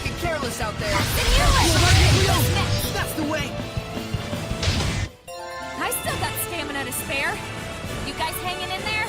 fucking careless out there. That's the way! I still got stamina to spare. You guys hanging in there?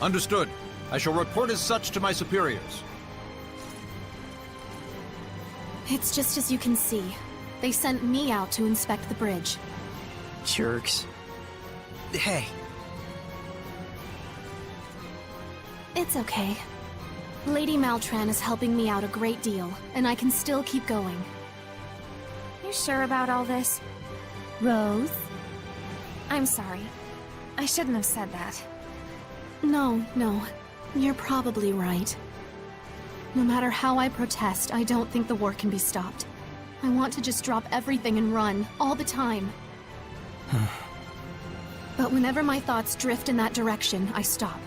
Understood. I shall report as such to my superiors. It's just as you can see. They sent me out to inspect the bridge. Jerks. Hey. It's okay. Lady Maltran is helping me out a great deal, and I can still keep going. You sure about all this? Rose? I'm sorry. I shouldn't have said that. No. You're probably right. No matter how I protest, I don't think the war can be stopped. I want to just drop everything and run, all the time. But whenever my thoughts drift in that direction, I stop.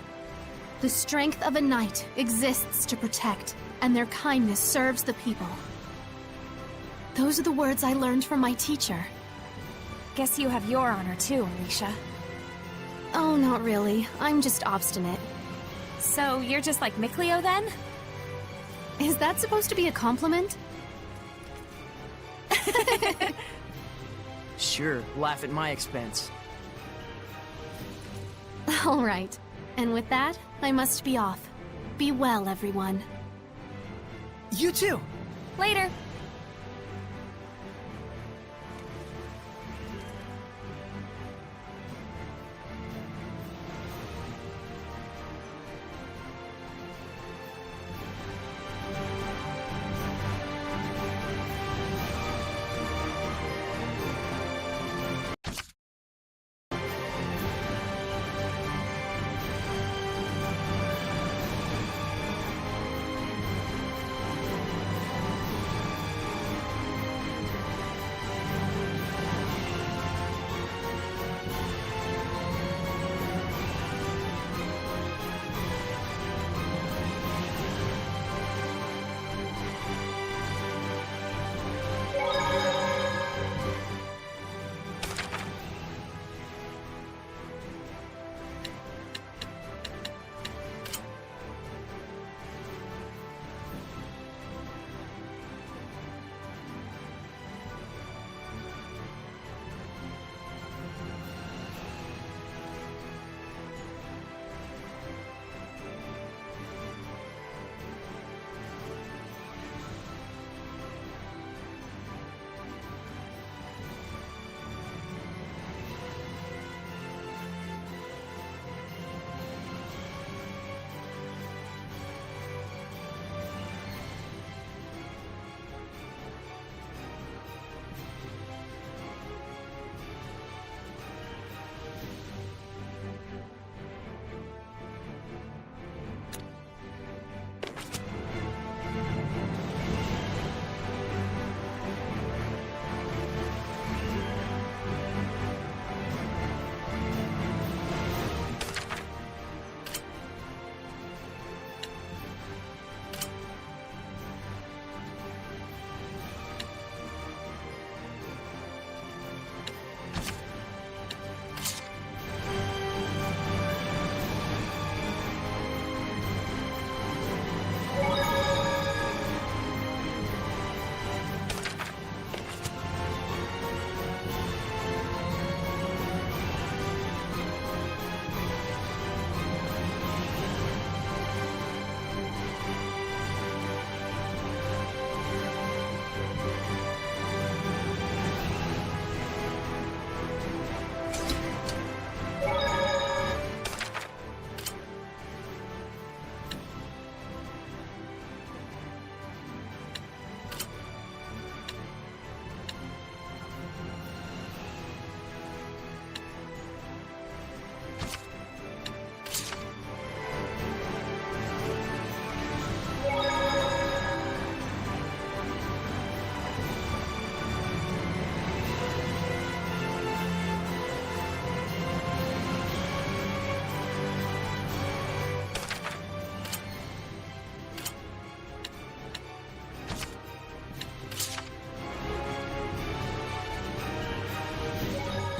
The strength of a knight exists to protect, and their kindness serves the people. Those are the words I learned from my teacher. Guess you have your honor too, Alicia. Oh, not really. I'm just obstinate. So you're just like Mikleo then? Is that supposed to be a compliment? Sure, laugh at my expense. All right. And with that, I must be off. Be well, everyone. You too! Later.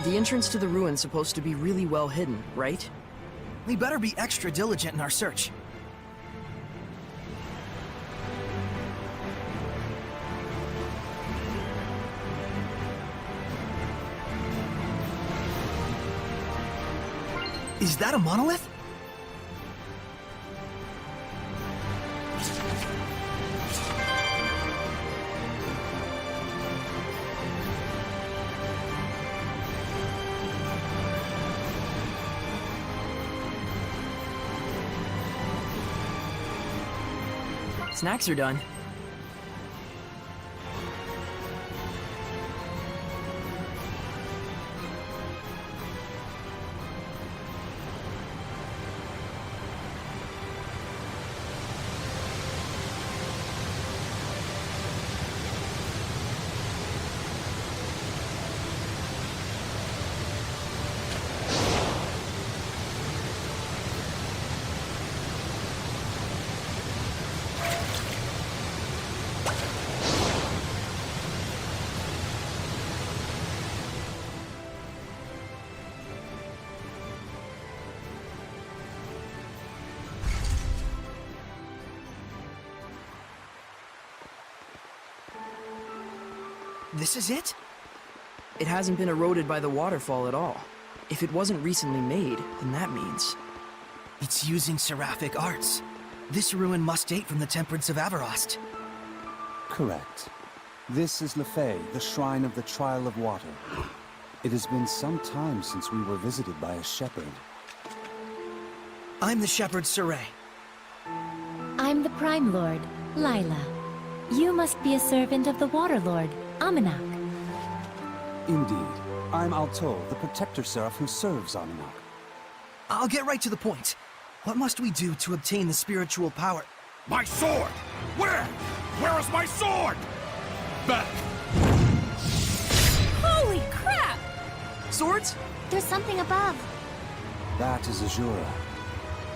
The entrance to the ruin's supposed to be really well hidden, right? We better be extra diligent in our search. Is that a monolith? Snacks are done. This is it? It hasn't been eroded by the waterfall at all. If it wasn't recently made, then that means... It's using seraphic arts. This ruin must date from the Temperance of Avarost. Correct. This is Lefay, the Shrine of the Trial of Water. It has been some time since we were visited by a shepherd. I'm the shepherd Saray. I'm the Prime Lord, Lila. You must be a servant of the Water Lord, Amanak. Indeed. I'm Alto, the Protector Seraph who serves Amanak. I'll get right to the point. What must we do to obtain the spiritual power? My sword! Where? Where is my sword? Back! Holy crap! Swords? There's something above. That is Azura.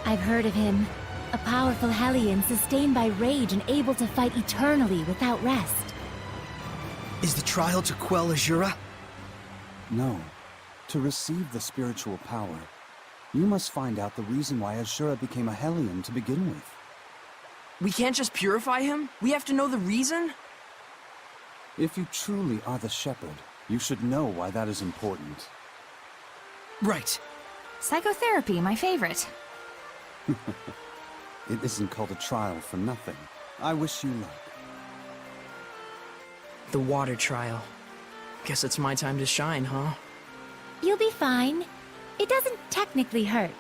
I've heard of him. A powerful Hellion sustained by rage and able to fight eternally without rest. Is the trial to quell Azura? No. To receive the spiritual power, you must find out the reason why Azura became a Hellion to begin with. We can't just purify him? We have to know the reason? If you truly are the shepherd, you should know why that is important. Right. Psychotherapy, my favorite. It isn't called a trial for nothing. I wish you luck. The water trial. Guess it's my time to shine, huh? You'll be fine. It doesn't technically hurt.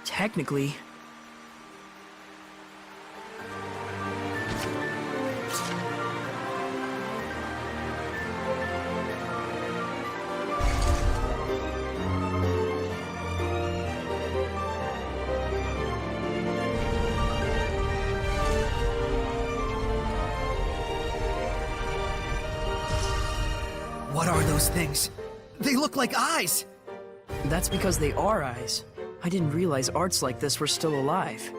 Technically. What are those things? They look like eyes! That's because they are eyes. I didn't realize arts like this were still alive.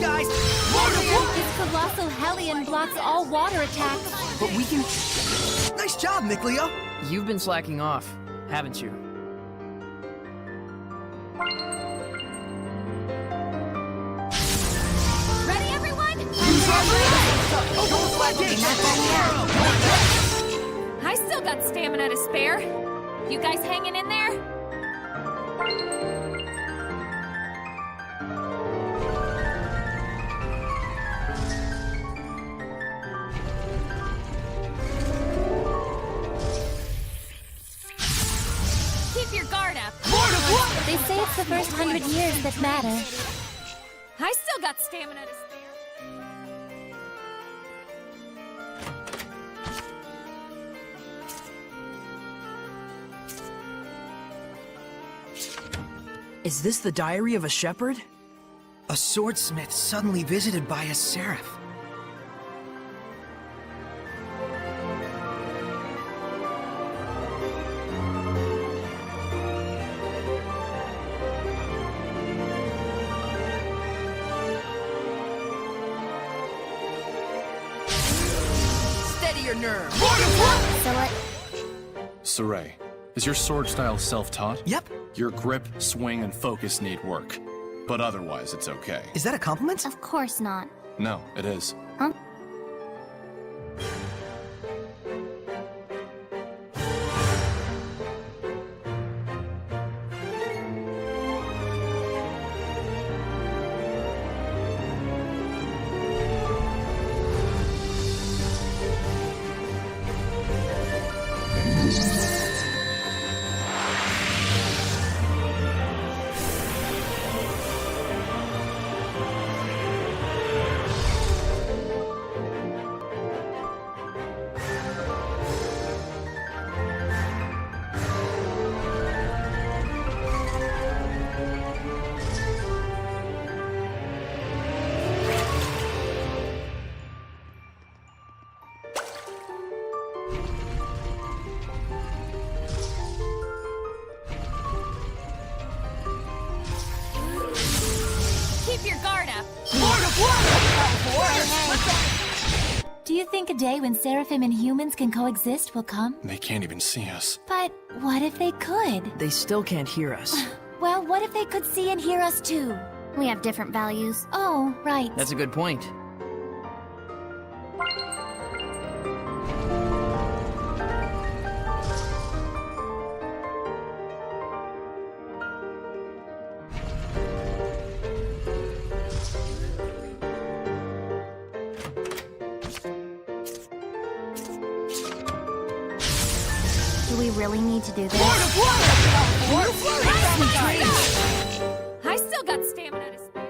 guys! This colossal hellion blocks all water attacks. But we can... Nice job, Mikleo! You've been slacking off, haven't you? Ready, everyone? I still got stamina to spare. You guys hanging in there? Keep your guard up. They say it's the first 100 years that matter. I still got stamina to spare. Is this the diary of a shepherd? A swordsmith suddenly visited by a seraph. Steady your nerve! So what? Saray, is your sword style self-taught? Yep. Your grip, swing, and focus need work. But otherwise, it's okay. Is that a compliment? Of course not. No, it is. Huh? Keep your guard up. Do you think a day when Seraphim and humans can coexist will come? They can't even see us. But what if they could? They still can't hear us. Well, what if they could see and hear us too? We have different values. Oh, right. That's a good point. Do we really need to do this? I still got stamina to spare.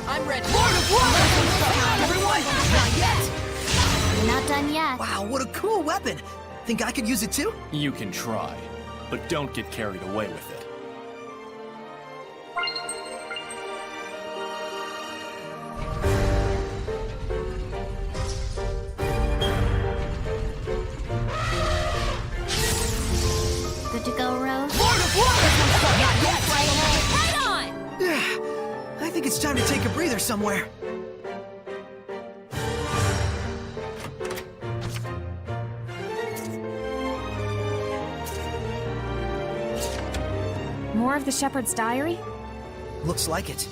I'm ready. Lord of Water! Everyone! Not yet! We're not done yet. Wow, what a cool weapon! Think I could use it too? You can try, but don't get carried away with it. Good to go, Rose? Lord of Water! Not yet! Right on! I think it's time to take a breather somewhere. More of the Shepherd's Diary? Looks like it.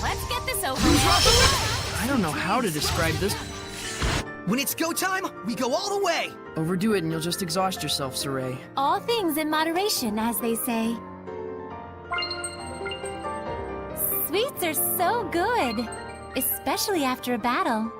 Let's get this over with. I don't know how to describe this. When it's go time, we go all the way! Overdo it and you'll just exhaust yourself, Saray. All things in moderation, as they say. Sweets are so good, especially after a battle.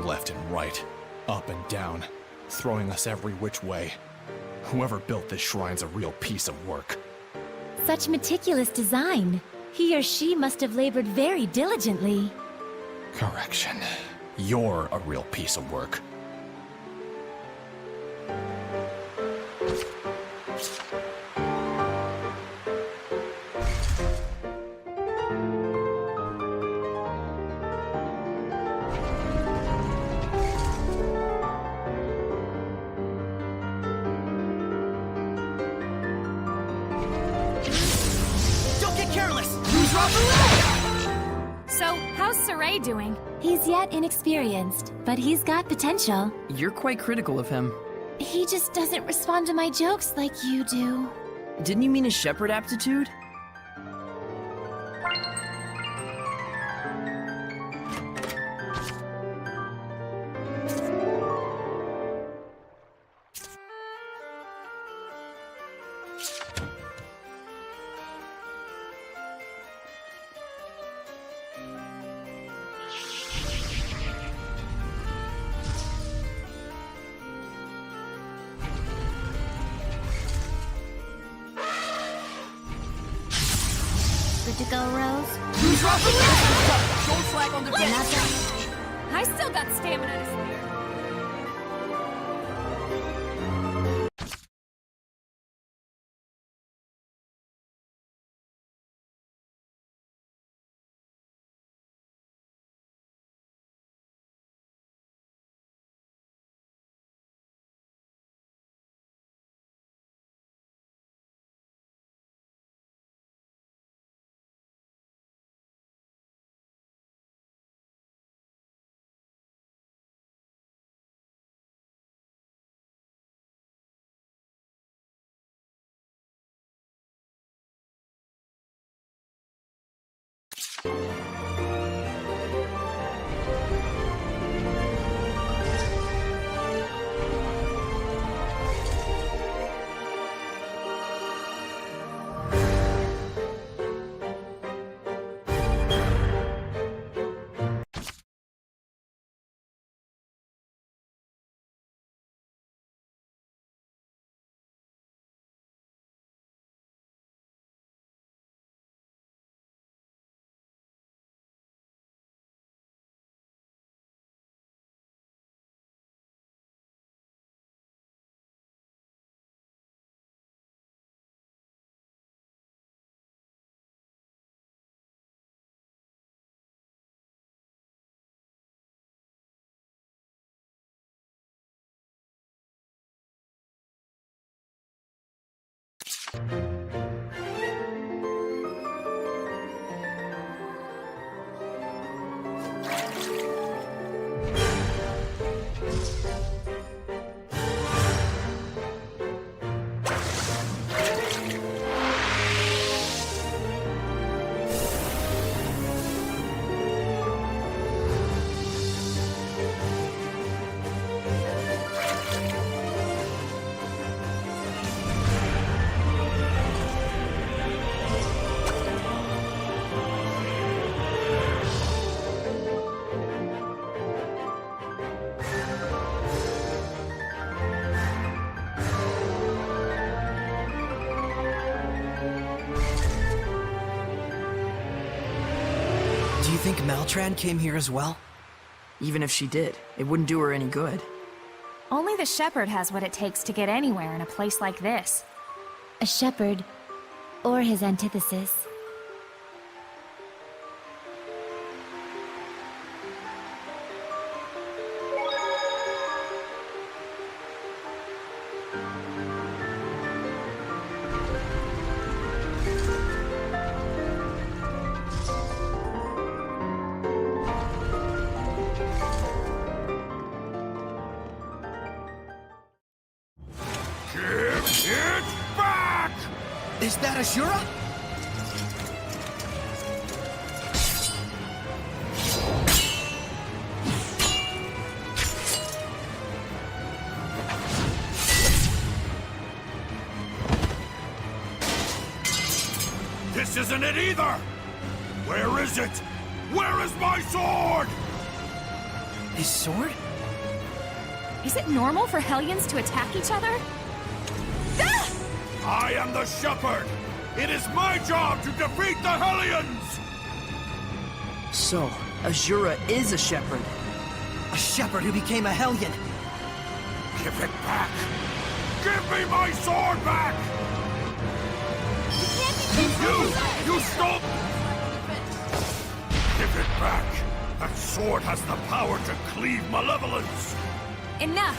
Left and right, up and down, throwing us every which way. Whoever built this shrine's a real piece of work. Such meticulous design. He or she must have labored very diligently. Correction. You're a real piece of work. Don't get careless! So, how's Saray doing? He's yet inexperienced, but he's got potential. You're quite critical of him. He just doesn't respond to my jokes like you do. Didn't you mean his shepherd aptitude? The Good to go, Rose? Don't slack on the gas. I still got stamina to spare. Do you think Maltran came here as well? Even if she did, it wouldn't do her any good. Only the shepherd has what it takes to get anywhere in a place like this. A shepherd, or his antithesis. Give it back! Is that Ashura? This isn't it either! Where is it? Where is my sword? His sword? Is it normal for Hellions to attack each other? I am the shepherd! It is my job to defeat the Hellions! So, Ashura is a shepherd. A shepherd who became a Hellion. Give it back! Give me my sword back! You stole... Give it back! That sword has the power to cleave malevolence! Enough!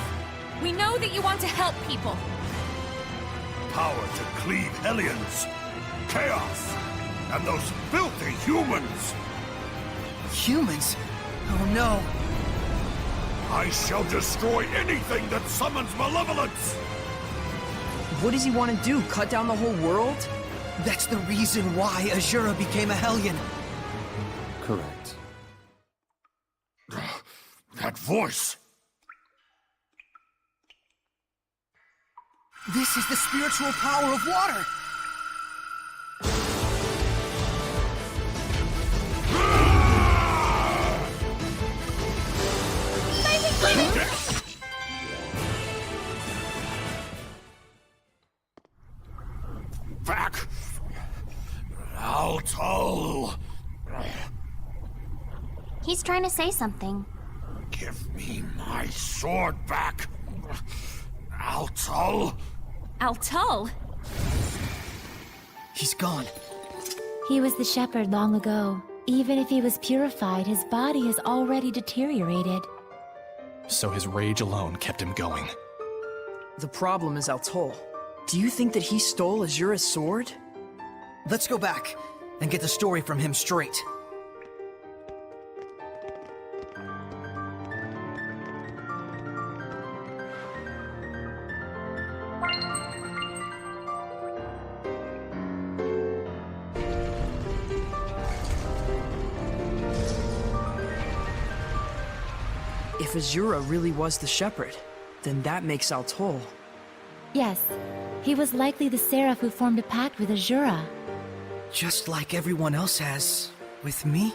We know that you want to help people. Power to cleave Hellions, chaos, and those filthy humans! Humans? Oh no. I shall destroy anything that summons malevolence! What does he want to do? Cut down the whole world? That's the reason why Ashura became a Hellion. Correct. That voice! This is the spiritual power of water! Back! Altul! He's trying to say something. Give me my sword back! Altul! Altul? He's gone. He was the shepherd long ago. Even if he was purified, his body has already deteriorated. So his rage alone kept him going. The problem is Altul. Do you think that he stole Azura's sword? Let's go back and get the story from him straight. If Azura really was the shepherd, then that makes Altul. Yes, he was likely the seraph who formed a pact with Azura. Just like everyone else has with me?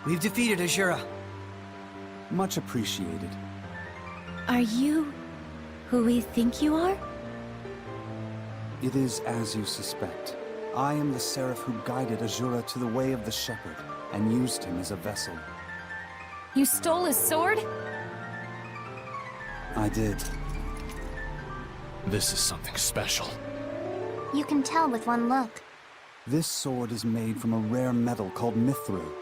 We've defeated Azura. Much appreciated. Are you who we think you are? It is as you suspect. I am the seraph who guided Azura to the way of the shepherd, and used him as a vessel. You stole his sword? I did. This is something special. You can tell with one look. This sword is made from a rare metal called mithril.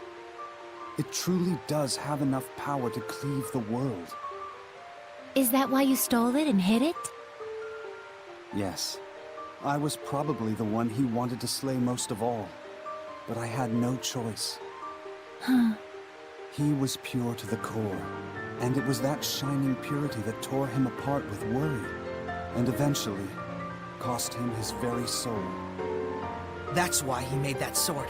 It truly does have enough power to cleave the world. Is that why you stole it and hid it? Yes. I was probably the one he wanted to slay most of all. But I had no choice. Huh. He was pure to the core. And it was that shining purity that tore him apart with worry. And eventually, cost him his very soul. That's why he made that sword.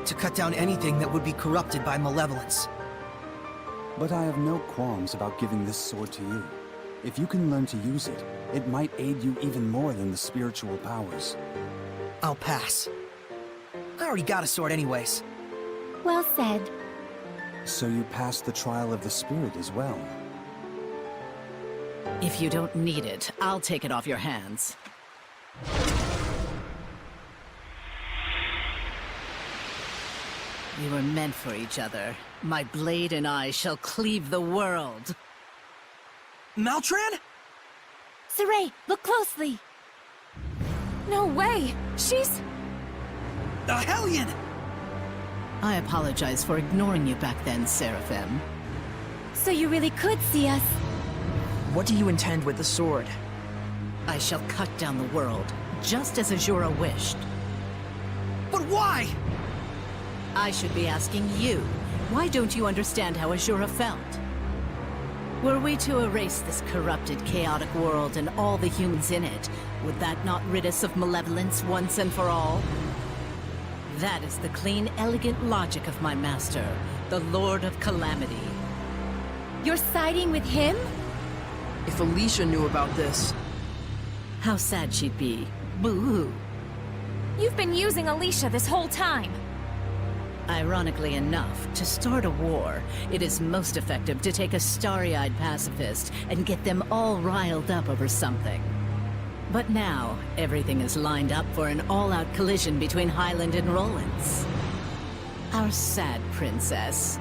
To cut down anything that would be corrupted by malevolence. But I have no qualms about giving this sword to you. If you can learn to use it, it might aid you even more than the spiritual powers. I'll pass. I already got a sword anyways. Well said. So you passed the trial of the spirit as well. If you don't need it, I'll take it off your hands. We were meant for each other. My blade and I shall cleave the world. Maltran? Saray, look closely! No way! She's... A Hellion! I apologize for ignoring you back then, Seraphim. So you really could see us? What do you intend with the sword? I shall cut down the world, just as Azura wished. But why? I should be asking you. Why don't you understand how Azura felt? Were we to erase this corrupted, chaotic world and all the humans in it, would that not rid us of malevolence once and for all? That is the clean, elegant logic of my master, the Lord of Calamity. You're siding with him? If Alicia knew about this... How sad she'd be. Boo-hoo. You've been using Alicia this whole time. Ironically enough, to start a war, it is most effective to take a starry-eyed pacifist and get them all riled up over something. But now, everything is lined up for an all-out collision between Highland and Rollins. Our sad princess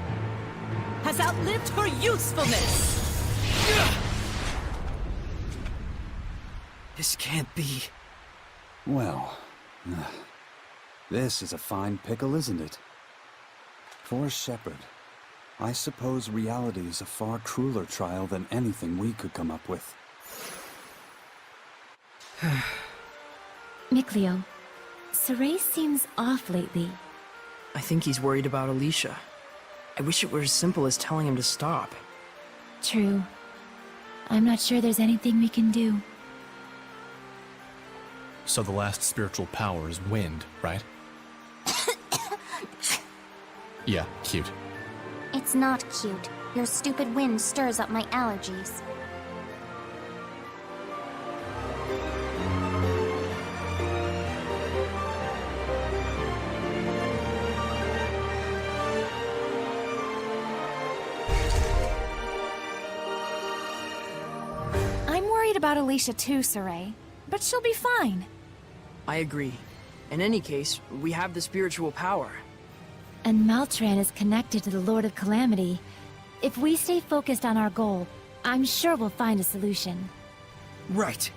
has outlived her usefulness! This can't be. Well, this is a fine pickle, isn't it? For a shepherd, I suppose reality is a far crueler trial than anything we could come up with. Mikleo, Saray seems off lately. I think he's worried about Alicia. I wish it were as simple as telling him to stop. True. I'm not sure there's anything we can do. So the last spiritual power is wind, right? Yeah, cute. It's not cute. Your stupid wind stirs up my allergies. I'm worried about Alicia too, Saray. But she'll be fine. I agree. In any case, we have the spiritual power. And Maltran is connected to the Lord of Calamity. If we stay focused on our goal, I'm sure we'll find a solution. Right.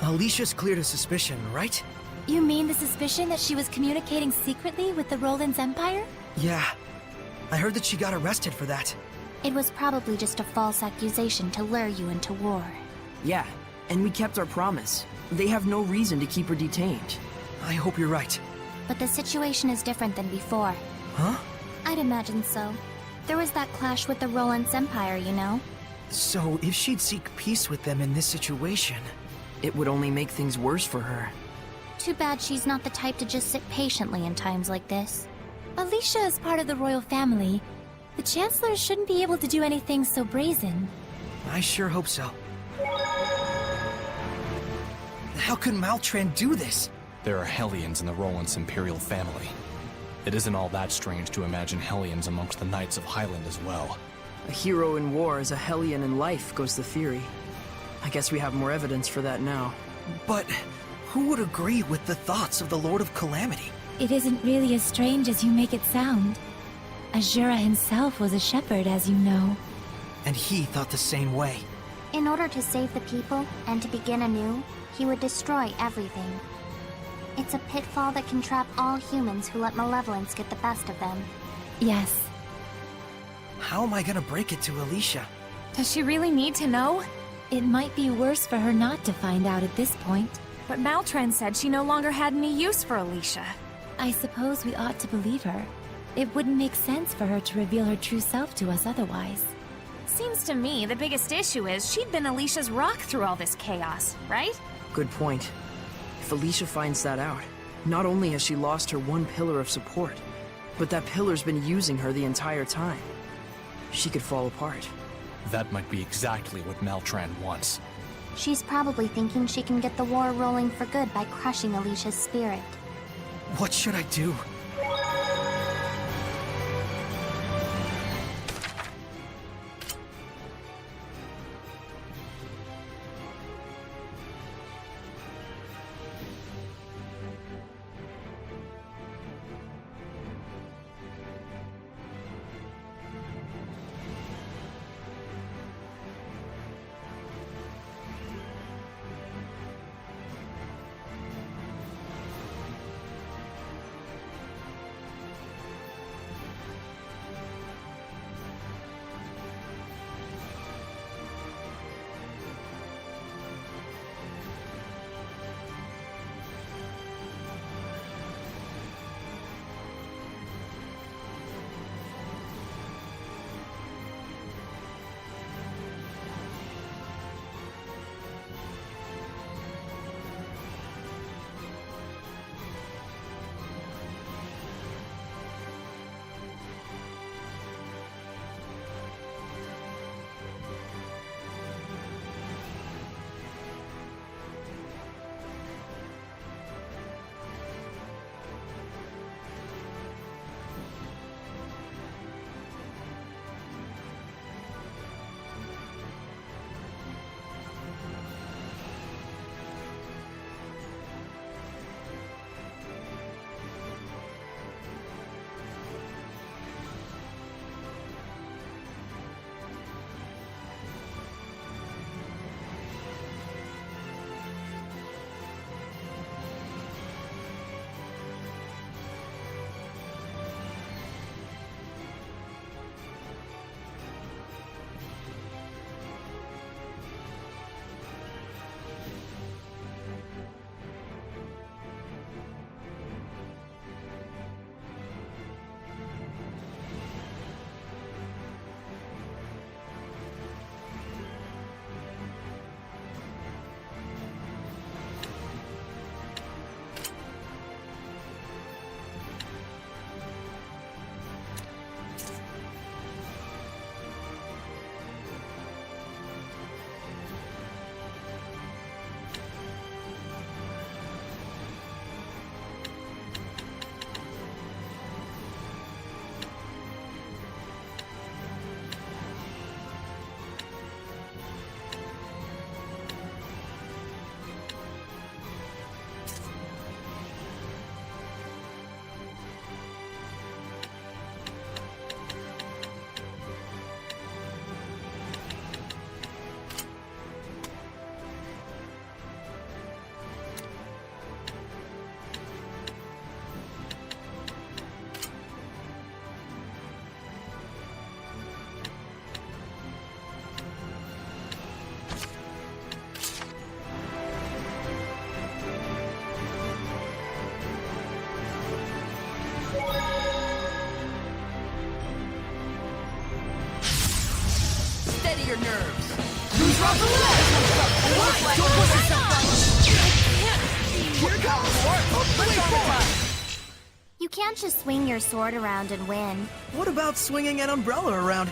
Alicia's cleared a suspicion, right? You mean the suspicion that she was communicating secretly with the Roland's Empire? Yeah. I heard that she got arrested for that. It was probably just a false accusation to lure you into war. Yeah, and we kept our promise. They have no reason to keep her detained. I hope you're right. But the situation is different than before. Huh? I'd imagine so. There was that clash with the Roland's Empire, you know? So, if she'd seek peace with them in this situation... It would only make things worse for her. Too bad she's not the type to just sit patiently in times like this. Alicia is part of the royal family. The Chancellor shouldn't be able to do anything so brazen. I sure hope so. How could Maltran do this? There are Hellions in the Roland's imperial family. It isn't all that strange to imagine Hellions amongst the Knights of Highland as well. A hero in war is a Hellion in life, goes the theory. I guess we have more evidence for that now. But who would agree with the thoughts of the Lord of Calamity? It isn't really as strange as you make it sound. Azura himself was a shepherd, as you know. And he thought the same way. In order to save the people and to begin anew, he would destroy everything. It's a pitfall that can trap all humans who let malevolence get the best of them. Yes. How am I gonna break it to Alicia? Does she really need to know? It might be worse for her not to find out at this point. But Maltran said she no longer had any use for Alicia. I suppose we ought to believe her. It wouldn't make sense for her to reveal her true self to us otherwise. Seems to me the biggest issue is she'd been Alicia's rock through all this chaos, right? Good point. If Alicia finds that out, not only has she lost her one pillar of support, but that pillar's been using her the entire time. She could fall apart. That might be exactly what Maltran wants. She's probably thinking she can get the war rolling for good by crushing Alicia's spirit. What should I do? get your nerves. Who's on the left? Don't push yourself. Here comes. You can't just swing your sword around and win. What about swinging an umbrella around?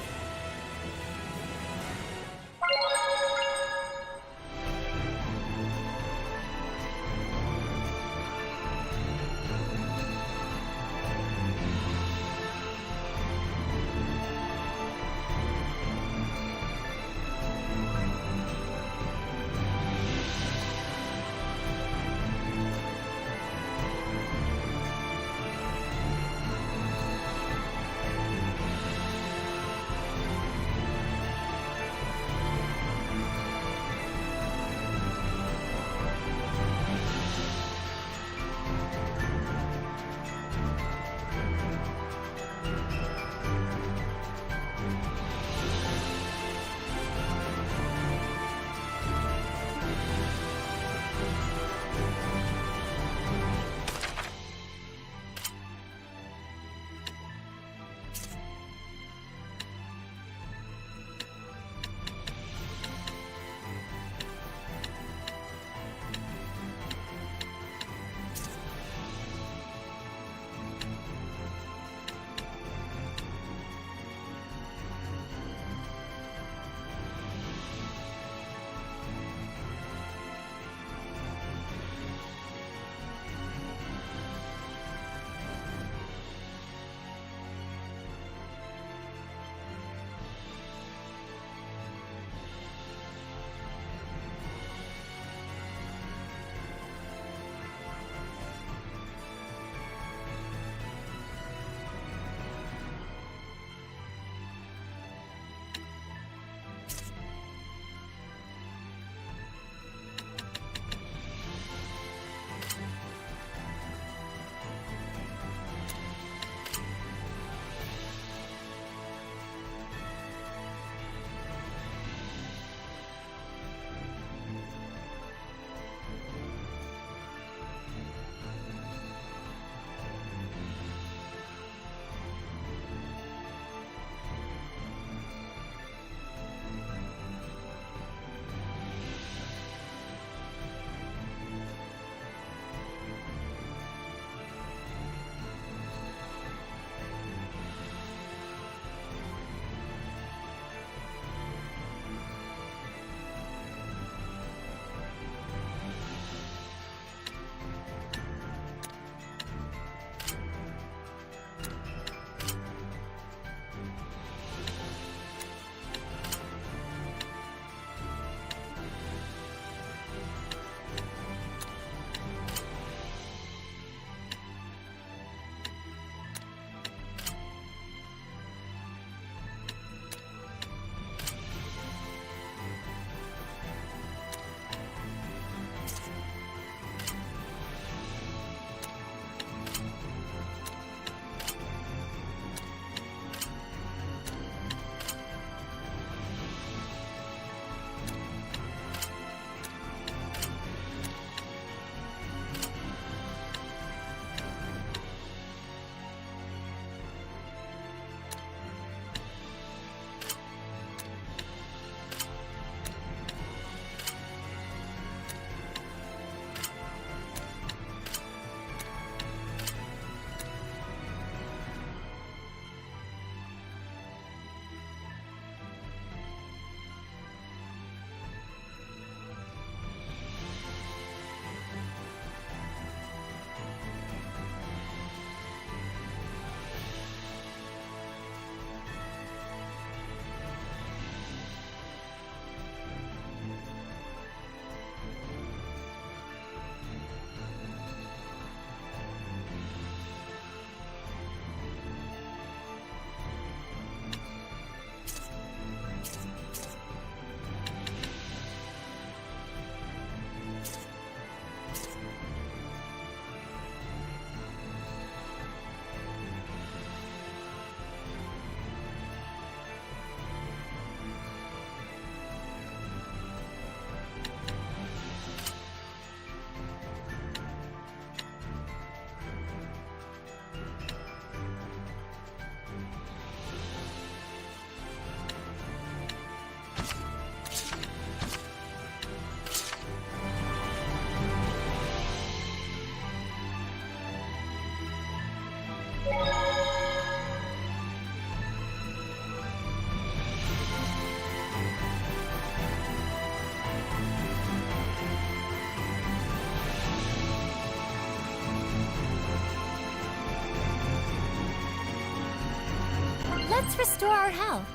restore our health.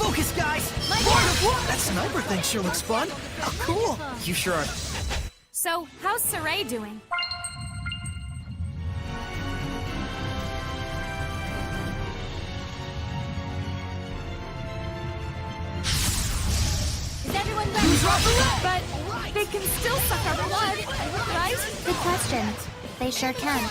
Focus, guys! That sniper thing sure looks fun. How cool! You sure are. So, how's Saray doing? Is everyone ready? But they can still suck our blood, right? Good question. They sure can.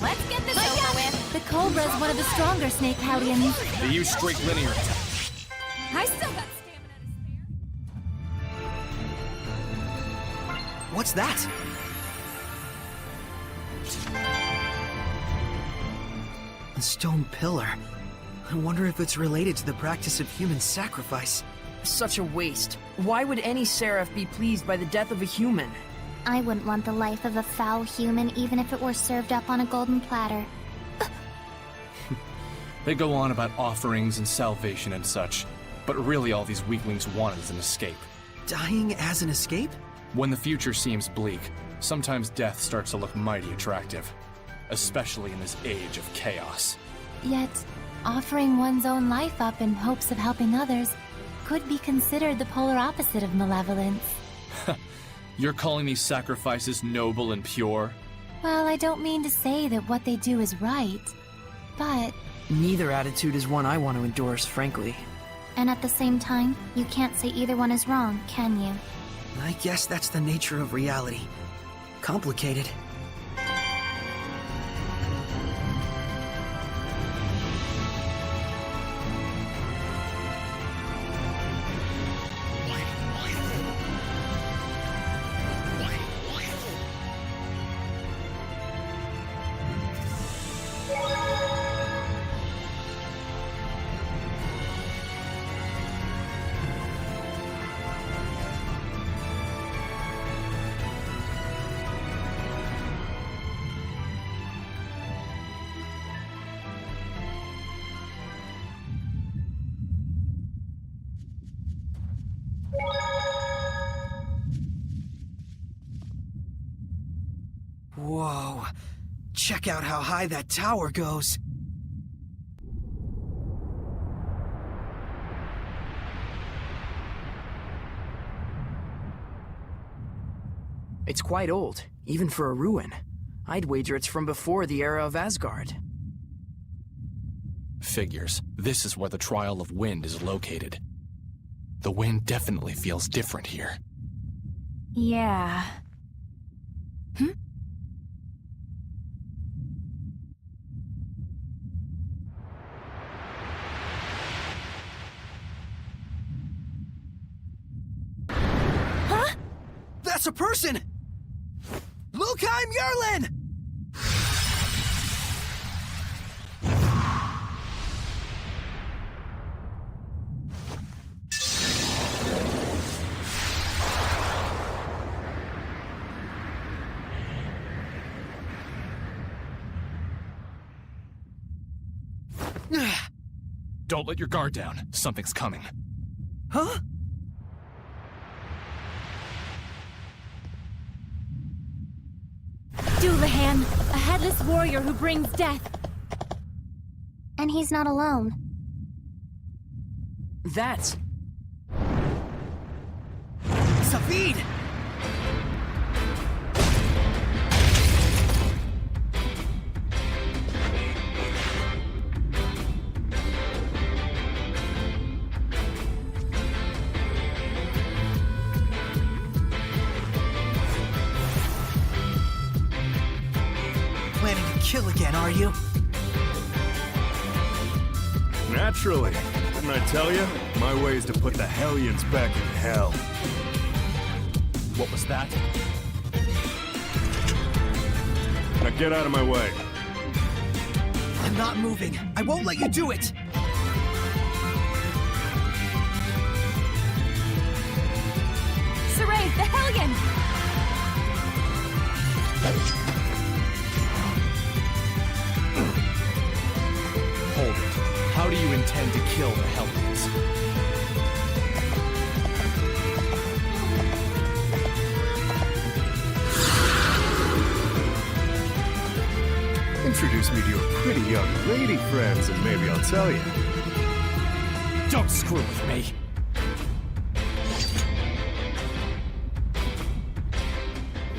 Let's get this over with. The Cobra's one of the stronger snake hellions. They use straight linear attack. I still got stamina to spare. What's that? A stone pillar. I wonder if it's related to the practice of human sacrifice. Such a waste. Why would any seraph be pleased by the death of a human? I wouldn't want the life of a foul human even if it were served up on a golden platter. They go on about offerings and salvation and such, but really all these weaklings want is an escape. Dying as an escape? When the future seems bleak, sometimes death starts to look mighty attractive, especially in this age of chaos. Yet, offering one's own life up in hopes of helping others could be considered the polar opposite of malevolence. You're calling these sacrifices noble and pure? Well, I don't mean to say that what they do is right, but... Neither attitude is one I want to endorse, frankly. And at the same time, you can't say either one is wrong, can you? I guess that's the nature of reality. Complicated. Whoa. Check out how high that tower goes. It's quite old, even for a ruin. I'd wager it's from before the era of Asgard. Figures. This is where the Trial of Wind is located. The wind definitely feels different here. Yeah. That's a person! Lukheim Yerlin! Don't let your guard down. Something's coming. Huh? Dullahan, a headless warrior who brings death. And he's not alone. That's... Savid! Planning to kill again, are you? Naturally. Didn't I tell you? My way is to put the Hellions back in hell. What was that? Now get out of my way. I'm not moving. I won't let you do it! Saray, the Hellion! Hold it. How do you intend to kill the Hellions? Introduce me to your pretty young lady friends, and maybe I'll tell you. Don't screw with me.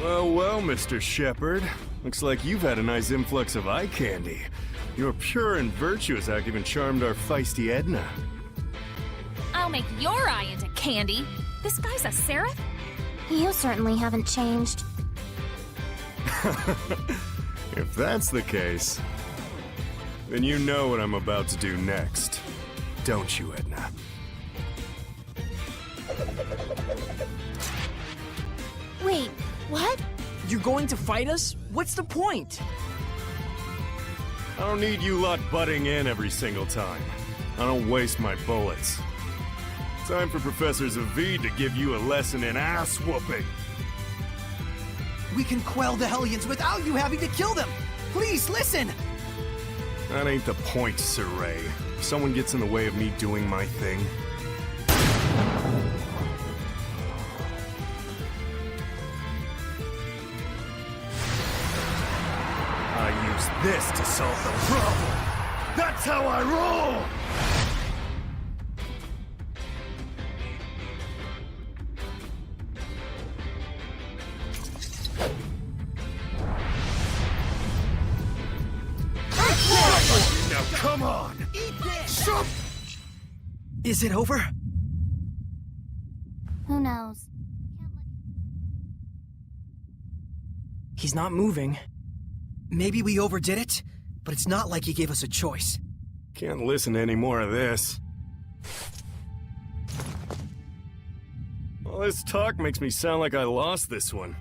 Well, Mr. Shepard. Looks like you've had a nice influx of eye candy. Your pure and virtuous act even charmed our feisty Edna. I'll make your eye into candy. This guy's a seraph? You certainly haven't changed. If that's the case, then you know what I'm about to do next. Don't you, Edna? Wait, what? You're going to fight us? What's the point? I don't need you lot butting in every single time. I don't waste my bullets. Time for Professor Zavid to give you a lesson in ass-whooping. We can quell the Hellions without you having to kill them! Please, listen! That ain't the point, Sir Ray. If someone gets in the way of me doing my thing... I use this to solve the problem! That's how I roll! Now come on! Eat this! Is it over? Who knows? He's not moving. Maybe we overdid it, but it's not like he gave us a choice. Can't listen to any more of this. All this talk makes me sound like I lost this one.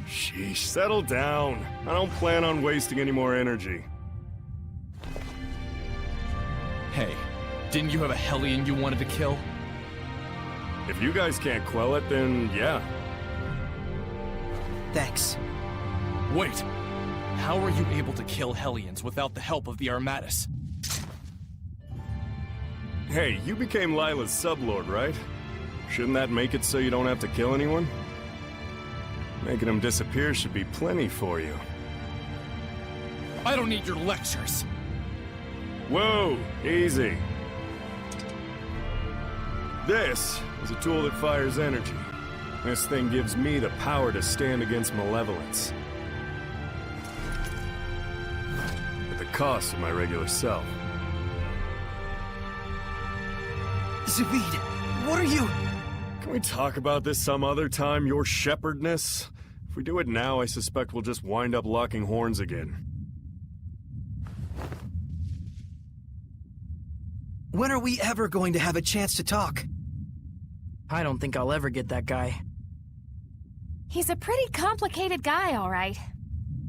Sheesh, settle down. I don't plan on wasting any more energy. Hey, didn't you have a Hellion you wanted to kill? If you guys can't quell it, then yeah. Thanks. Wait! How are you able to kill Hellions without the help of the Armatus? Hey, you became Lila's sublord, right? Shouldn't that make it so you don't have to kill anyone? Making them disappear should be plenty for you. I don't need your lectures! Whoa, easy. This is a tool that fires energy. This thing gives me the power to stand against malevolence. At the cost of my regular self. Zavid, what are you... Can we talk about this some other time, your shepherdness? If we do it now, I suspect we'll just wind up locking horns again. When are we ever going to have a chance to talk? I don't think I'll ever get that guy. He's a pretty complicated guy, all right.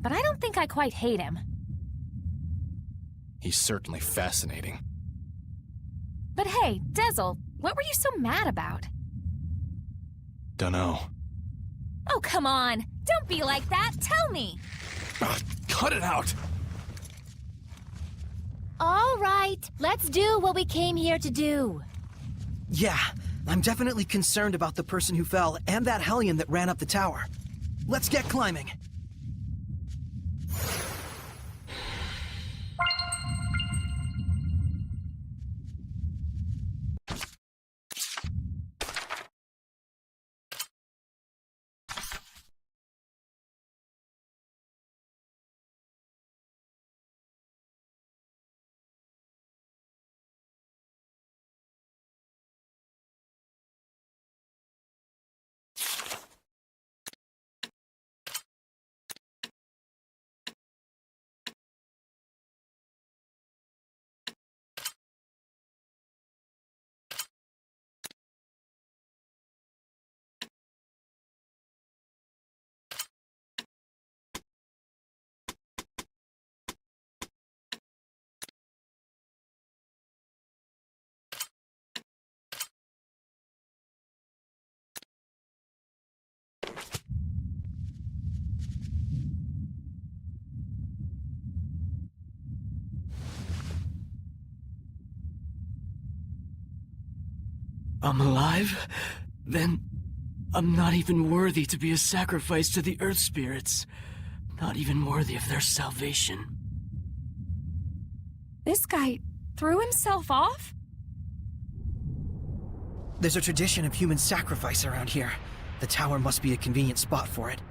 But I don't think I quite hate him. He's certainly fascinating. But hey, Dezel, what were you so mad about? Dunno. Oh, come on! Don't be like that! Tell me! Cut it out! All right, let's do what we came here to do. Yeah, I'm definitely concerned about the person who fell and that Hellion that ran up the tower. Let's get climbing. I'm alive? Then I'm not even worthy to be a sacrifice to the Earth Spirits. Not even worthy of their salvation. This guy threw himself off? There's a tradition of human sacrifice around here. The tower must be a convenient spot for it.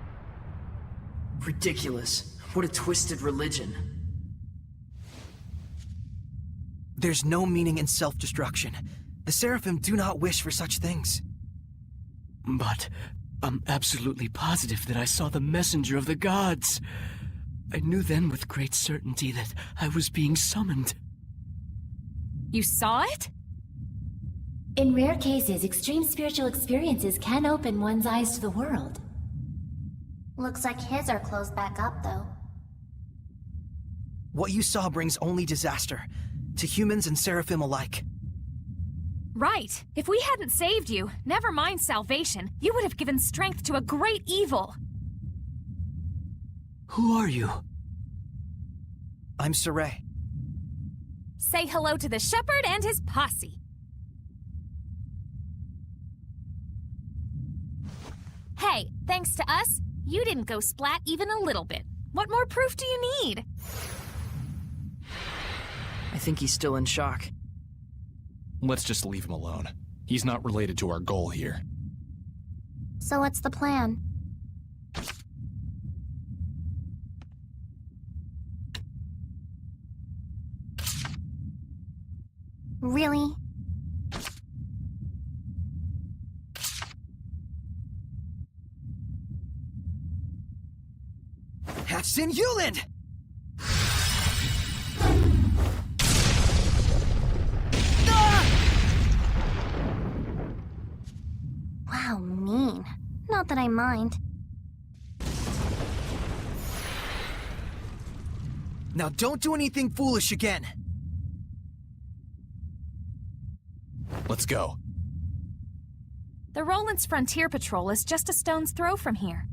Ridiculous. What a twisted religion. There's no meaning in self-destruction. The Seraphim do not wish for such things. But I'm absolutely positive that I saw the messenger of the gods. I knew then with great certainty that I was being summoned. You saw it? In rare cases, extreme spiritual experiences can open one's eyes to the world. Looks like his are closed back up, though. What you saw brings only disaster, to humans and Seraphim alike. Right. If we hadn't saved you, never mind salvation, you would have given strength to a great evil. Who are you? I'm Saray. Say hello to the shepherd and his posse. Hey, thanks to us, you didn't go splat even a little bit. What more proof do you need? I think he's still in shock. Let's just leave him alone. He's not related to our goal here. So what's the plan? Really? Hatsin Yuland! Wow, mean. Not that I mind. Now don't do anything foolish again. Let's go. The Roland's Frontier Patrol is just a stone's throw from here.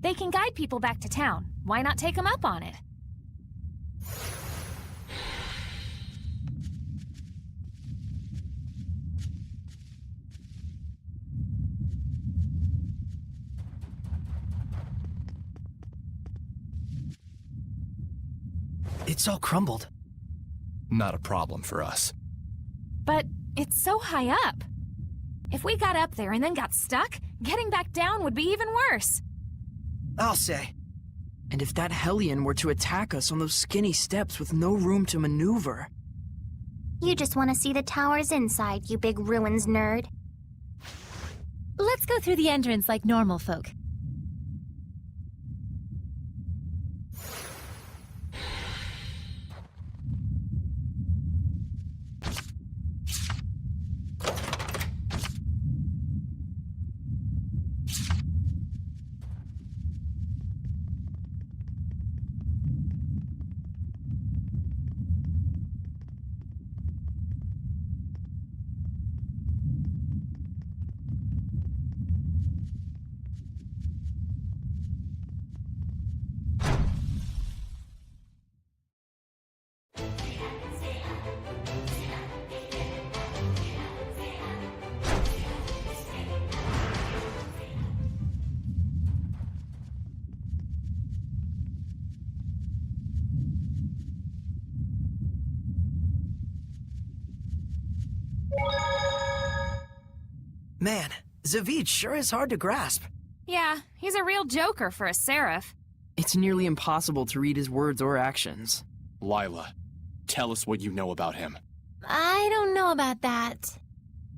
They can guide people back to town. Why not take them up on it? It's all crumbled. Not a problem for us. But it's so high up. If we got up there and then got stuck, getting back down would be even worse. I'll say. And if that Hellion were to attack us on those skinny steps with no room to maneuver... You just want to see the tower's inside, you big ruins nerd. Let's go through the entrance like normal folk. Man, Zavid sure is hard to grasp. Yeah, he's a real joker for a seraph. It's nearly impossible to read his words or actions. Lila, tell us what you know about him. I don't know about that.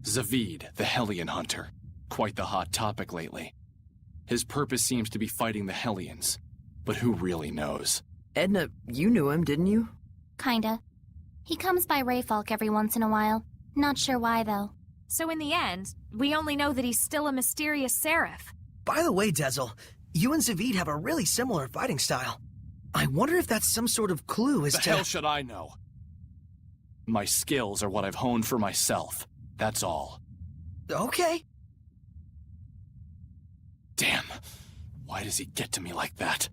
Zavid, the Hellion Hunter. Quite the hot topic lately. His purpose seems to be fighting the Hellions. But who really knows? Edna, you knew him, didn't you? Kinda. He comes by Rayfalk every once in a while. Not sure why, though. So in the end, we only know that he's still a mysterious seraph. By the way, Dezel, you and Zavid have a really similar fighting style. I wonder if that's some sort of clue as The hell should I know? My skills are what I've honed for myself. That's all. Okay. Damn. Why does he get to me like that?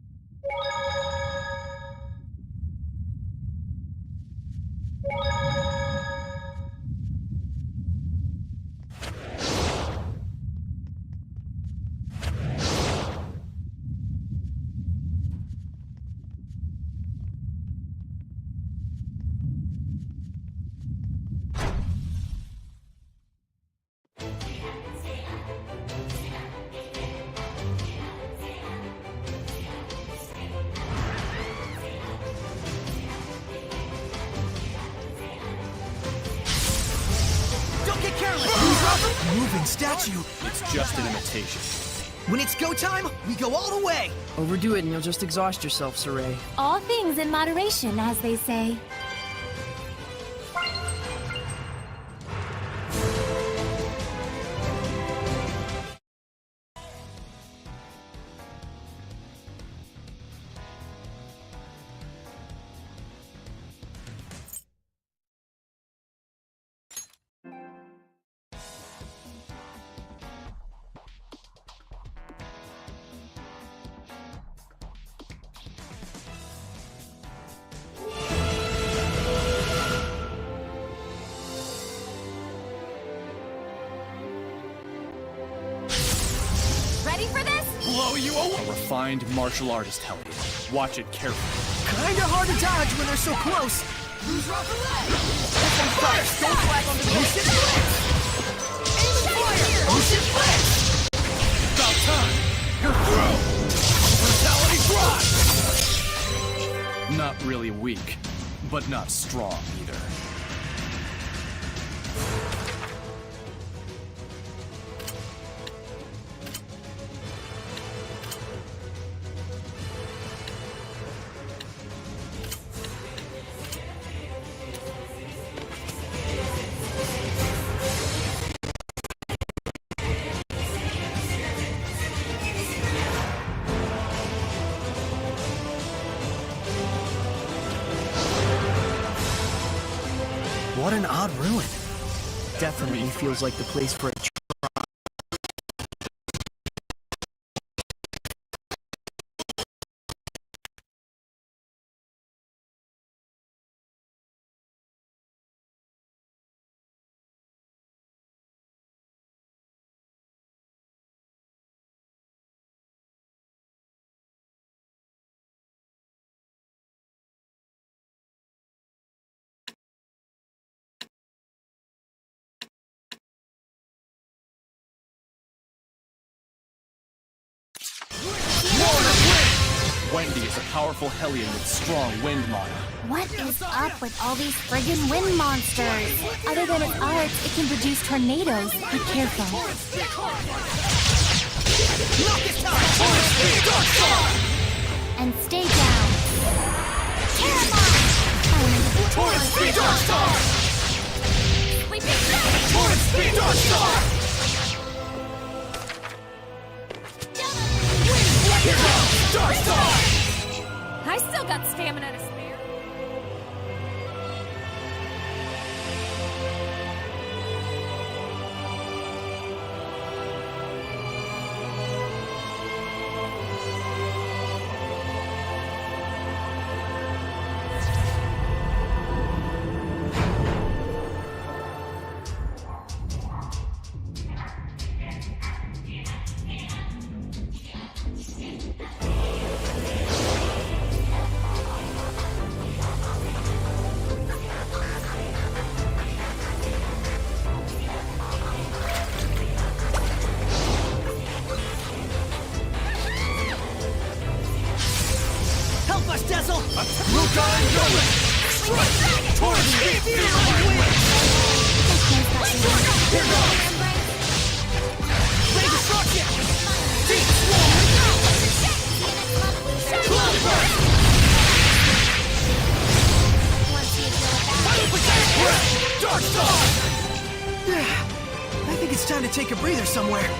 moving statue! It's just an imitation. When it's go time, we go all the way! Overdo it and you'll just exhaust yourself, Saray. All things in moderation, as they say. Ready for this? Blow you away! A refined martial artist, Hellion. Watch it carefully. Kinda hard to dodge when they're so close! Who's rock the leg? This one's first! Don't flag on the Motion blitz! Aim and fire! Motion blitz! About time! You're through! Brutality drive! Not really weak, but not strong either. What an odd ruin. Definitely feels like the place for a Wendy is a powerful Hellion with strong wind mana. What is up with all these friggin' wind monsters? Other than its arts, it can produce tornadoes. Be careful. And stay down. I still got stamina to spare. I think it's time to take a breather somewhere.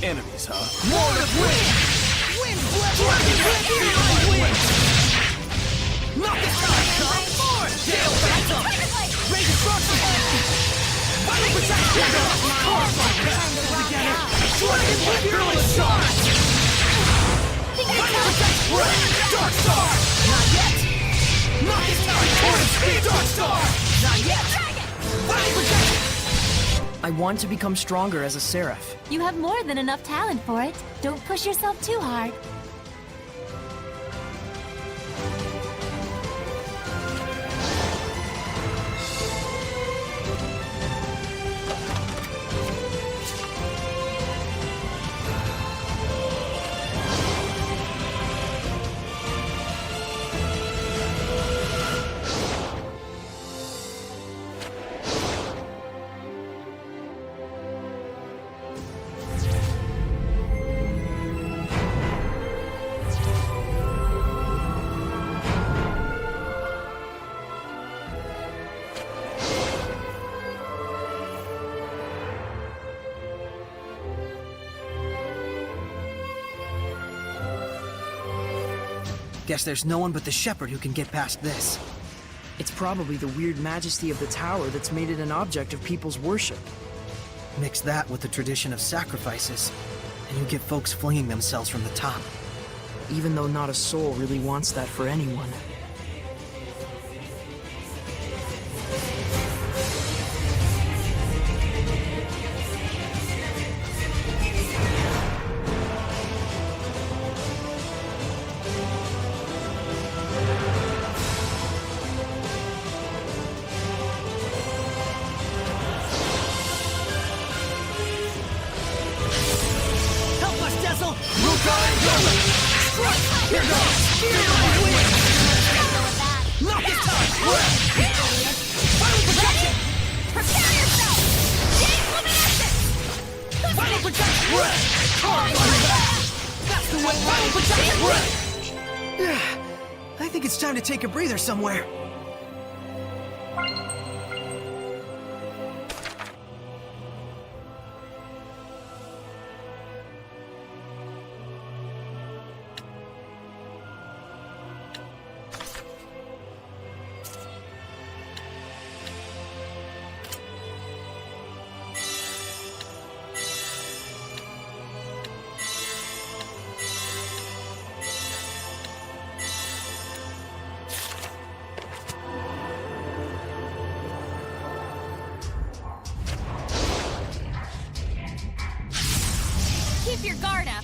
Enemies, huh? Lord of Wind! Wind Not this time! Come forward! Gale Phantom! Raise destruction! Final protection! Together! Dragon Fearless Shot! Final protection! Dark Star! Not yet! Not this time! Torrent Speed! Dark Star! Not yet! Final protection! I want to become stronger as a Seraph. You have more than enough talent for it. Don't push yourself too hard. Guess there's no one but the Shepherd who can get past this. It's probably the weird majesty of the tower that's made it an object of people's worship. Mix that with the tradition of sacrifices, and you get folks flinging themselves from the top. Even though not a soul really wants that for anyone. I think it's time to take a breather somewhere. Keep your guard up.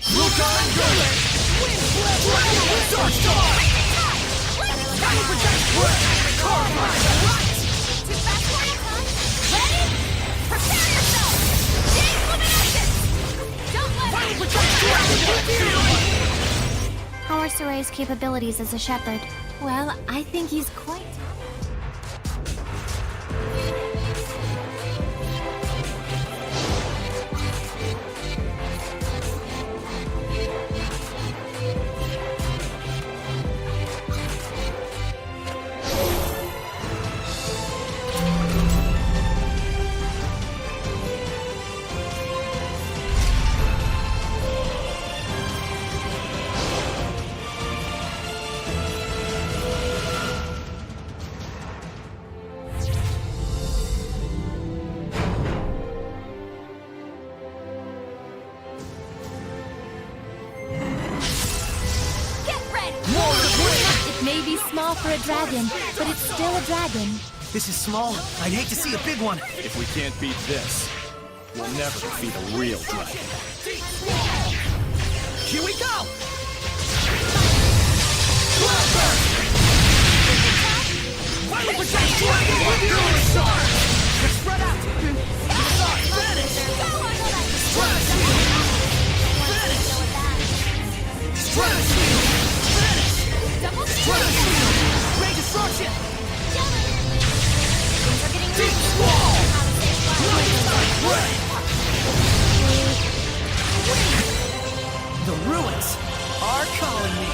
Dark Star! Final protection! Carbine! Too fast for you, huh? Ready? Prepare yourself! Jade Luminescence! Don't let How are Suray's capabilities as a shepherd? Well, I think he's quite... Small for a dragon, but it's still a dragon. This is small. I'd hate to see a big one. If we can't beat this, we'll never defeat a real dragon. Here we go! Final protection! Fearless Star! Spread out! Finish! Ray Destruction! Deep Wall! The ruins are calling me!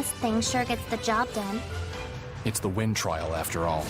mist thing sure gets the job done. It's the wind trial, after all.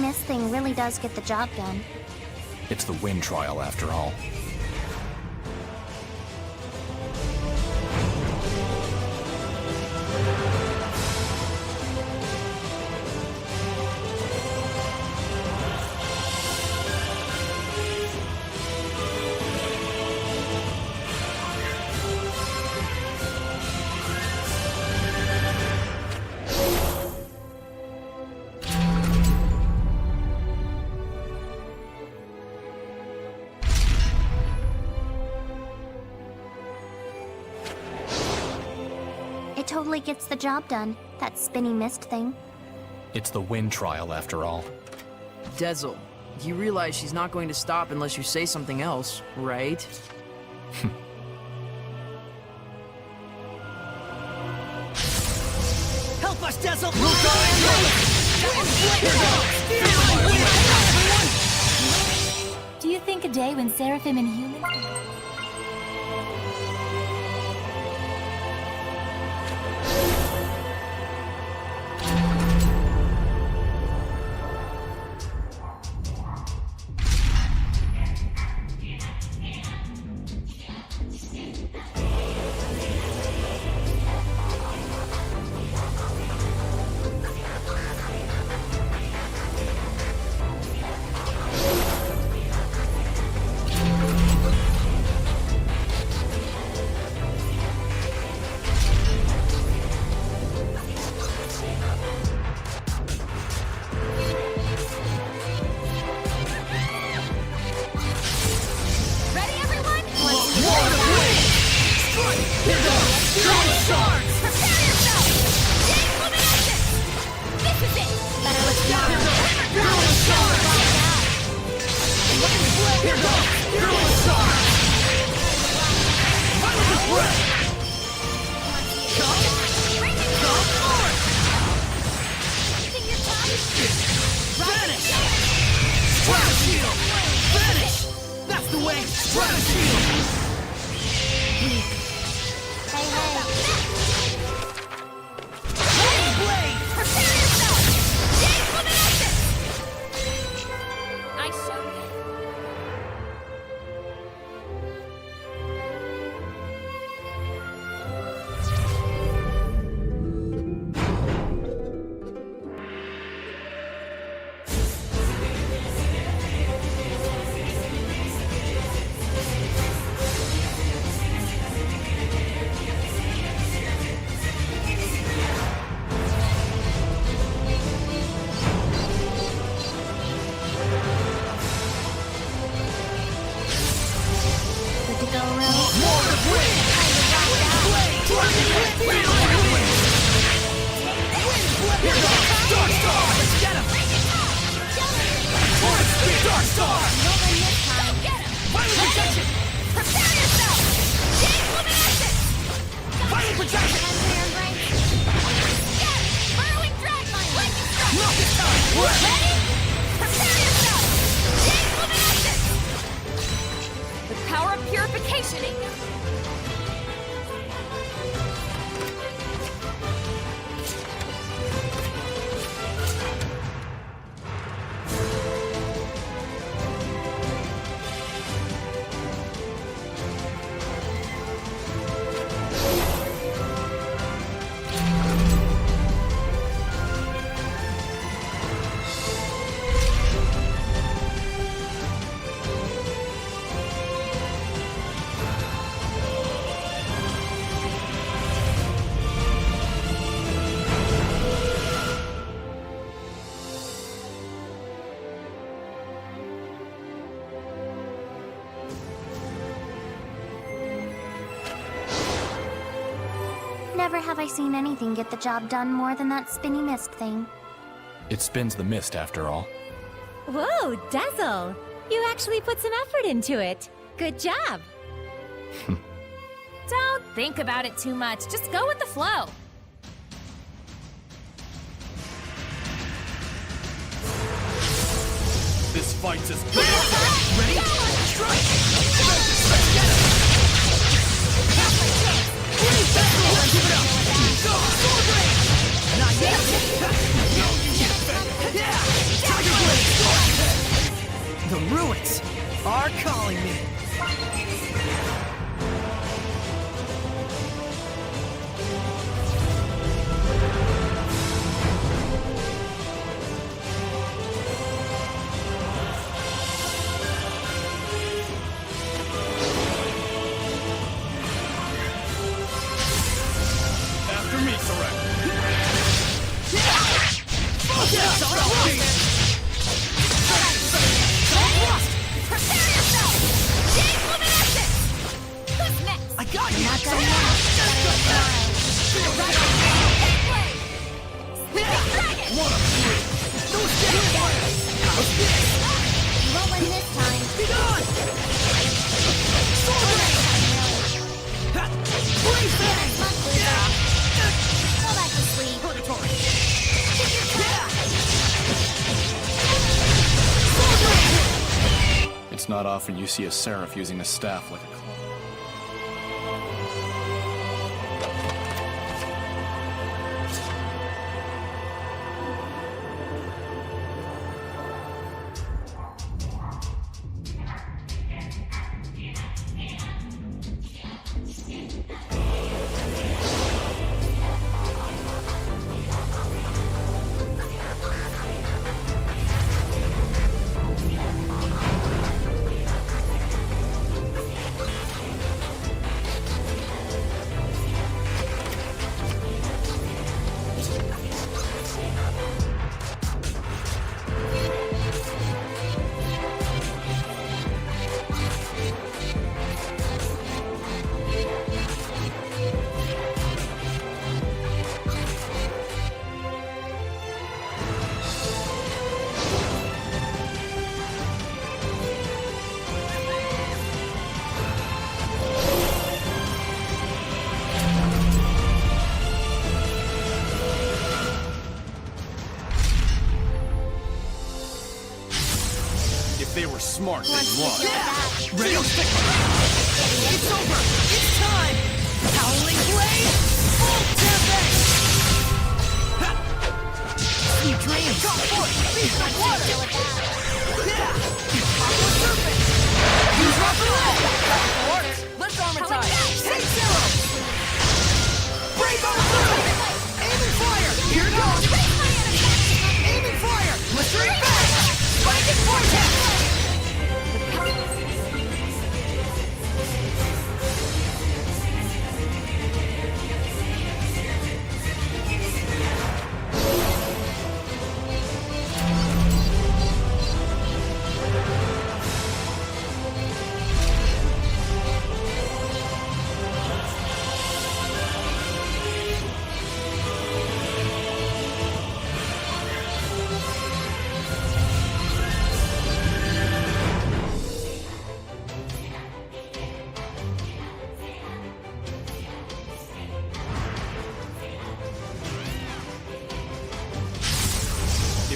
This thing really does get the job done. It's the wind trial, after all. It totally gets the job done, that spinny mist thing. It's the wind trial, after all. Dezel, you realize she's not going to stop unless you say something else, right? Help us, Dezel! Do you think a day when Seraphim and humans... Never have I seen anything get the job done more than that spinny mist thing. It spins the mist, after all. Whoa, Dazzle! You actually put some effort into it. Good job. Don't think about it too much. Just go with the flow. This fight's as good as... Ready? Strike! Keep it up! Go! Sword blade! Not yet! No, you get yeah! Tiger blade! The ruins are calling me. After me, Sarek! Prepare yourself! Jade Luminescence! Who's next? I got you! Not done yet. Sleeping Dragon! One of three! You won't win this time. Be gone! Sword blade! Blaze bang! Go back to sleep. Purgatory! It's not often you see a seraph using a staff like a claw. They were smart, they'd run. Ready? It's over! It's time! Howling Blade! Full tempest! Sweet dreams! Come forth! Beast of water! Aqua Serpent! Use Rocket Leg! Let's armatize! Take Zero! Brave Armor! Aiming fire! Here it goes! Aiming fire! Blistering Fang! Spiking Vortex!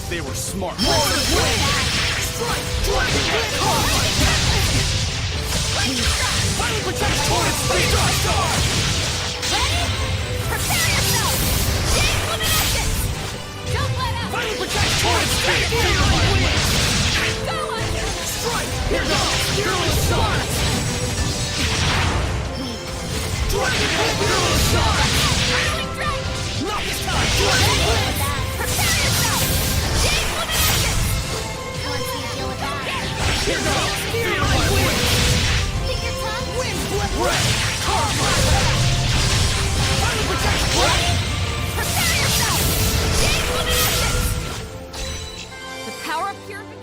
They were smart. Strike! Dragon Blade! Finally protect Torrent Speed! Star! Ready? Prepare yourself! Jade Luminescence! Don't let up! Finally protect Torrent Speed! Go under! Strike! Here goes! Fearless Star! Dragon Blade! Fearless Star! Howling Dragon! Not this time! Dragon Blade! Prepare yourself! Jade Luminescence! Let's see you deal with that. Here goes! Fearless Wind! Think your tongue? Wind Blade! Red! Finally protect Torrent! Prepare yourself! Jade Luminescence! The power of purification.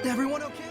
Everyone okay?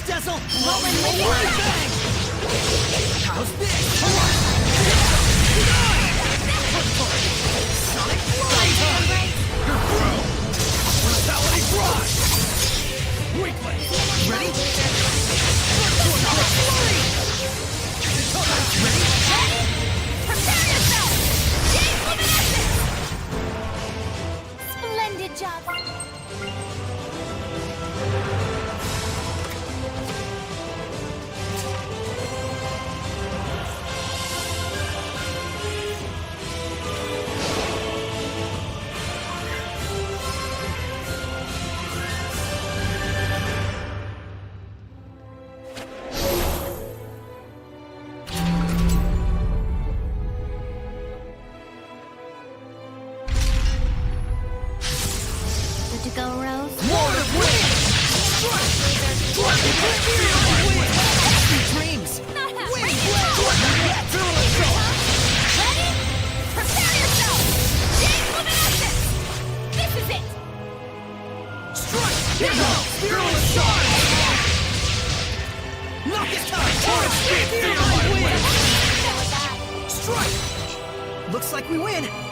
Dazzle! Roman Legion! How's this? Sonic Fly! You're through! Brutality Frost! Weakling! Ready? Sonic Flurry! Ready? Prepare yourself! Jade Luminescence! Splendid job! think we win!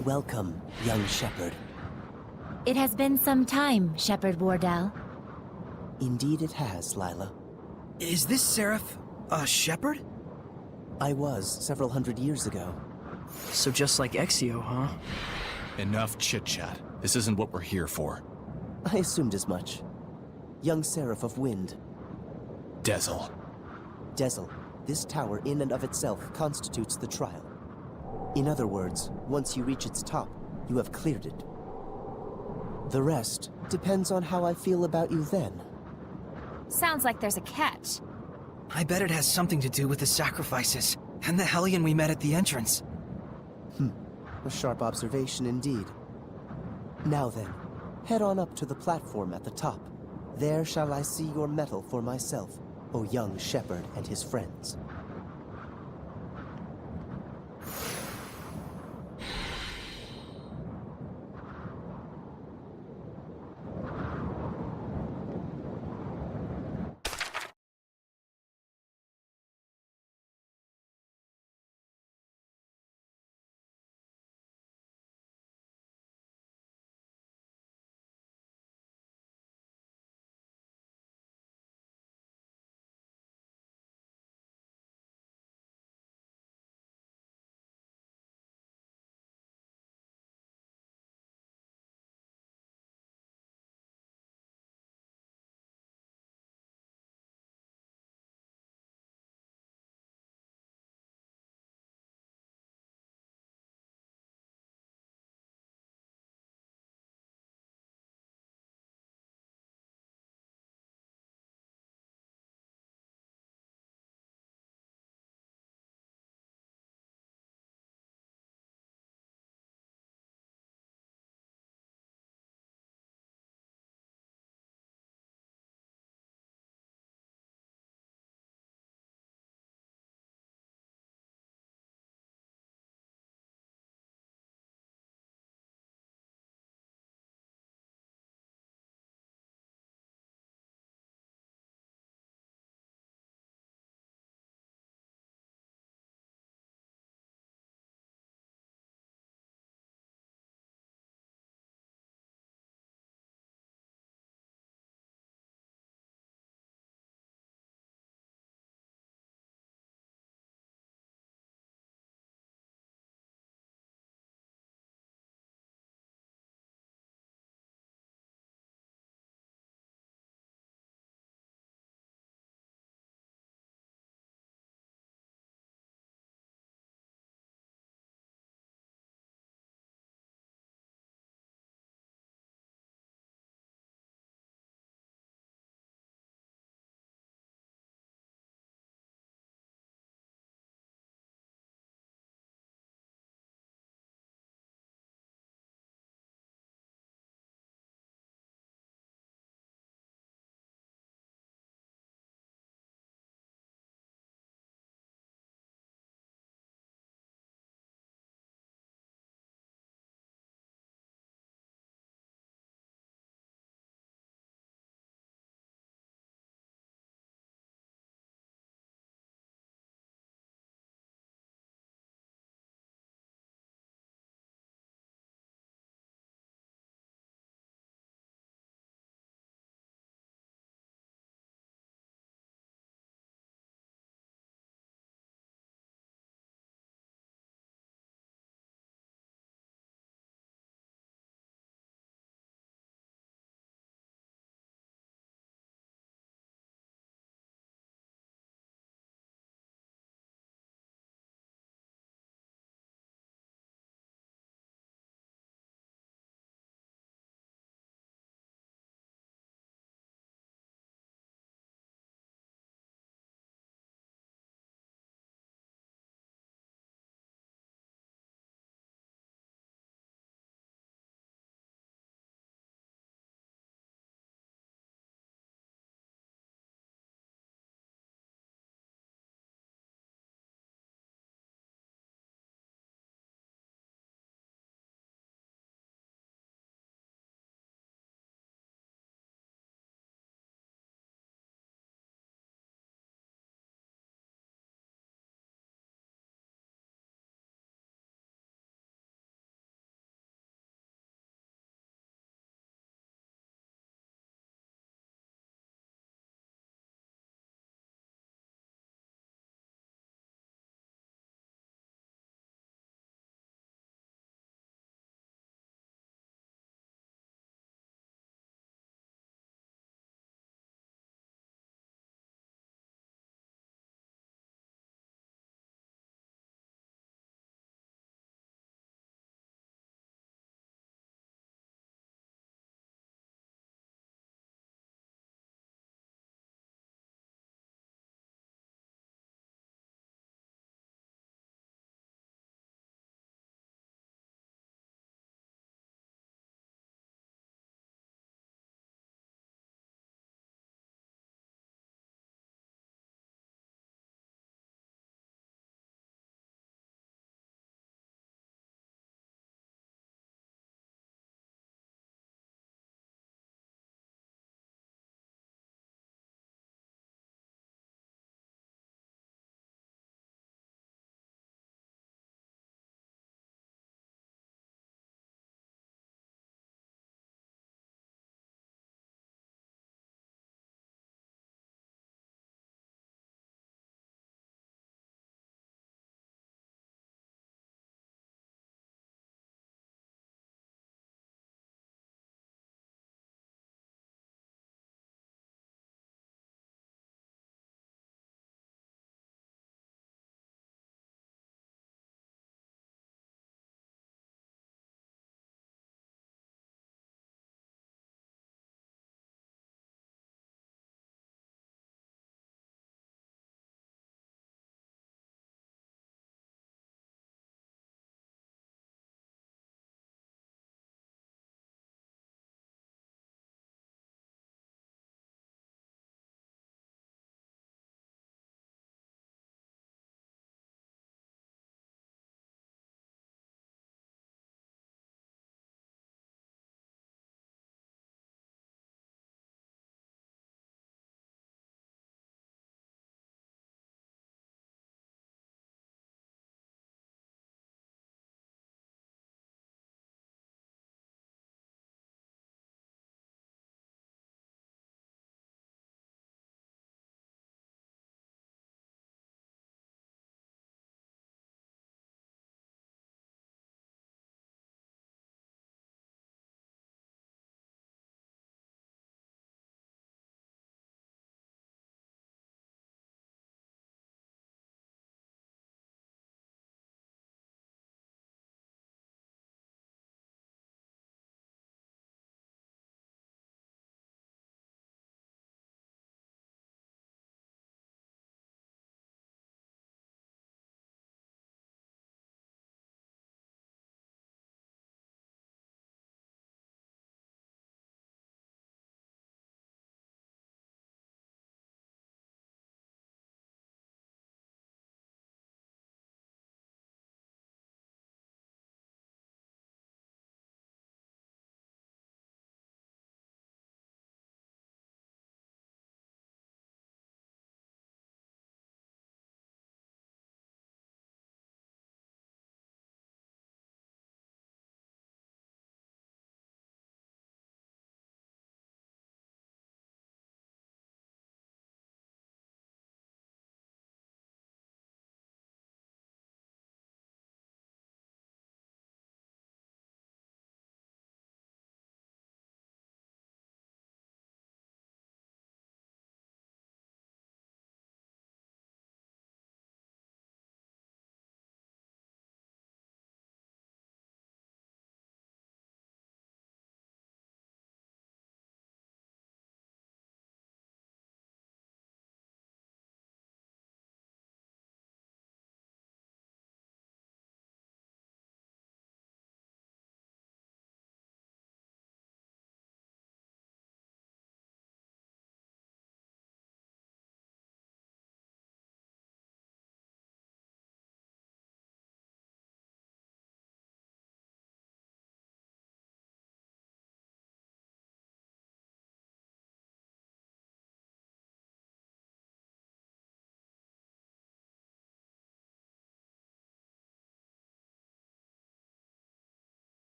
Welcome, young shepherd. It has been some time, Shepherd Wardell. Indeed it has, Lila. Is this Seraph a shepherd? I was several hundred years ago. So just like Exio, huh? Enough chit-chat. This isn't what we're here for. I assumed as much. Young Seraph of Wind. Dezel. Dezel, this tower in and of itself constitutes the trial. In other words, once you reach its top, you have cleared it. The rest depends on how I feel about you then. Sounds like there's a catch. I bet it has something to do with the sacrifices and the Hellion we met at the entrance. A sharp observation indeed. Now then, head on up to the platform at the top. There shall I see your mettle for myself, O young shepherd and his friends.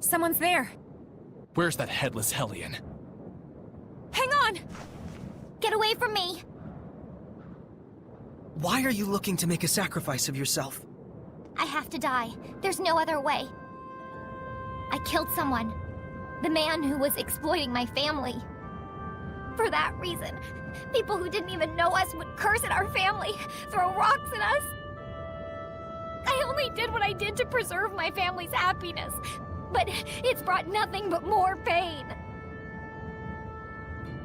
Someone's there. Where's that headless hellion? Hang on! Get away from me! Why are you looking to make a sacrifice of yourself? I have to die. There's no other way. I killed someone. The man who was exploiting my family. For that reason, people who didn't even know us would curse at our family, throw rocks at us. I only did what I did to preserve my family's happiness, but it's brought nothing but more pain.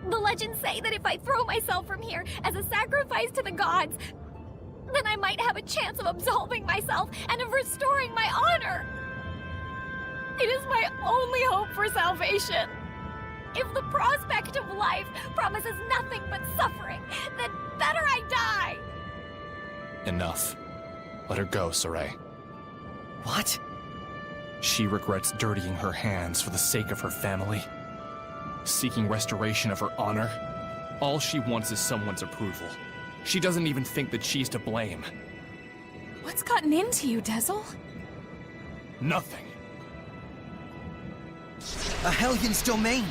The legends say that if I throw myself from here as a sacrifice to the gods, then I might have a chance of absolving myself and of restoring my honor. It is my only hope for salvation. If the prospect of life promises nothing but suffering, then better I die. Enough. Let her go, Saray. What? She regrets dirtying her hands for the sake of her family. Seeking restoration of her honor. All she wants is someone's approval. She doesn't even think that she's to blame. What's gotten into you, Dezel? Nothing. A Hellion's domain!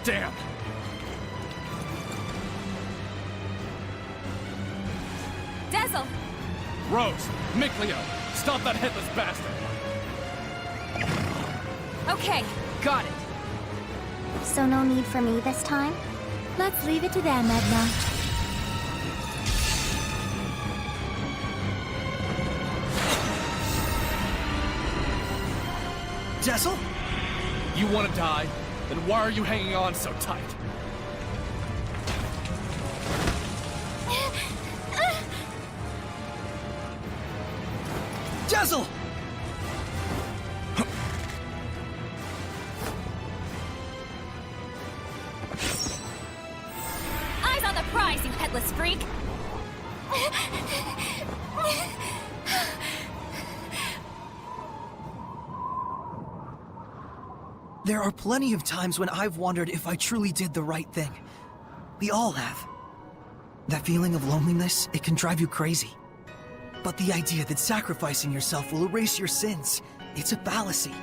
Damn! Dezel! Rose! Mikleo! Stop that headless bastard! Okay, got it. So no need for me this time? Let's leave it to them, Edna. Dezel? You want to die? Then why are you hanging on so tight? Dezel! Eyes on the prize, you headless freak! There are plenty of times when I've wondered if I truly did the right thing. We all have. That feeling of loneliness, it can drive you crazy. But the idea that sacrificing yourself will erase your sins, it's a fallacy.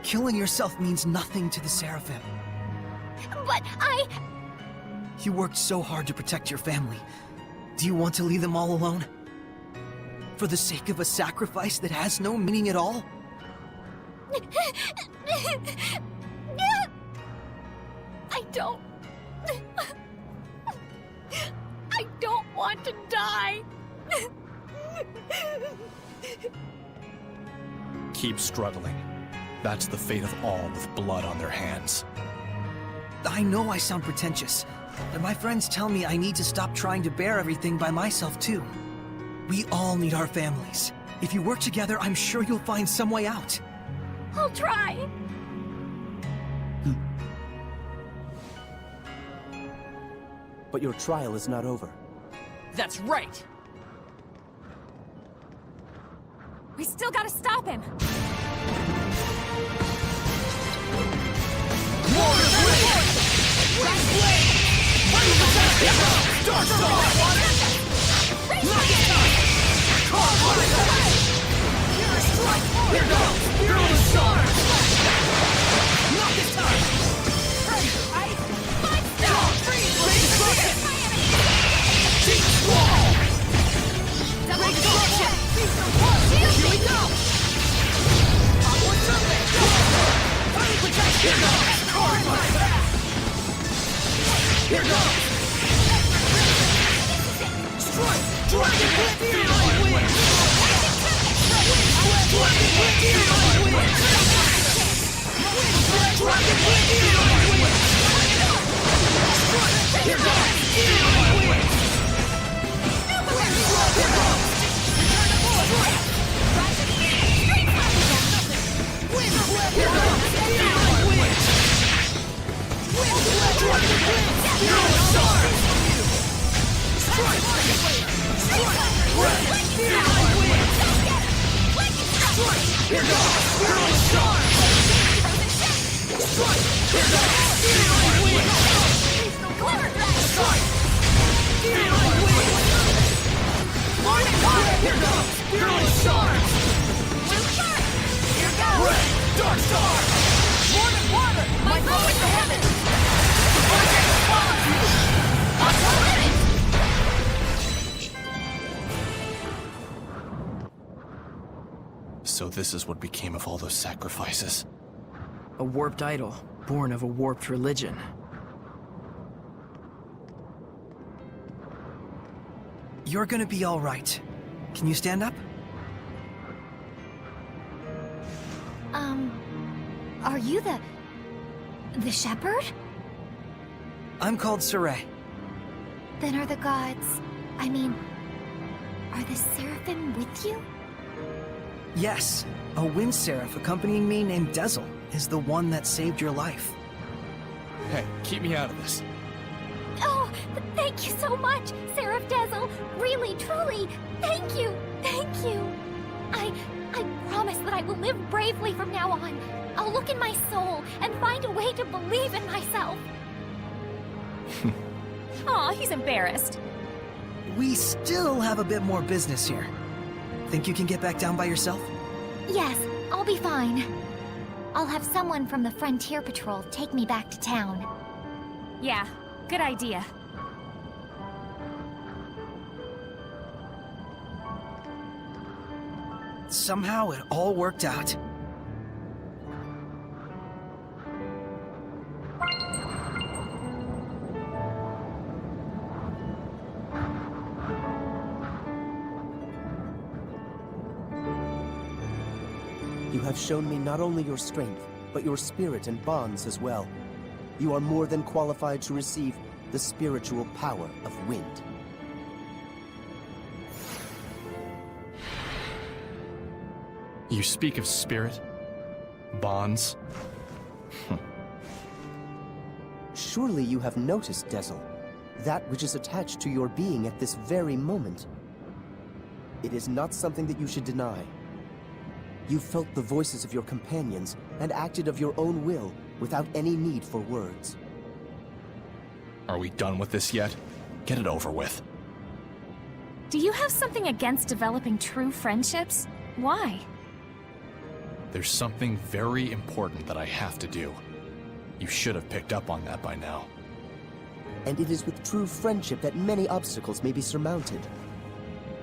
Killing yourself means nothing to the Seraphim. But I... You worked so hard to protect your family. Do you want to leave them all alone? For the sake of a sacrifice that has no meaning at all? I don't want to die. Keep struggling. That's the fate of all with blood on their hands. I know I sound pretentious, but my friends tell me I need to stop trying to bear everything by myself too. We all need our families. If you work together, I'm sure you'll find some way out. I'll try. But your trial is not over. That's right! We still gotta stop him. Strike! Here goes! Feeling sharp! Strike! Here goes! Feeling weak! Glimmer Dragon! Strike! Feeling weak! Lightning fire! Here goes! Feeling sharp! Blue Shark! Here goes! Red! Dark Star! Morning Water! My flow into heaven! I can't follow you! On the limit! So this is what became of all those sacrifices. A warped idol, born of a warped religion. You're gonna be all right. Can you stand up? Are you the shepherd? I'm called Saray. Then are the gods... I mean... Are the seraphim with you? Yes, a wind seraph accompanying me named Dezel is the one that saved your life. Hey, keep me out of this. Oh, thank you so much, Seraph Dezel. Really, truly, thank you, thank you. I promise that I will live bravely from now on. I'll look in my soul and find a way to believe in myself. Aw, he's embarrassed. We still have a bit more business here. Think you can get back down by yourself? Yes, I'll be fine. I'll have someone from the Frontier Patrol take me back to town. Yeah, good idea. Somehow it all worked out. You have shown me not only your strength, but your spirit and bonds as well. You are more than qualified to receive the spiritual power of wind. You speak of spirit? Bonds? Surely you have noticed, Dezel, that which is attached to your being at this very moment. It is not something that you should deny. You felt the voices of your companions and acted of your own will without any need for words. Are we done with this yet? Get it over with. Do you have something against developing true friendships? Why? There's something very important that I have to do. You should have picked up on that by now. And it is with true friendship that many obstacles may be surmounted.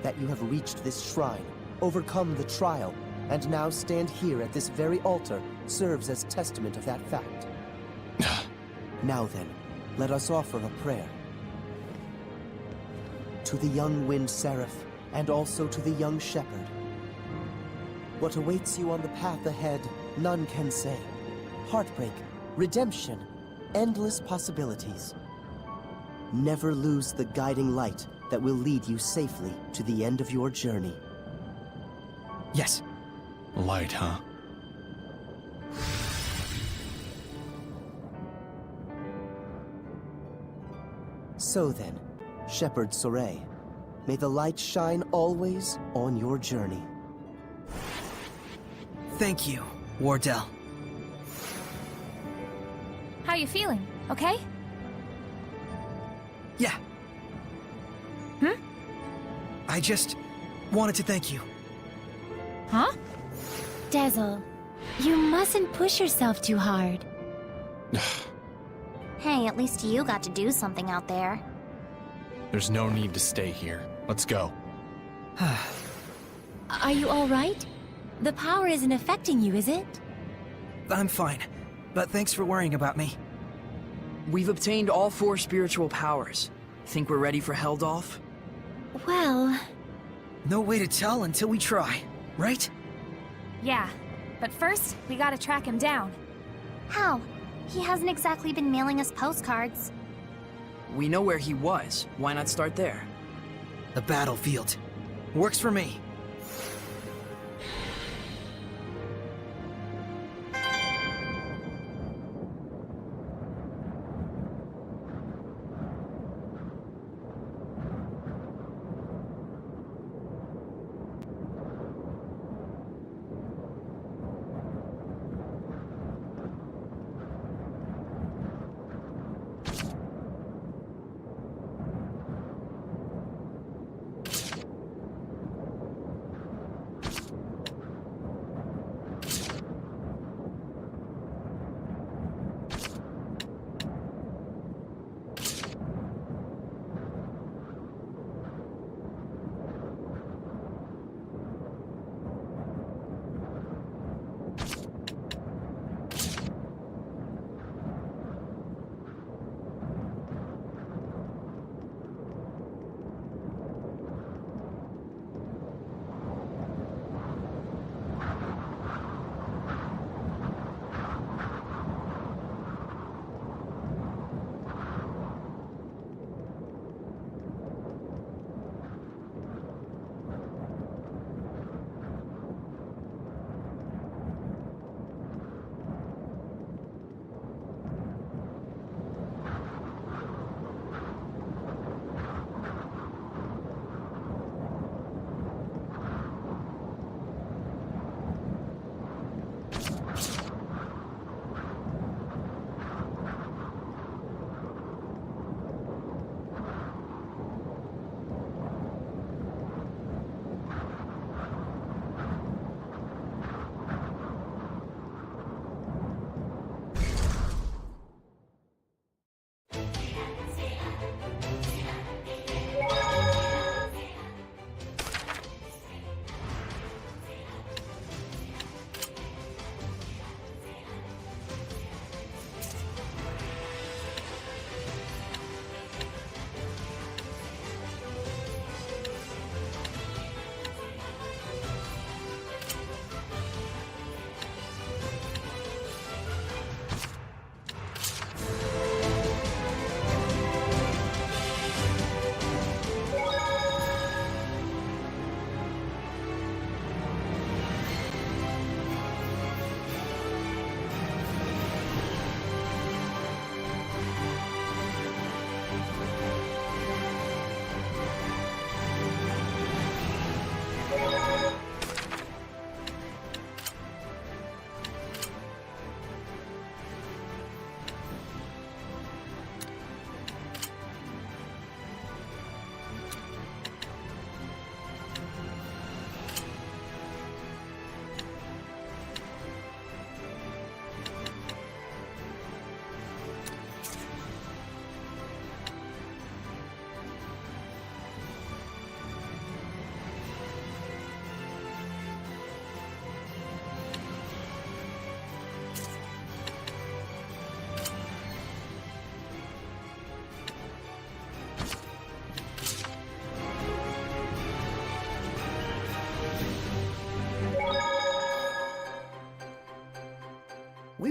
That you have reached this shrine, overcome the trial, and now stand here at this very altar serves as testament of that fact. Now then, let us offer a prayer. To the young wind seraph, and also to the young shepherd. What awaits you on the path ahead, none can say. Heartbreak, redemption, endless possibilities. Never lose the guiding light that will lead you safely to the end of your journey. Yes. Light, huh? So then, Shepherd Saray, may the light shine always on your journey. Thank you, Wardell. How you feeling? Okay? Yeah. I just wanted to thank you. Huh? Dezel, you mustn't push yourself too hard. Hey, at least you got to do something out there. There's no need to stay here. Let's go. Are you all right? The power isn't affecting you, is it? I'm fine, but thanks for worrying about me. We've obtained all 4 spiritual powers. Think we're ready for Heldolf? Well... No way to tell until we try, right? Yeah, but first, we gotta track him down. How? He hasn't exactly been mailing us postcards. We know where he was. Why not start there? The battlefield. Works for me.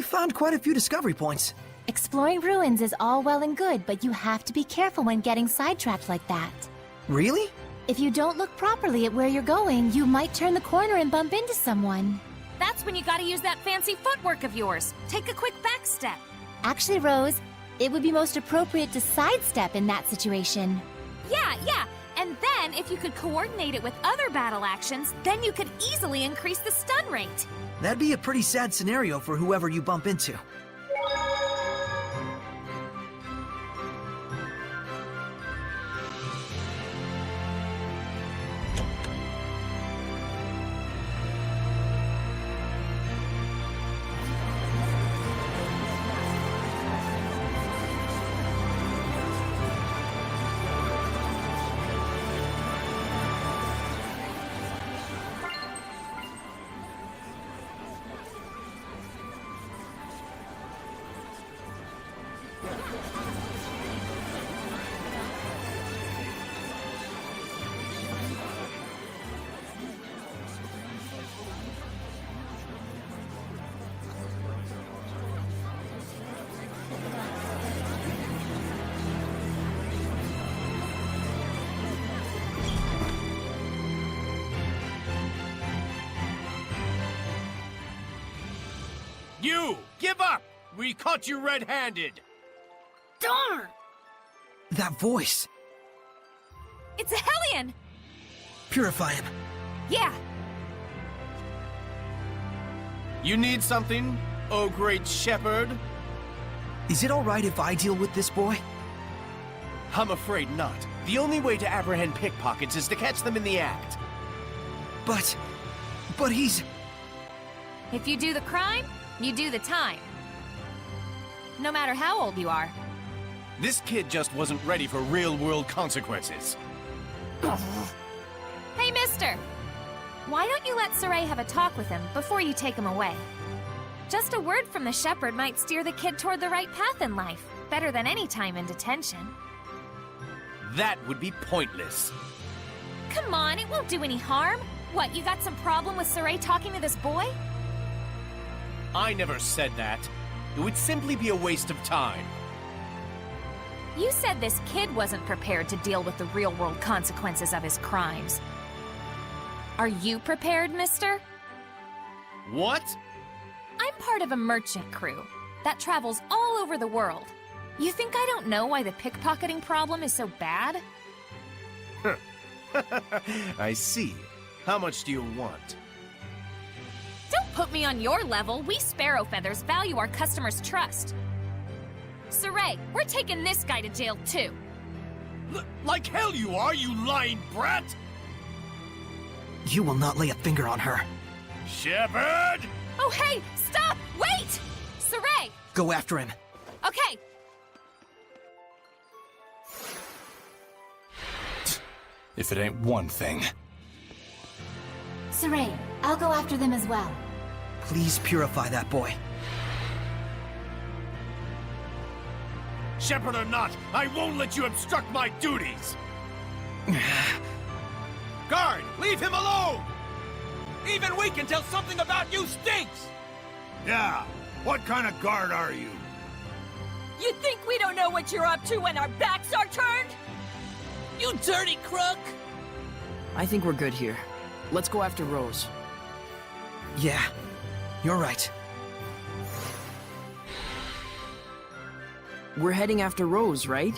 we found quite a few discovery points. Exploring ruins is all well and good, but you have to be careful when getting sidetracked like that. Really? If you don't look properly at where you're going, you might turn the corner and bump into someone. That's when you gotta use that fancy footwork of yours. Take a quick back step. Actually, Rose, it would be most appropriate to sidestep in that situation. Yeah. And then, if you could coordinate it with other battle actions, then you could easily increase the stun rate. That'd be a pretty sad scenario for whoever you bump into. You! Give up! We caught you red-handed! Darn! That voice. It's a Hellion! Purify him. Yeah. You need something, oh great shepherd? Is it alright if I deal with this boy? I'm afraid not. The only way to apprehend pickpockets is to catch them in the act. But he's... If you do the crime, you do the time. No matter how old you are. This kid just wasn't ready for real-world consequences. Hey, mister! Why don't you let Saray have a talk with him before you take him away? Just a word from the shepherd might steer the kid toward the right path in life, better than any time in detention. That would be pointless. Come on, it won't do any harm. What, you got some problem with Saray talking to this boy? I never said that. It would simply be a waste of time. You said this kid wasn't prepared to deal with the real-world consequences of his crimes. Are you prepared, mister? What? I'm part of a merchant crew that travels all over the world. You think I don't know why the pickpocketing problem is so bad? I see. How much do you want? Don't put me on your level. We Sparrow Feathers value our customers' trust. Saray, we're taking this guy to jail too. Like hell you are, you lying brat! You will not lay a finger on her. Shepherd! Oh hey, stop! Wait! Saray! Go after him. Okay. If it ain't one thing. Saray, I'll go after them as well. Please purify that boy. Shepherd or not, I won't let you obstruct my duties! Guard, leave him alone! Even we can tell something about you stinks! Yeah, what kind of guard are you? You think we don't know what you're up to when our backs are turned? You dirty crook! I think we're good here. Let's go after Rose. Yeah, you're right. We're heading after Rose, right?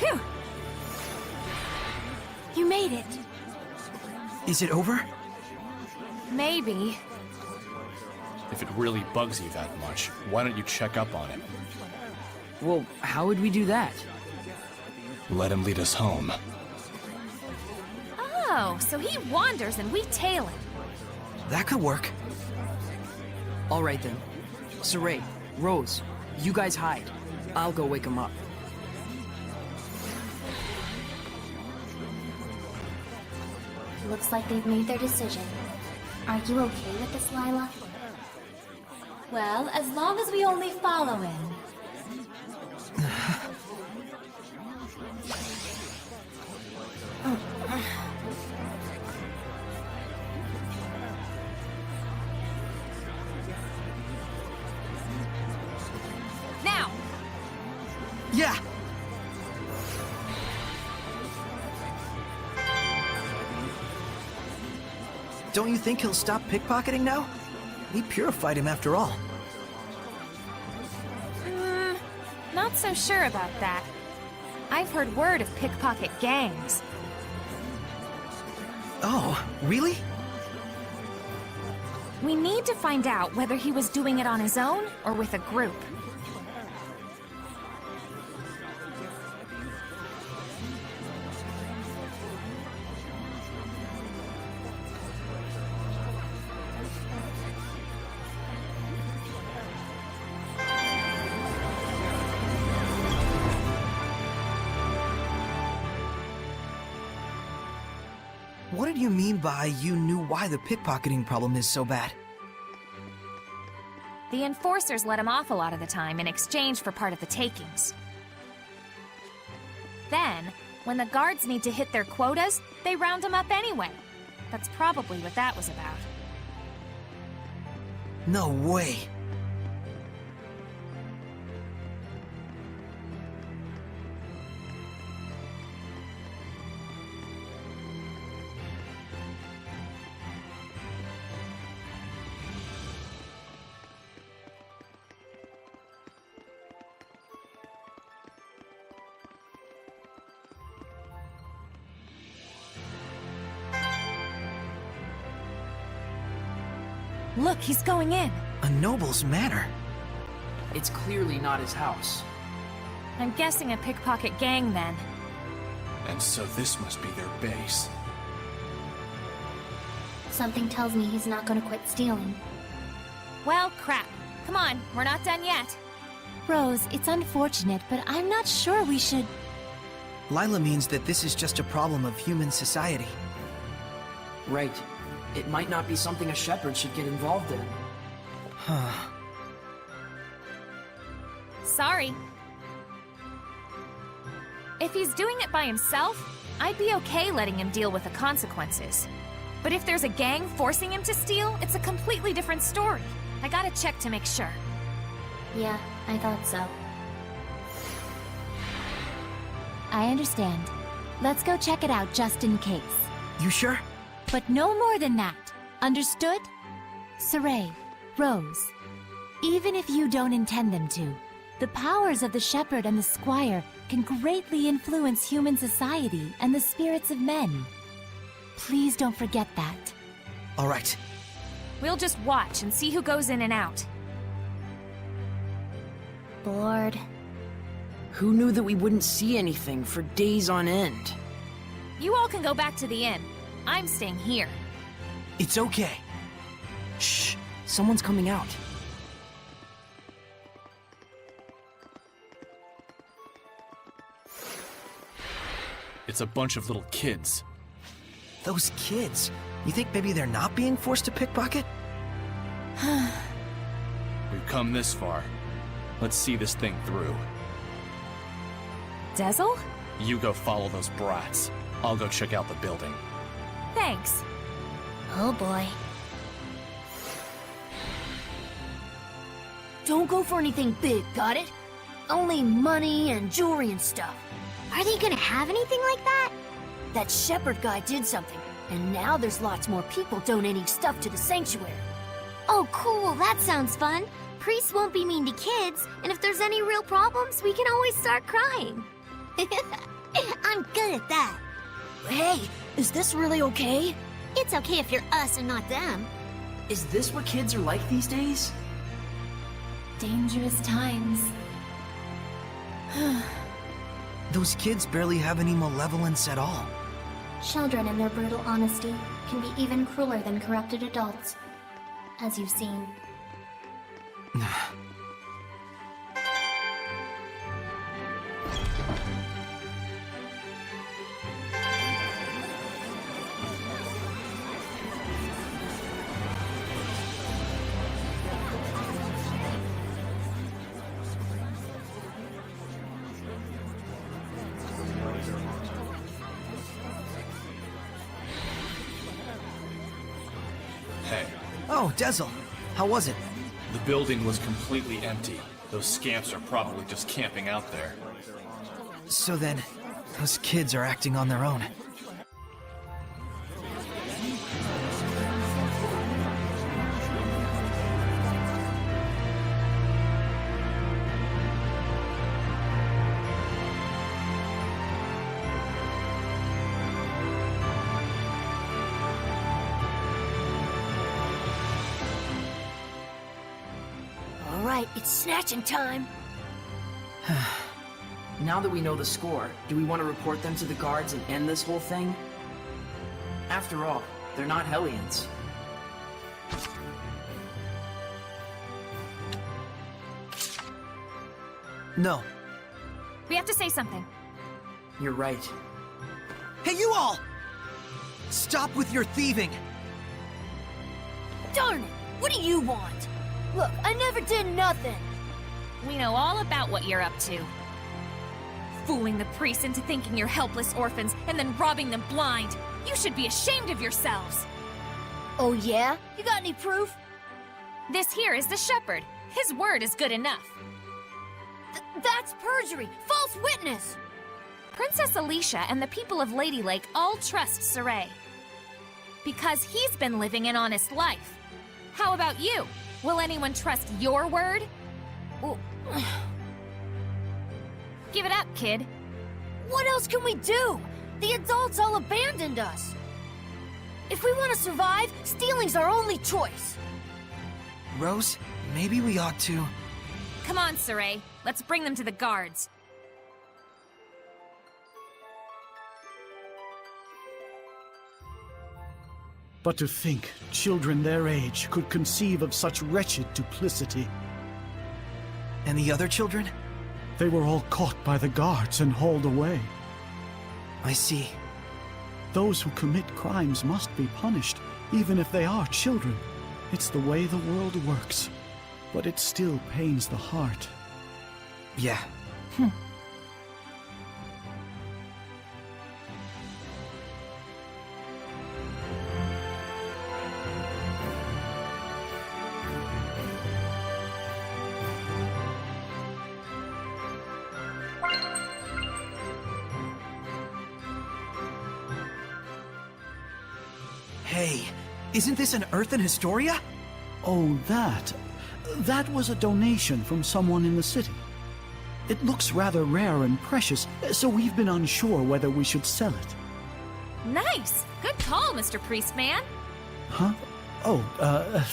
Phew! You made it. Is it over? Maybe. If it really bugs you that much, why don't you check up on it? Well, how would we do that? Let him lead us home. Oh, so he wanders and we tail him. That could work. All right then. Saray, Rose, you guys hide. I'll go wake him up. Looks like they've made their decision. Are you okay with this, Lila? Well, as long as we only follow him. Now! Yeah! Don't you think he'll stop pickpocketing now? We purified him after all. Not so sure about that. I've heard word of pickpocket gangs. Oh, really? We need to find out whether he was doing it on his own or with a group. What did you mean by you knew why the pickpocketing problem is so bad? The enforcers let him off a lot of the time in exchange for part of the takings. Then, when the guards need to hit their quotas, they round him up anyway. That's probably what that was about. No way. Look, he's going in. A noble's manor. It's clearly not his house. I'm guessing a pickpocket gang then. And so this must be their base. Something tells me he's not gonna quit stealing. Well, crap. Come on, we're not done yet. Rose, it's unfortunate, but I'm not sure we should... Lila means that this is just a problem of human society. Right. It might not be something a shepherd should get involved in. Huh. Sorry. If he's doing it by himself, I'd be okay letting him deal with the consequences. But if there's a gang forcing him to steal, it's a completely different story. I gotta check to make sure. Yeah, I thought so. I understand. Let's go check it out just in case. You sure? But no more than that. Understood? Saray, Rose, even if you don't intend them to, the powers of the shepherd and the squire can greatly influence human society and the spirits of men. Please don't forget that. All right. We'll just watch and see who goes in and out. Bored. Who knew that we wouldn't see anything for days on end? You all can go back to the inn. I'm staying here. It's okay. Shh! Someone's coming out. It's a bunch of little kids. Those kids. You think maybe they're not being forced to pickpocket? We've come this far. Let's see this thing through. Dezel? You go follow those brats. I'll go check out the building. Thanks. Oh boy. Don't go for anything big, got it? Only money and jewelry and stuff. Are they gonna have anything like that? That shepherd guy did something, and now there's lots more people donating stuff to the sanctuary. Oh cool, that sounds fun. Priests won't be mean to kids, and if there's any real problems, we can always start crying. good at that. Hey, is this really okay? It's okay if you're us and not them. Is this what kids are like these days? Dangerous times. Those kids barely have any malevolence at all. Children in their brutal honesty can be even crueler than corrupted adults, as you've seen. Hey, Oh, Dezel. How was it? the building was completely empty. Those scamps are probably just camping out there. So then, those kids are acting on their own. All right, it's snatching time. Now that we know the score, do we want to report them to the guards and end this whole thing? After all, they're not Hellions. No. We have to say something. You're right. Hey, you all! Stop with your thieving! Darn it! What do you want? Look, I never did nothing. We know all about what you're up to. Fooling the priests into thinking you're helpless orphans and then robbing them blind. You should be ashamed of yourselves. Oh yeah? You got any proof? This here is the shepherd. His word is good enough. That's perjury! False witness! Princess Alicia and the people of Lady Lake all trust Saray. Because he's been living an honest life. How about you? Will anyone trust your word? Oh, Give it up, kid. what else can we do? The adults all abandoned us. If we want to survive, stealing's our only choice. Rose, maybe we ought to... Come on, Saray. Let's bring them to the guards. But to think children their age could conceive of such wretched duplicity. And the other children? They were all caught by the guards and hauled away. I see. Those who commit crimes must be punished, even if they are children. It's the way the world works. But it still pains the heart. Yeah. Hey, isn't this an Earthen Historia? Oh, that. That was a donation from someone in the city. It looks rather rare and precious, so we've been unsure whether we should sell it. Nice! Good call, Mr. Priestman. Huh? Oh,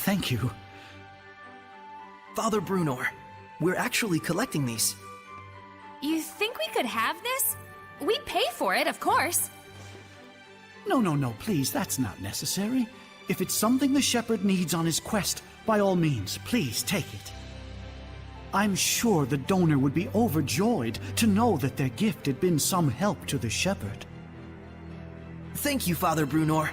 thank you. Father Brunor, we're actually collecting these. You think we could have this? We'd pay for it, of course. No, please, that's not necessary. If it's something the shepherd needs on his quest, by all means, please take it. I'm sure the donor would be overjoyed to know that their gift had been some help to the shepherd. Thank you, Father Brunor.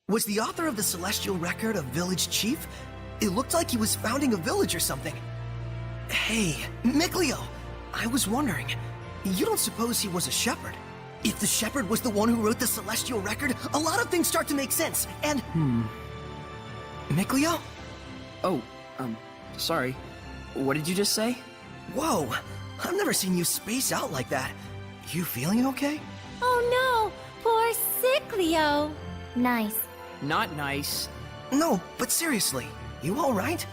Was the author of the Celestial Record a village chief? It looked like he was founding a village or something. Hey, Mikleo, I was wondering, you don't suppose he was a shepherd? If the shepherd was the one who wrote the Celestial Record, a lot of things start to make sense, and... Mikleo? Oh, sorry. What did you just say? Whoa, I've never seen you space out like that. You feeling okay? Oh no, poor Sickleo. Nice. Not nice. No, but seriously, you alright?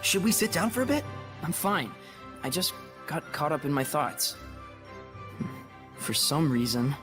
Should we sit down for a bit? I'm fine. I just got caught up in my thoughts. For some reason...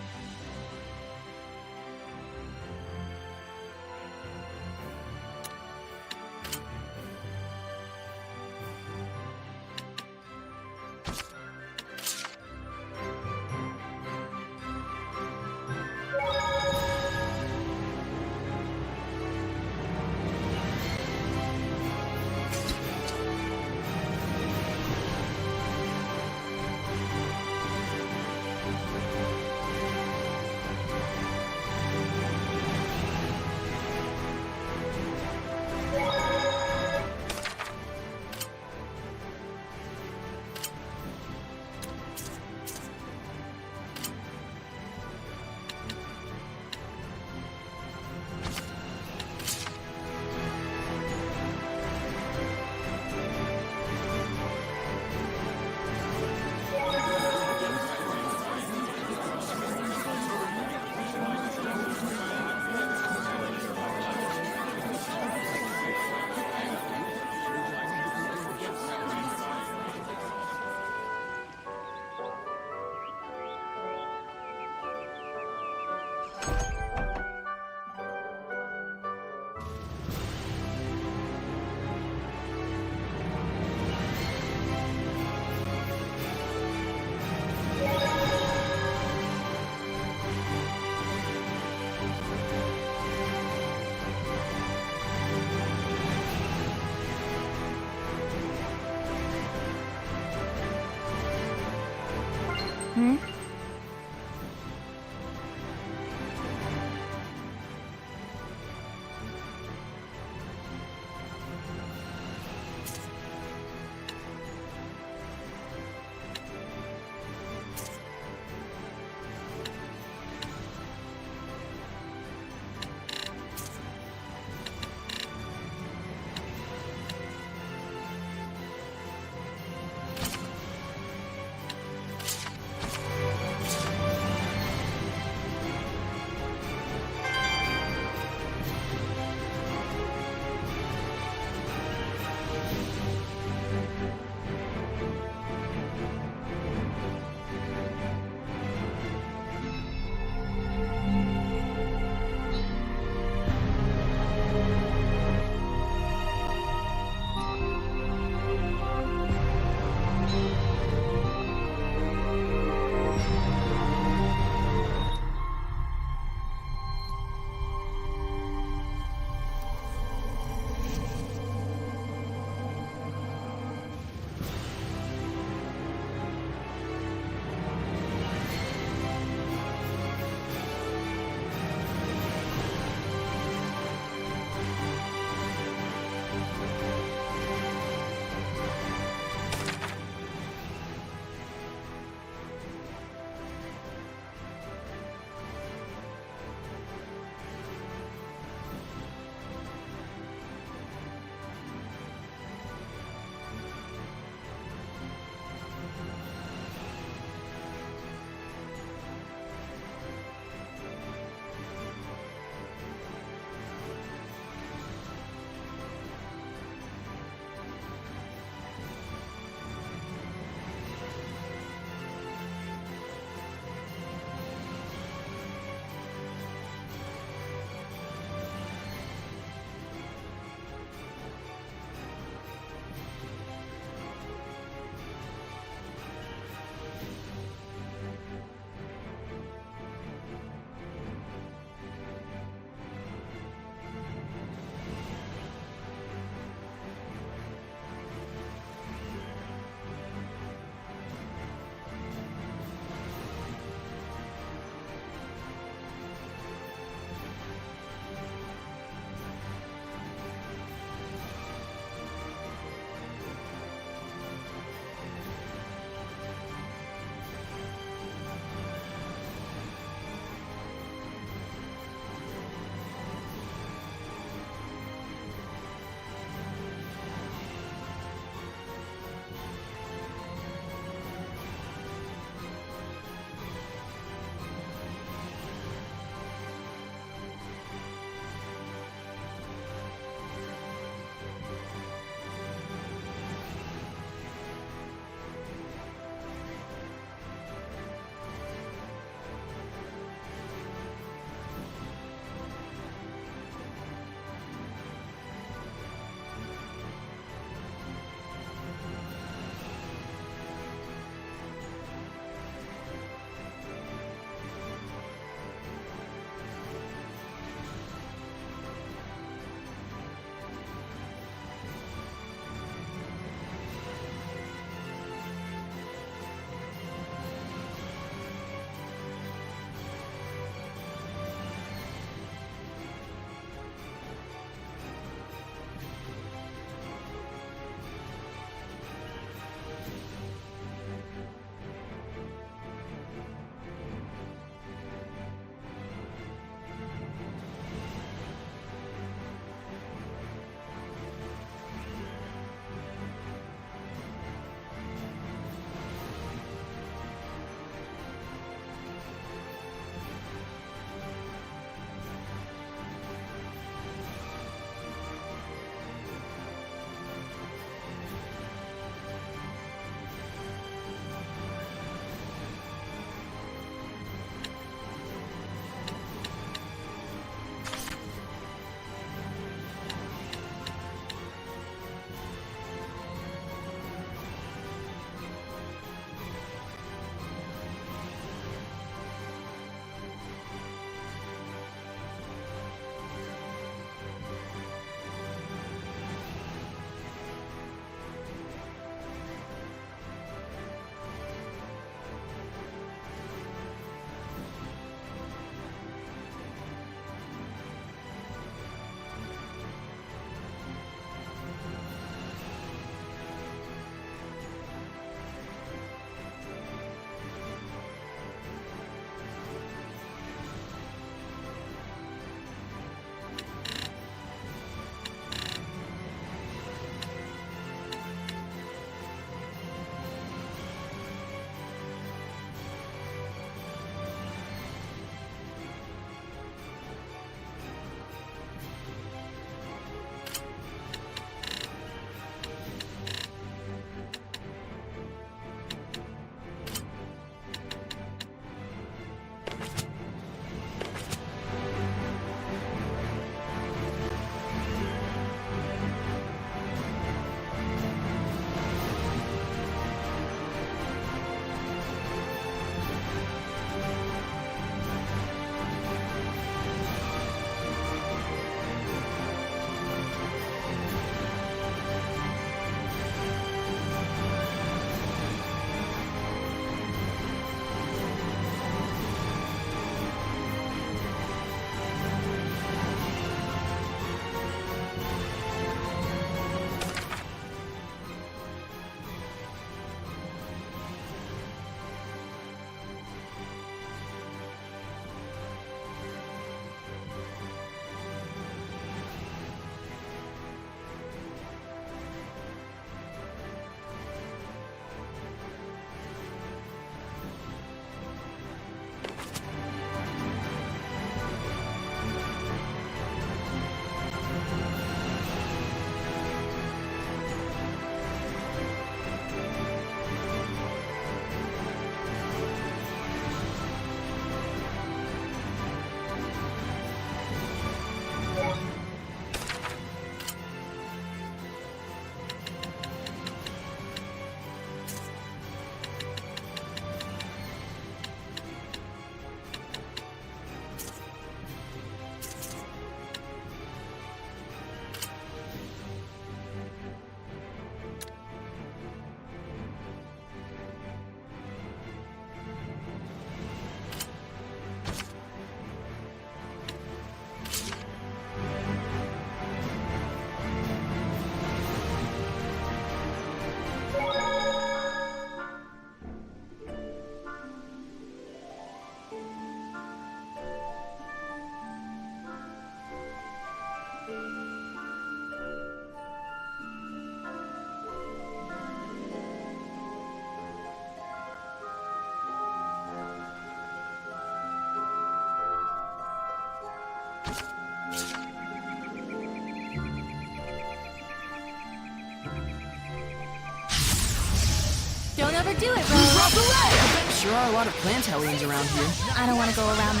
do it, Rose. Sure are a lot of plant hellions around here. I don't want to go around.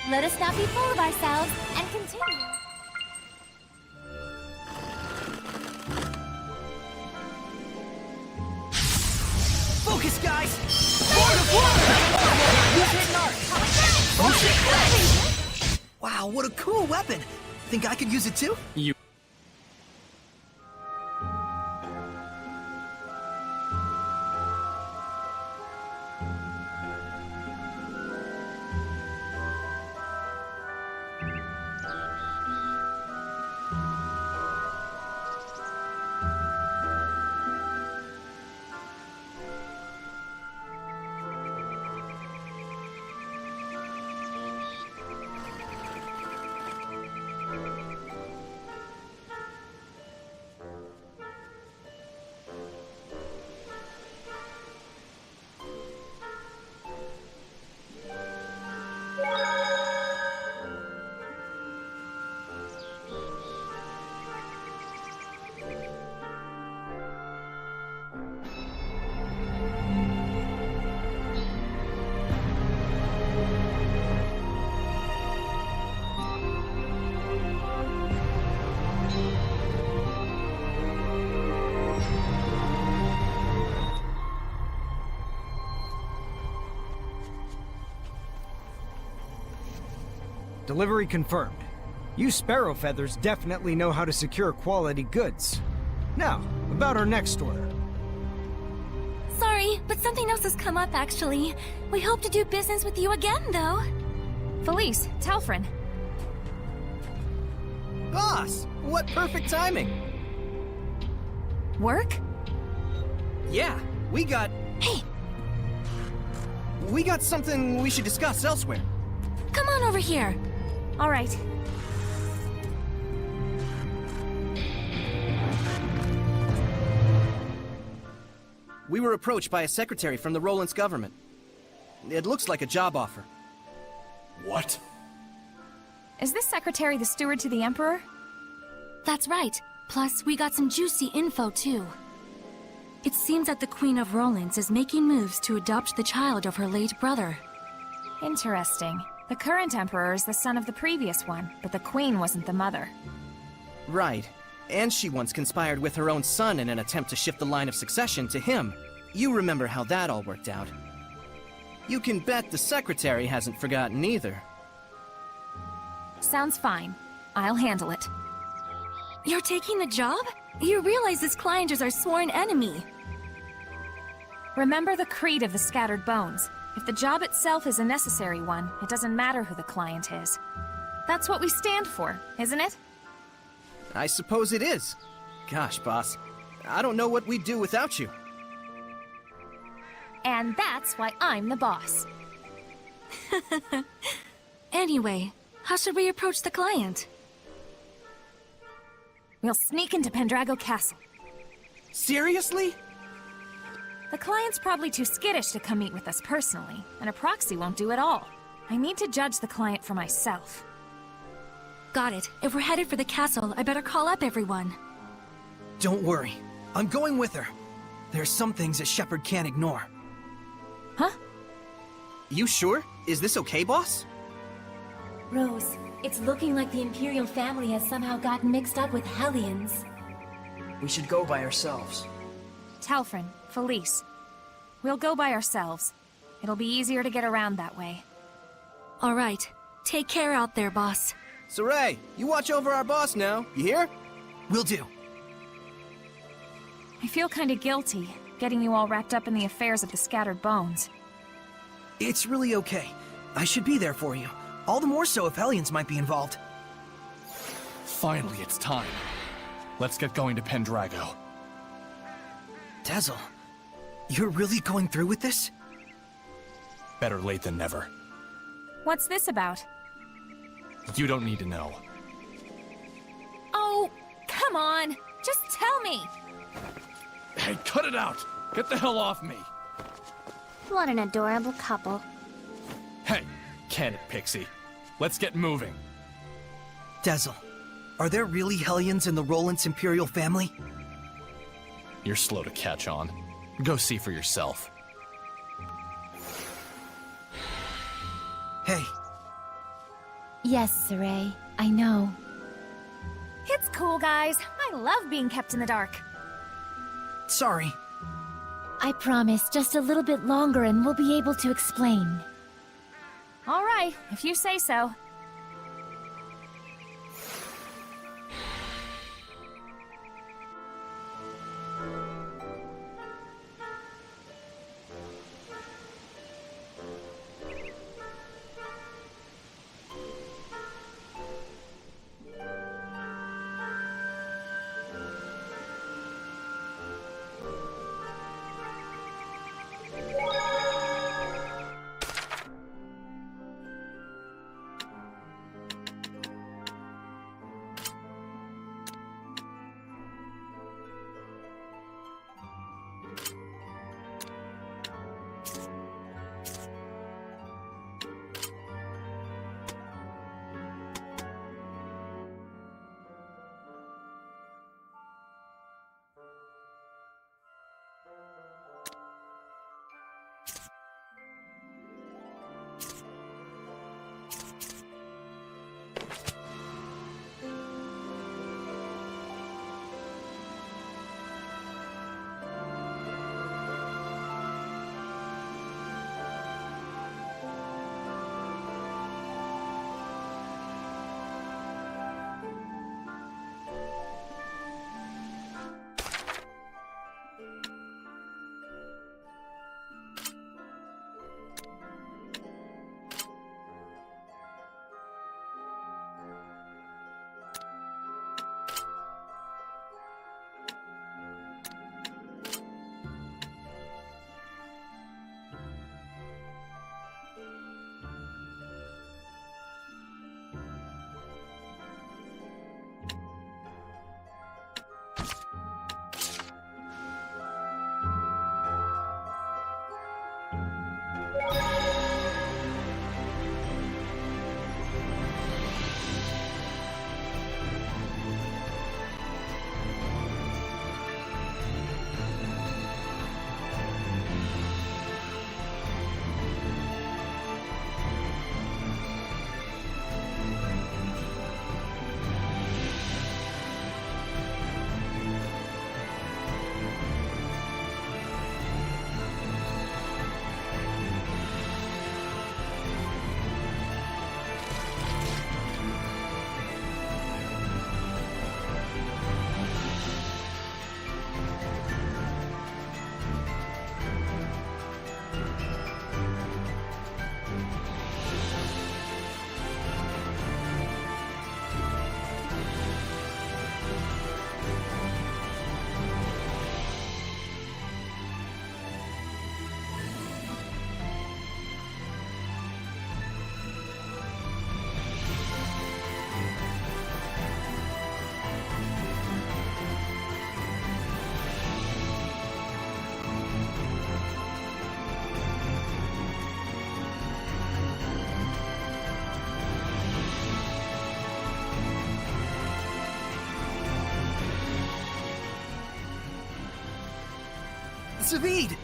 Let us not be full of ourselves and continue. Focus, guys! Sword of Water! Use hidden art! Oh shit! Wow, what a cool weapon! Think I could use it too? You... Delivery confirmed. You Sparrow Feathers definitely know how to secure quality goods. Now, about our next order. Sorry, but something else has come up, actually. We hope to do business with you again, though. Felice, Telfrin. Boss! What perfect timing! Work? Yeah, we got... Hey! We got something we should discuss elsewhere. Come on over here. All right. We were approached by a secretary from the Roland's government. It looks like a job offer. What? Is this secretary the steward to the Emperor? That's right. Plus, we got some juicy info, too. It seems that the Queen of Roland's is making moves to adopt the child of her late brother. Interesting. The current Emperor is the son of the previous one, but the Queen wasn't the mother. Right. And she once conspired with her own son in an attempt to shift the line of succession to him. You remember how that all worked out. You can bet the secretary hasn't forgotten either. Sounds fine. I'll handle it. You're taking the job? You realize this client is our sworn enemy. Remember the creed of the Scattered Bones. If the job itself is a necessary one, it doesn't matter who the client is. That's what we stand for, isn't it? I suppose it is. Gosh, boss. I don't know what we'd do without you. And that's why I'm the boss. Anyway, how should we approach the client? We'll sneak into Pendrago Castle. Seriously? The client's probably too skittish to come meet with us personally, and a proxy won't do it all. I need to judge the client for myself. Got it. If we're headed for the castle, I better call up everyone. Don't worry. I'm going with her. There's some things a shepherd can't ignore. Huh? You sure? Is this okay, boss? Rose, it's looking like the Imperial family has somehow gotten mixed up with Hellions. We should go by ourselves. Telfrin, Felice. We'll go by ourselves. It'll be easier to get around that way. All right. Take care out there, boss. Saray, you watch over our boss now. You hear? Will do. I feel kinda guilty, getting you all wrapped up in the affairs of the Scattered Bones. It's really okay. I should be there for you. All the more so if Hellions might be involved. Finally, it's time. Let's get going to Pendrago. Dazzle, you're really going through with this? Better late than never. What's this about? You don't need to know. Oh, come on! Just tell me! Hey, cut it out! Get the hell off me! What an adorable couple. Hey, can it, Pixie? Let's get moving. Dazzle, are there really Hellions in the Roland's Imperial family? You're slow to catch on. Go see for yourself. Hey. Yes, Saray, I know. It's cool, guys. I love being kept in the dark. Sorry. I promise just a little bit longer and we'll be able to explain. All right, if you say so. Zaveid!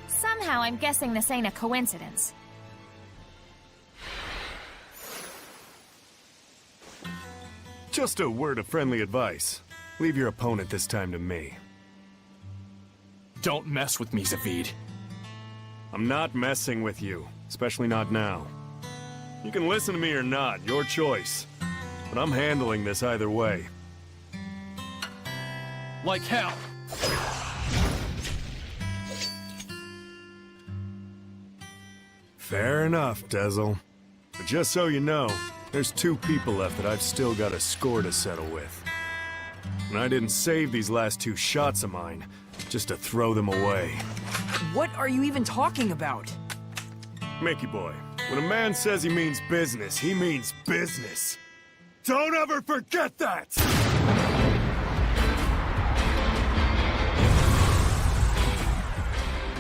Somehow I'm guessing this ain't a coincidence. Just a word of friendly advice. Leave your opponent this time to me. Don't mess with me, Zaveid. I'm not messing with you, especially not now. You can listen to me or not, your choice. But I'm handling this either way. Like hell! Fair enough, Dezel. But just so you know, there's 2 people left that I've still got a score to settle with. And I didn't save these last 2 shots of mine, just to throw them away. What are you even talking about? Mickey boy, when a man says he means business, he means business. Don't ever forget that!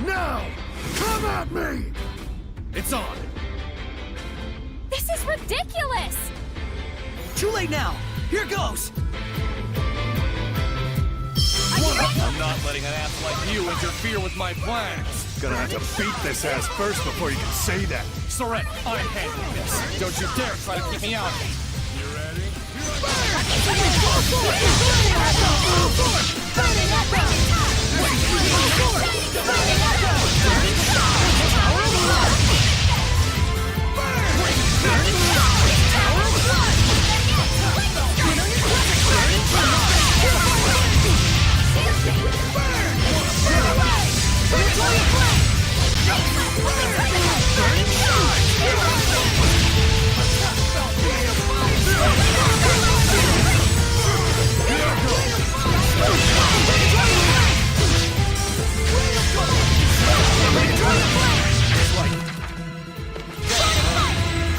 Now! Come at me! It's on! This is ridiculous! Too late now! Here goes! One I'm not letting an ass like you interfere with my plans. Gonna have to beat this ass first before you can say that. Soren, I'm handling this. Don't you dare try to keep me out. You ready?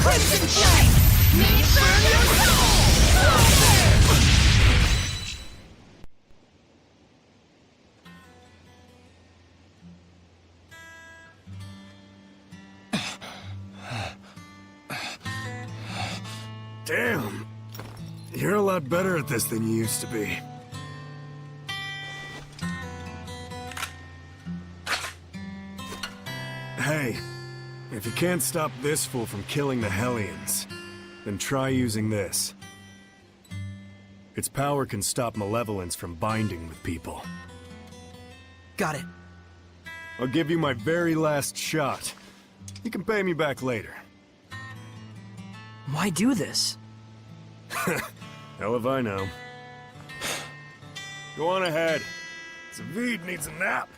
Crimson Flame! Me burn your soul! Damn. You're a lot better at this than you used to be. Hey, if you can't stop this fool from killing the Hellions, then try using this. Its power can stop malevolence from binding with people. Got it. I'll give you my very last shot. You can pay me back later. Why do this? Hell if I know. Go on ahead. Zavid needs a nap.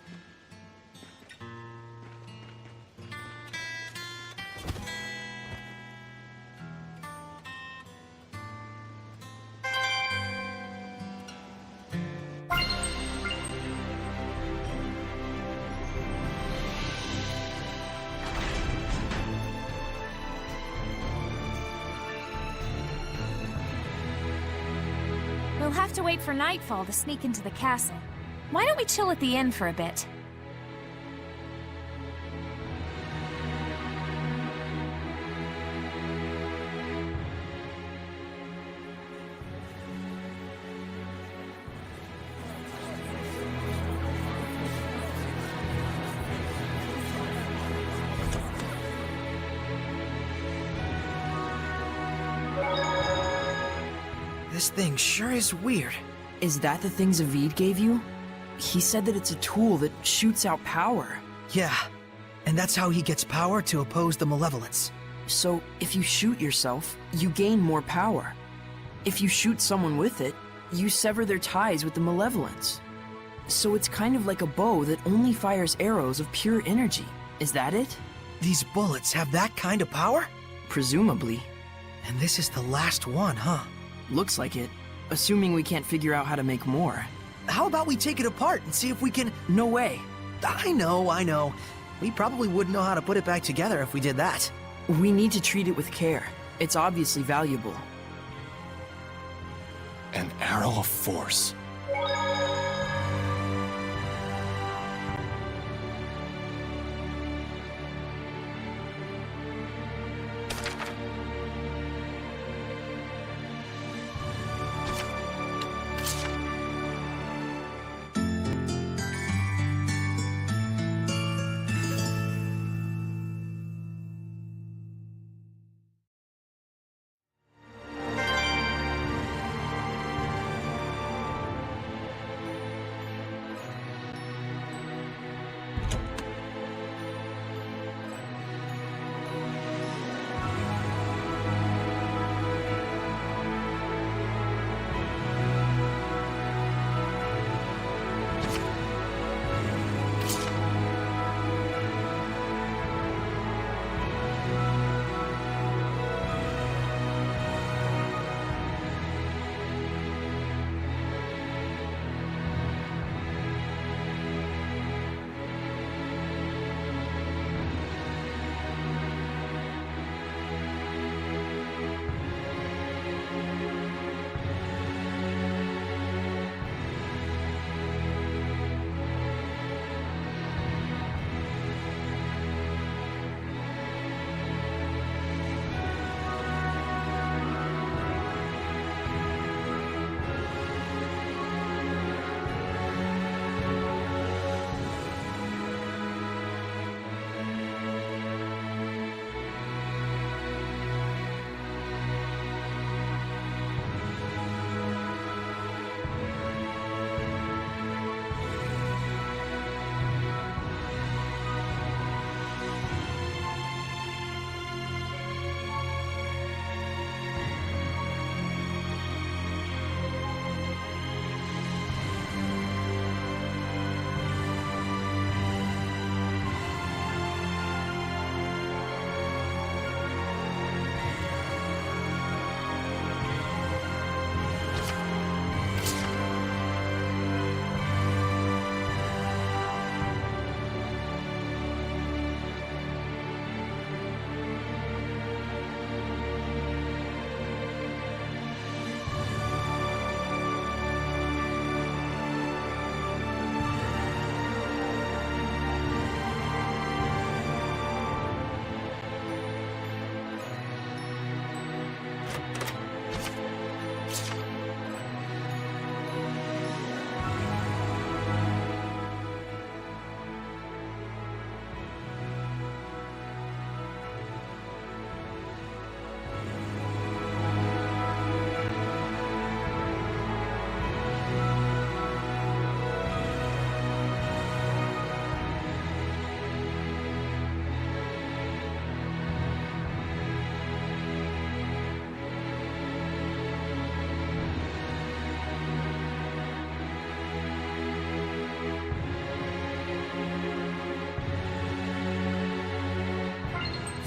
We'll have to wait for nightfall to sneak into the castle. Why don't we chill at the inn for a bit? This thing sure is weird. Is that the thing Zavid gave you? He said that it's a tool that shoots out power. Yeah, and that's how he gets power to oppose the malevolence. So, if you shoot yourself, you gain more power. If you shoot someone with it, you sever their ties with the malevolence. So it's kind of like a bow that only fires arrows of pure energy. Is that it? These bullets have that kind of power? Presumably. And this is the last one, huh? Looks like it, assuming we can't figure out how to make more. How about we take it apart and see if we can... No way. I know. We probably wouldn't know how to put it back together if we did that. We need to treat it with care. It's obviously valuable. An arrow of force.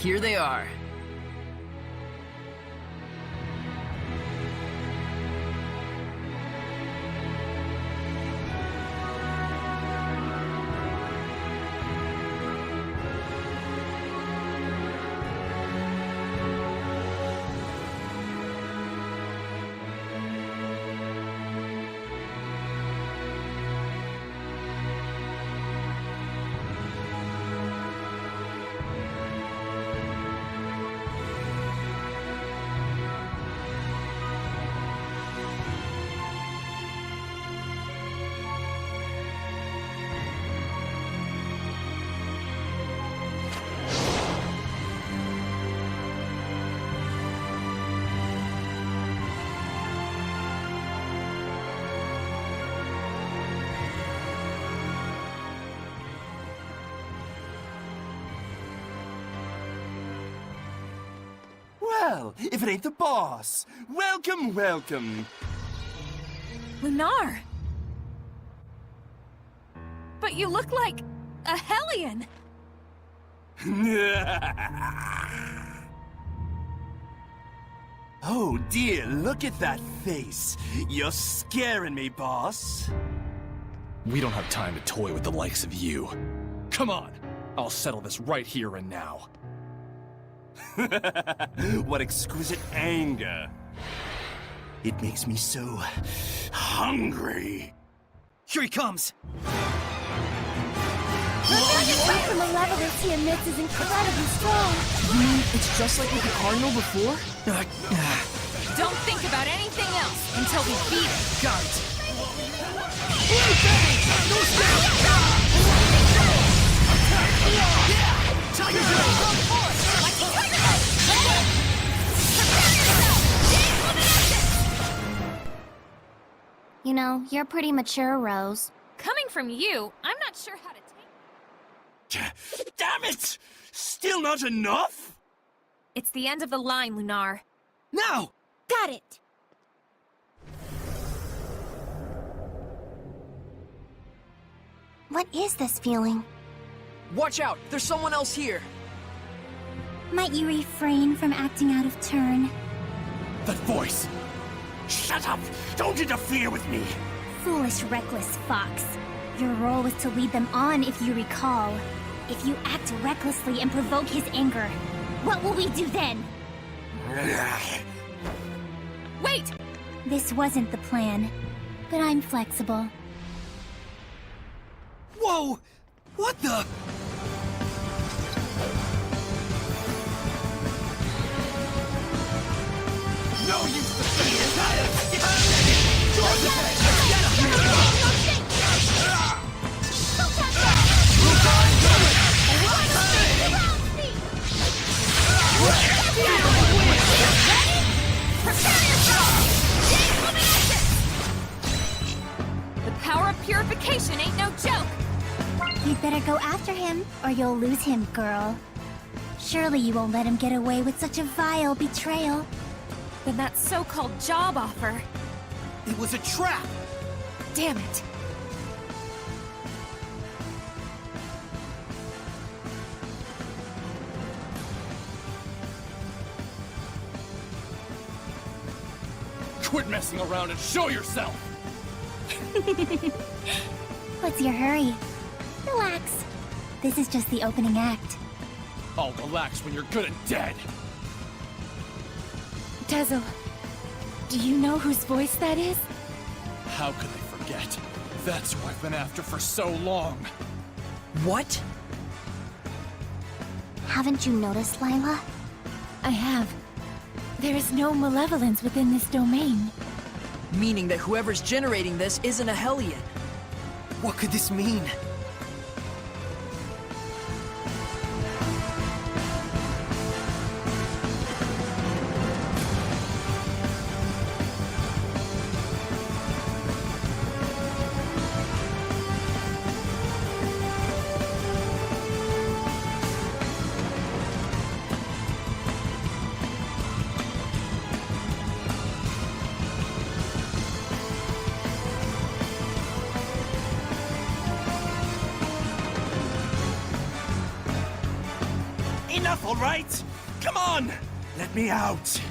Here they are. Well, if it ain't the boss. Welcome, welcome. Lunar! But you look like a Hellion! Oh dear, look at that face. You're scaring me, boss. We don't have time to toy with the likes of you. Come on, I'll settle this right here and now. What exquisite anger. It makes me so hungry. Here he comes! The malevolence he emits is incredibly strong. You mean it's just like with the Cardinal before? Don't think about anything else until we beat it. Got it. You know, you're pretty mature, Rose. Coming from you, I'm not sure how to take... Damn it! Still not enough? It's the end of the line, Lunar. Now! Got it! What is this feeling? Watch out! There's someone else here! Might you refrain from acting out of turn? That voice! Shut up! Don't interfere with me! Foolish, reckless fox. Your role was to lead them on, if you recall. If you act recklessly and provoke his anger, what will we do then? Wait! This wasn't the plan, but I'm flexible. Whoa! What the? No use to say The power of purification ain't no joke! You'd better go after him, or you'll lose him, girl. Surely you won't let him get away with such a vile betrayal. Then that so-called job offer... It was a trap! Damn it. Quit messing around and show yourself! What's your hurry? Relax. This is just the opening act. I'll relax when you're good and dead! Dazzle, do you know whose voice that is? How could I forget? That's who I've been after for so long. What? Haven't you noticed, Lila? I have. There is no malevolence within this domain. Meaning that whoever's generating this isn't a Hellion. What could this mean? enough, all right? Come on! Let me out!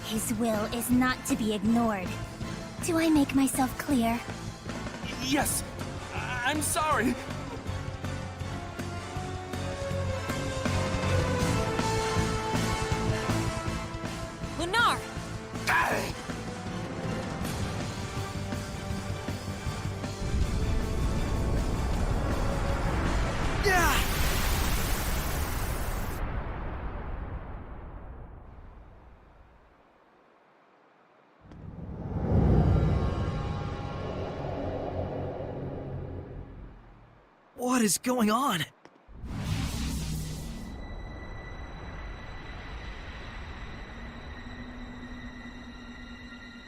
His will is not to be ignored. Do I make myself clear? Yes, I'm sorry. Lunar! What is going on?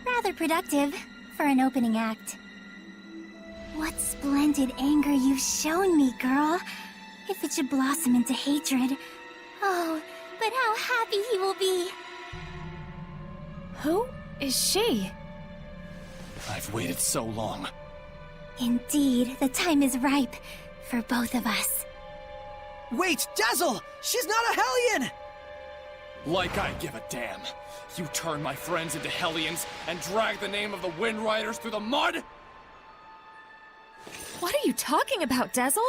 Rather productive for an opening act. What splendid anger you've shown me, girl. If it should blossom into hatred. Oh, but how happy he will be. Who is she? I've waited so long. Indeed, the time is ripe for both of us. Wait, Dazzle! She's not a Hellion! Like I give a damn. You turn my friends into Hellions and drag the name of the Wind Riders through the mud? What are you talking about, Dazzle?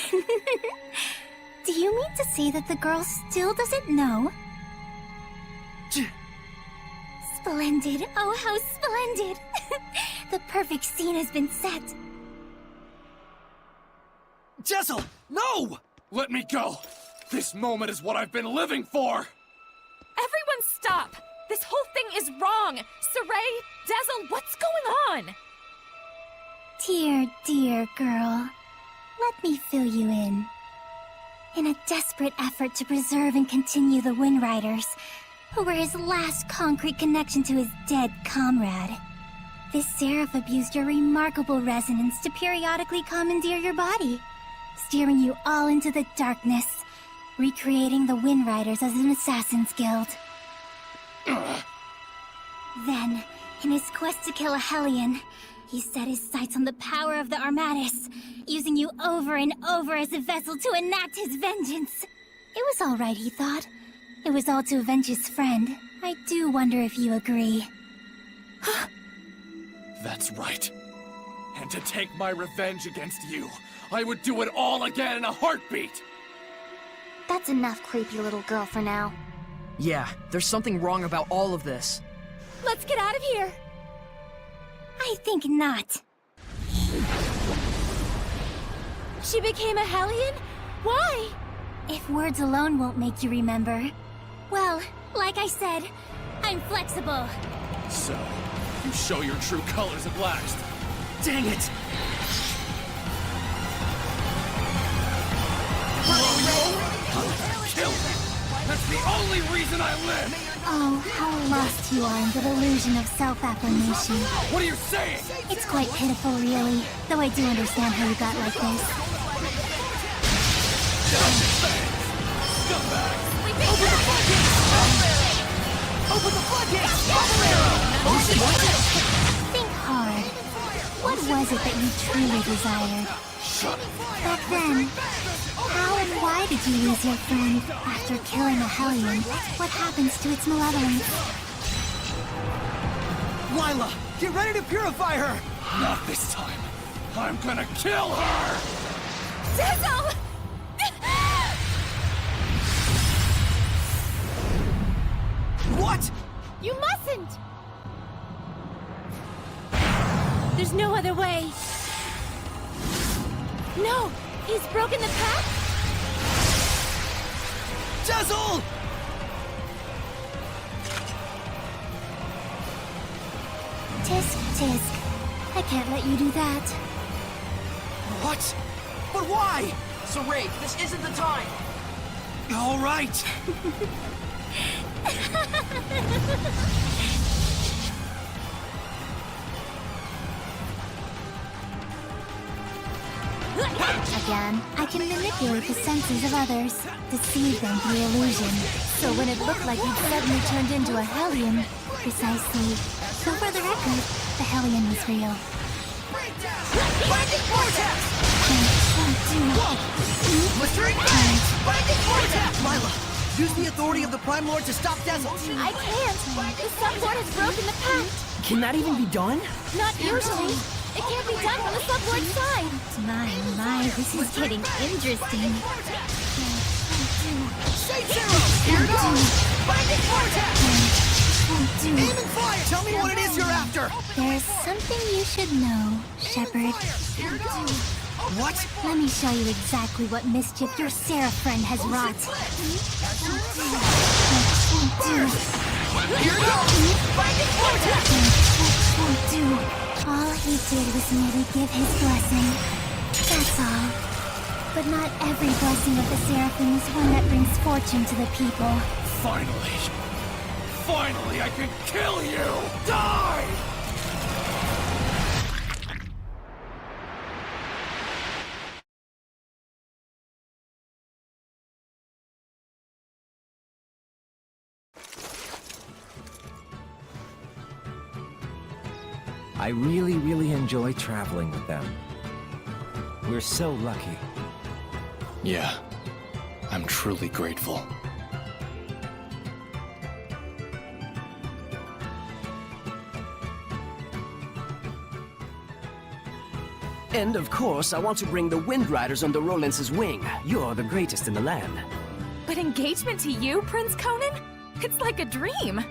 Do you mean to say that the girl still doesn't know? Splendid. Oh, how splendid. The perfect scene has been set. Dazzle, no! Let me go! This moment is what I've been living for! Everyone stop! This whole thing is wrong! Saray, Dazzle, what's going on? Dear, dear girl. Let me fill you in. In a desperate effort to preserve and continue the Wind Riders, who were his last concrete connection to his dead comrade, this seraph abused your remarkable resonance to periodically commandeer your body, steering you all into the darkness, recreating the Wind Riders as an assassin's guild. Then, in his quest to kill a Hellion, he set his sights on the power of the Armatis, using you over and over as a vessel to enact his vengeance. It was all right, he thought. It was all to avenge his friend. I do wonder if you agree. That's right. And to take my revenge against you, I would do it all again in a heartbeat! That's enough, creepy little girl, for now. Yeah, there's something wrong about all of this. Let's get out of here! I think not. She became a Hellion? Why? If words alone won't make you remember, well, like I said, I'm flexible. So, you show your true colors at last. Dang it! Kill me! That's the only reason I live! Oh, how lost you are in the illusion of self-affirmation. What are you saying? It's quite pitiful, really, though I do understand how you got like this. Scumbag! Open the floodgates! Open the floodgates! Think hard. What was it that you truly desired? Back then, how and why did you lose your friend? After killing a Hellion, what happens to its malevolence? Lila, get ready to purify her! Not this time. I'm gonna kill her! Dazzle! What? You mustn't! There's no other way. No! He's broken the pact? Dazzle! Tisk, tisk. I can't let you do that. What? But why? Saray, this isn't the time! All right! Again, I can manipulate the senses of others, deceive them through illusion. So when it looked like you'd suddenly turned into a Hellion, precisely. So for the record, the Hellion was real. Blinding vortex! And Blistering Blade! Binding Vortex! Lila, use the authority of the Prime Lord to stop Dazzle! I can't! The Sublord has broken the pact! Can that even be done? Not usually! It can't be done from the Sublord's side! My, this is getting interesting. Shade Zero! Here goes! Binding Vortex! Aim and fire! Tell me what it is you're after! There's something you should know, Shepard. What? Let me show you exactly what mischief your Seraph friend has wrought. Here goes! Binding Vortex! All he did was merely give his blessing. That's all. But not every blessing of the Seraphim is one that brings fortune to the people. Finally! Finally, I can kill you! Die! I really enjoy traveling with them. We're so lucky. Yeah, I'm truly grateful. And of course, I want to bring the Wind Riders under Rollins' wing. You're the greatest in the land. But engagement to you, Prince Conan? It's like a dream.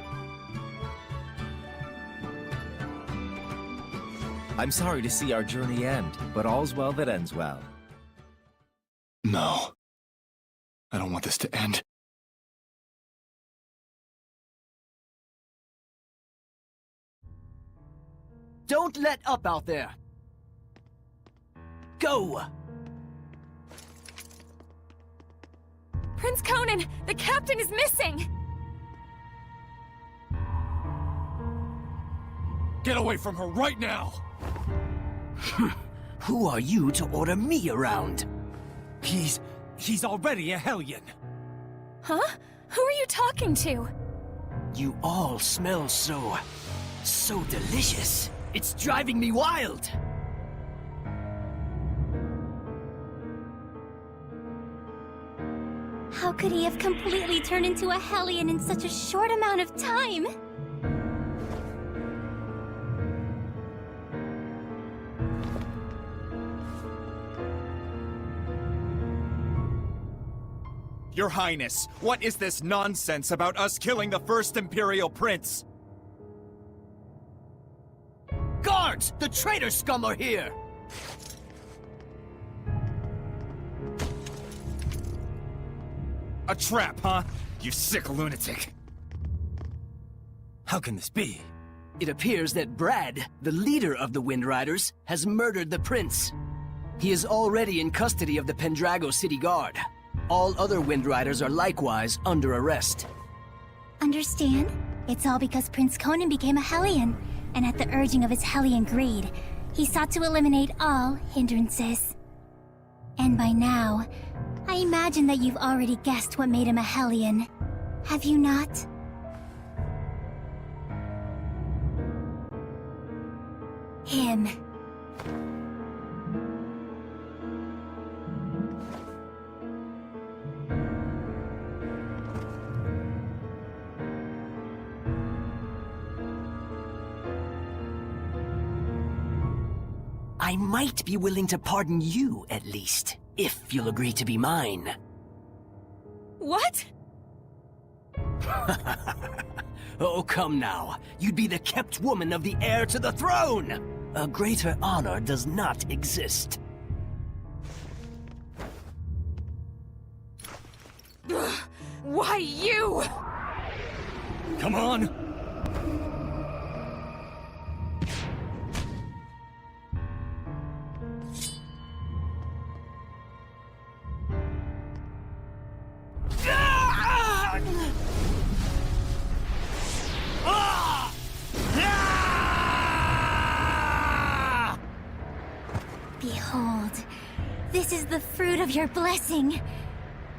I'm sorry to see our journey end, but all's well that ends well. No. I don't want this to end. Don't let up out there! Go! Prince Conan, the captain is missing! Get away from her right now! Who are you to order me around? He's already a Hellion. Huh? Who are you talking to? You all smell so delicious. It's driving me wild. How could he have completely turned into a Hellion in such a short amount of time? Your Highness, what is this nonsense about us killing the first Imperial Prince? Guards! The traitor scum are here! A trap, huh? You sick lunatic. How can this be? It appears that Brad, the leader of the Wind Riders, has murdered the prince. He is already in custody of the Pendrago City Guard. All other Wind Riders are likewise under arrest. Understand? It's all because Prince Conan became a Hellion, and at the urging of his Hellion greed, he sought to eliminate all hindrances. And by now, I imagine that you've already guessed what made him a Hellion. Have you not? Him. I might be willing to pardon you, at least, if you'll agree to be mine. What? Oh, come now. You'd be the kept woman of the heir to the throne! A greater honor does not exist. Why you? Come on! Behold, this is the fruit of your blessing.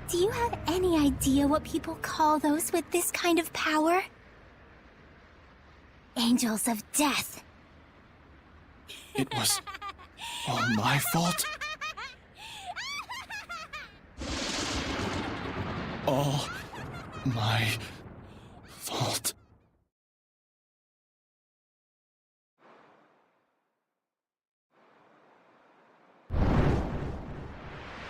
Do you have any idea what people call those with this kind of power? Angels of death. It was all my fault? all my fault.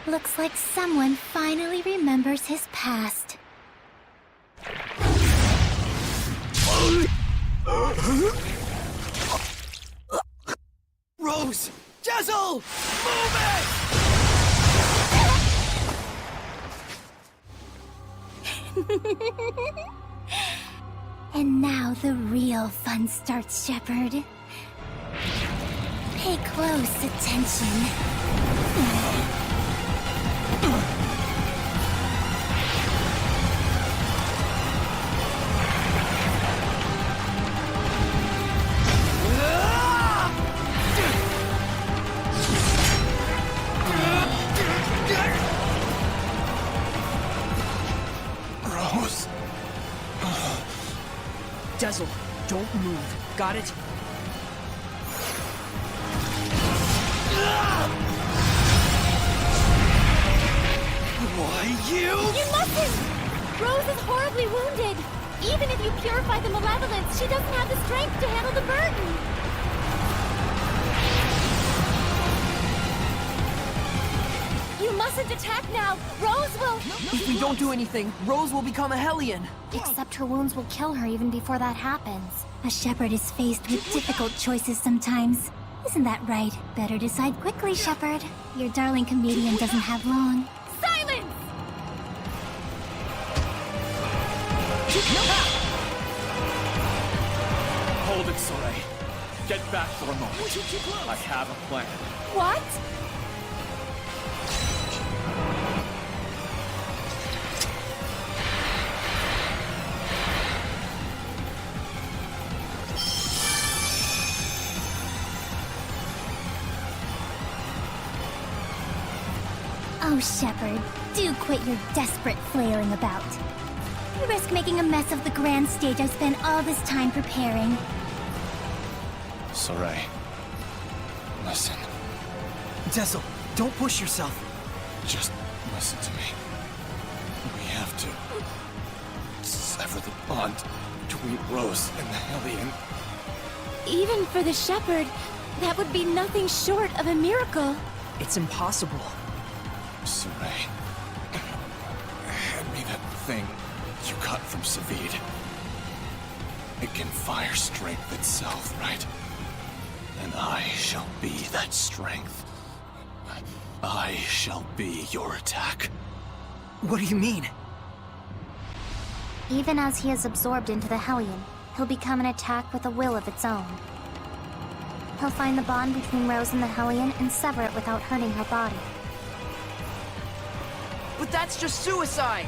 Looks like someone finally remembers his past. Rose! Jezel! Move it! And now the real fun starts, Shepard. Pay close attention. Rose. Jezel, don't move. Got it? Why, you? You mustn't! Rose is horribly wounded. Even if you purify the malevolence, she doesn't have the strength to handle the burden. You mustn't attack now. Rose will... If we don't do anything, Rose will become a Hellion. Except her wounds will kill her even before that happens. A Shepard is faced with difficult choices sometimes. Isn't that right? Better decide quickly, Shepard. Your darling comedian doesn't have long. Silence! Hold it, Soray. Get back for a moment. I have a plan. What? Oh, Shepard, do quit your desperate flailing about. You risk making a mess of the grand stage I spent all this time preparing. Soray. Listen. Jezel, don't push yourself. Just listen to me. We have to sever the bond between Rose and the Hellion. Even for the Shepard, that would be nothing short of a miracle. It's impossible. Soray. Hand me that thing you cut from Savid. It can fire strength itself, right? And I shall be that strength. I shall be your attack. What do you mean? Even as he is absorbed into the Hellion, he'll become an attack with a will of its own. He'll find the bond between Rose and the Hellion and sever it without hurting her body. But that's just suicide!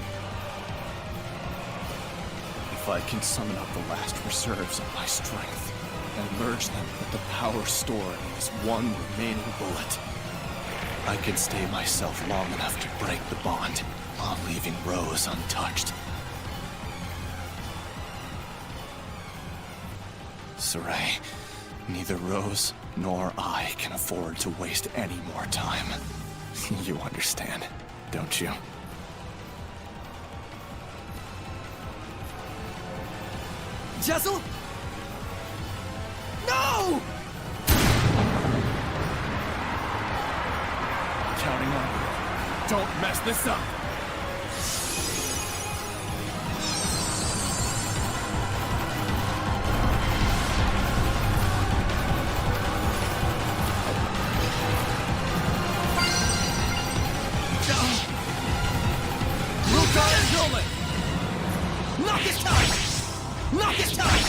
If I can summon up the last reserves of my strength and merge them with the power stored in this one remaining bullet, I can stay myself long enough to break the bond while leaving Rose untouched. Soray, neither Rose nor I can afford to waste any more time. You understand, don't you? Jezel? No! Counting on you. Don't mess this up! Not this time! Not this time!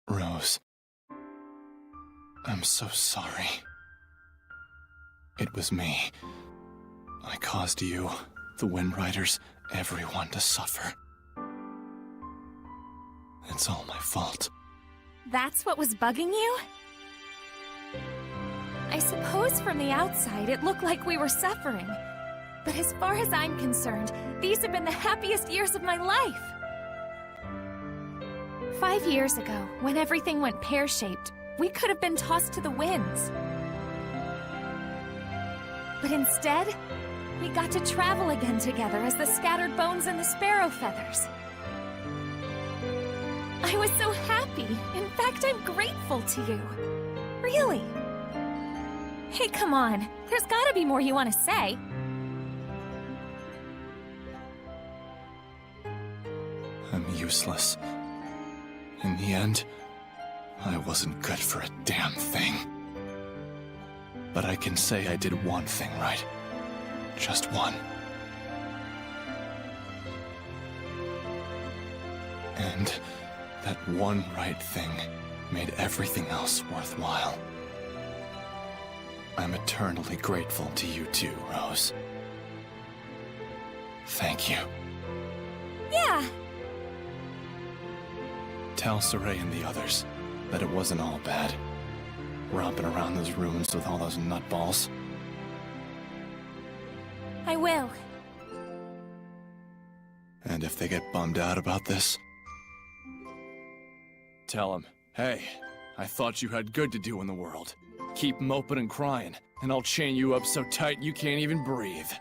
Rose. I'm so sorry. It was me. I caused you, the Wind Riders, everyone to suffer. It's all my fault. That's what was bugging you? I suppose from the outside it looked like we were suffering. But as far as I'm concerned, these have been the happiest years of my life. 5 years ago, when everything went pear-shaped, we could have been tossed to the winds. But instead, we got to travel again together as the scattered bones and the sparrow feathers. I was so happy. In fact, I'm grateful to you. Really. Hey, come on. There's gotta be more you want to say. I'm useless. In the end, I wasn't good for a damn thing. But I can say I did one thing right. Just one. And that one right thing made everything else worthwhile. I'm eternally grateful to you too, Rose. Thank you. Yeah. Tell Saray and the others that it wasn't all bad. Romping around those ruins with all those nutballs. I will. And if they get bummed out about this, tell them, hey, I thought you had good to do in the world. Keep moping and crying, and I'll chain you up so tight you can't even breathe.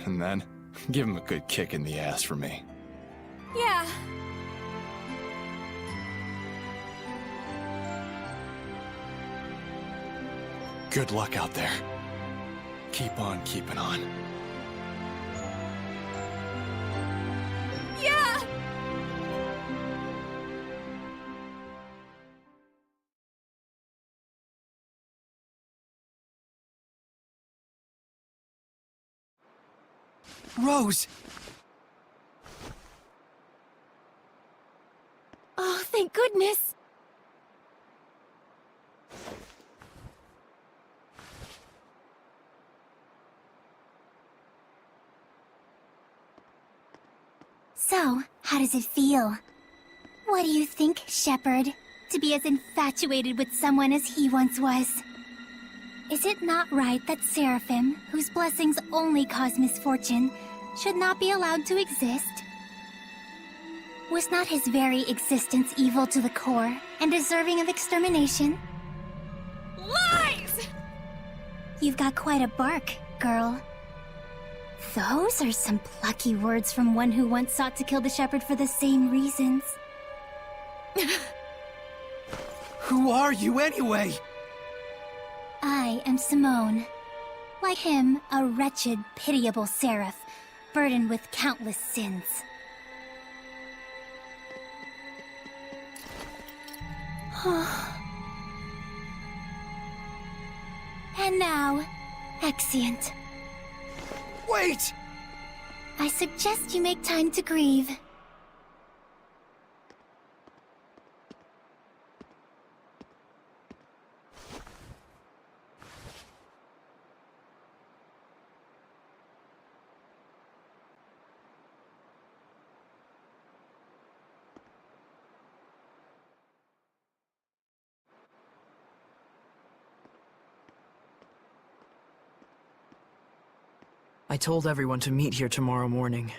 And then, give him a good kick in the ass for me. Yeah. Good luck out there. Keep on keeping on. Yeah! Rose! Oh, thank goodness! So, how does it feel? What do you think, Shepherd? To be as infatuated with someone as he once was? Is it not right that Seraphim, whose blessings only cause misfortune, should not be allowed to exist? Was not his very existence evil to the core and deserving of extermination? Lies! You've got quite a bark, girl. Those are some plucky words from one who once sought to kill the Shepherd for the same reasons. Who are you anyway? I am Simone. Like him, a wretched, pitiable seraph, burdened with countless sins. And now, Exeunt. Wait! I suggest you make time to grieve. I told everyone to meet here tomorrow morning.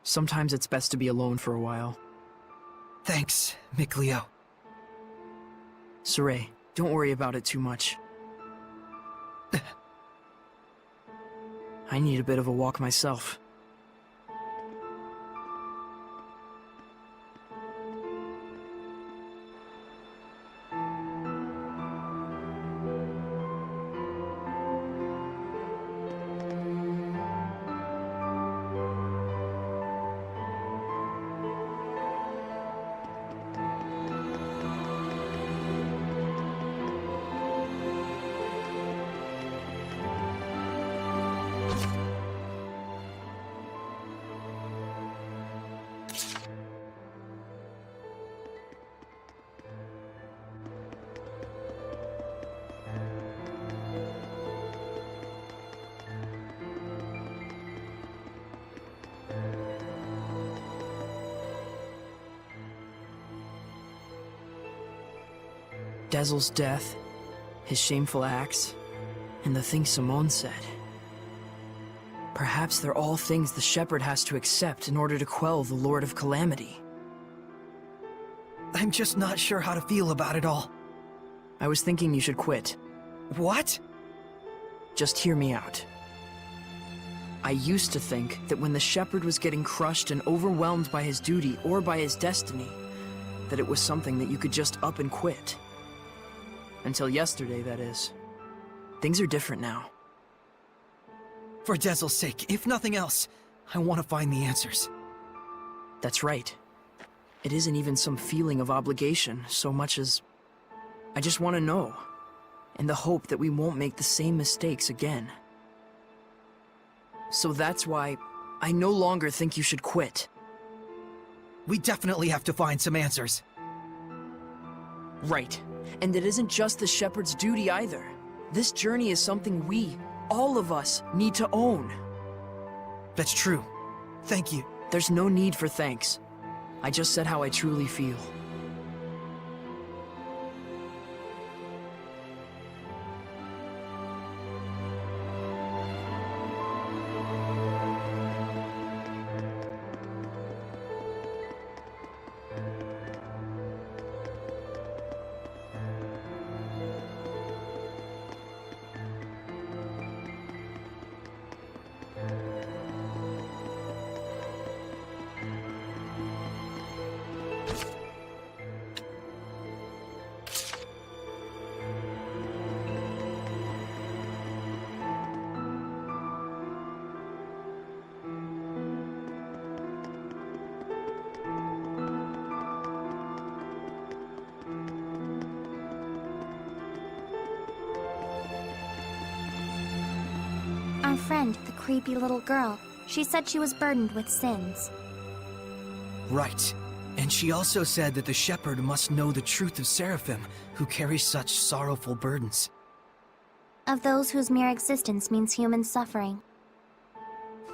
Sometimes it's best to be alone for a while. Thanks, Mikleo. Saray, don't worry about it too much. I need a bit of a walk myself. Dezel's death, his shameful acts, and the things Simone said. Perhaps they're all things the Shepherd has to accept in order to quell the Lord of Calamity. I'm just not sure how to feel about it all. I was thinking you should quit. What? Just hear me out. I used to think that when the Shepherd was getting crushed and overwhelmed by his duty or by his destiny, that it was something that you could just up and quit. Until yesterday, that is. Things are different now. For Dezel's sake, if nothing else, I want to find the answers. That's right. It isn't even some feeling of obligation so much as I just want to know, in the hope that we won't make the same mistakes again. So that's why I no longer think you should quit. We definitely have to find some answers. Right. And it isn't just the Shepherd's duty either. This journey is something we, all of us, need to own. That's true. Thank you. There's no need for thanks. I just said how I truly feel. Our friend, the creepy little girl, she said she was burdened with sins. Right. And she also said that the Shepherd must know the truth of Seraphim, who carry such sorrowful burdens. Of those whose mere existence means human suffering.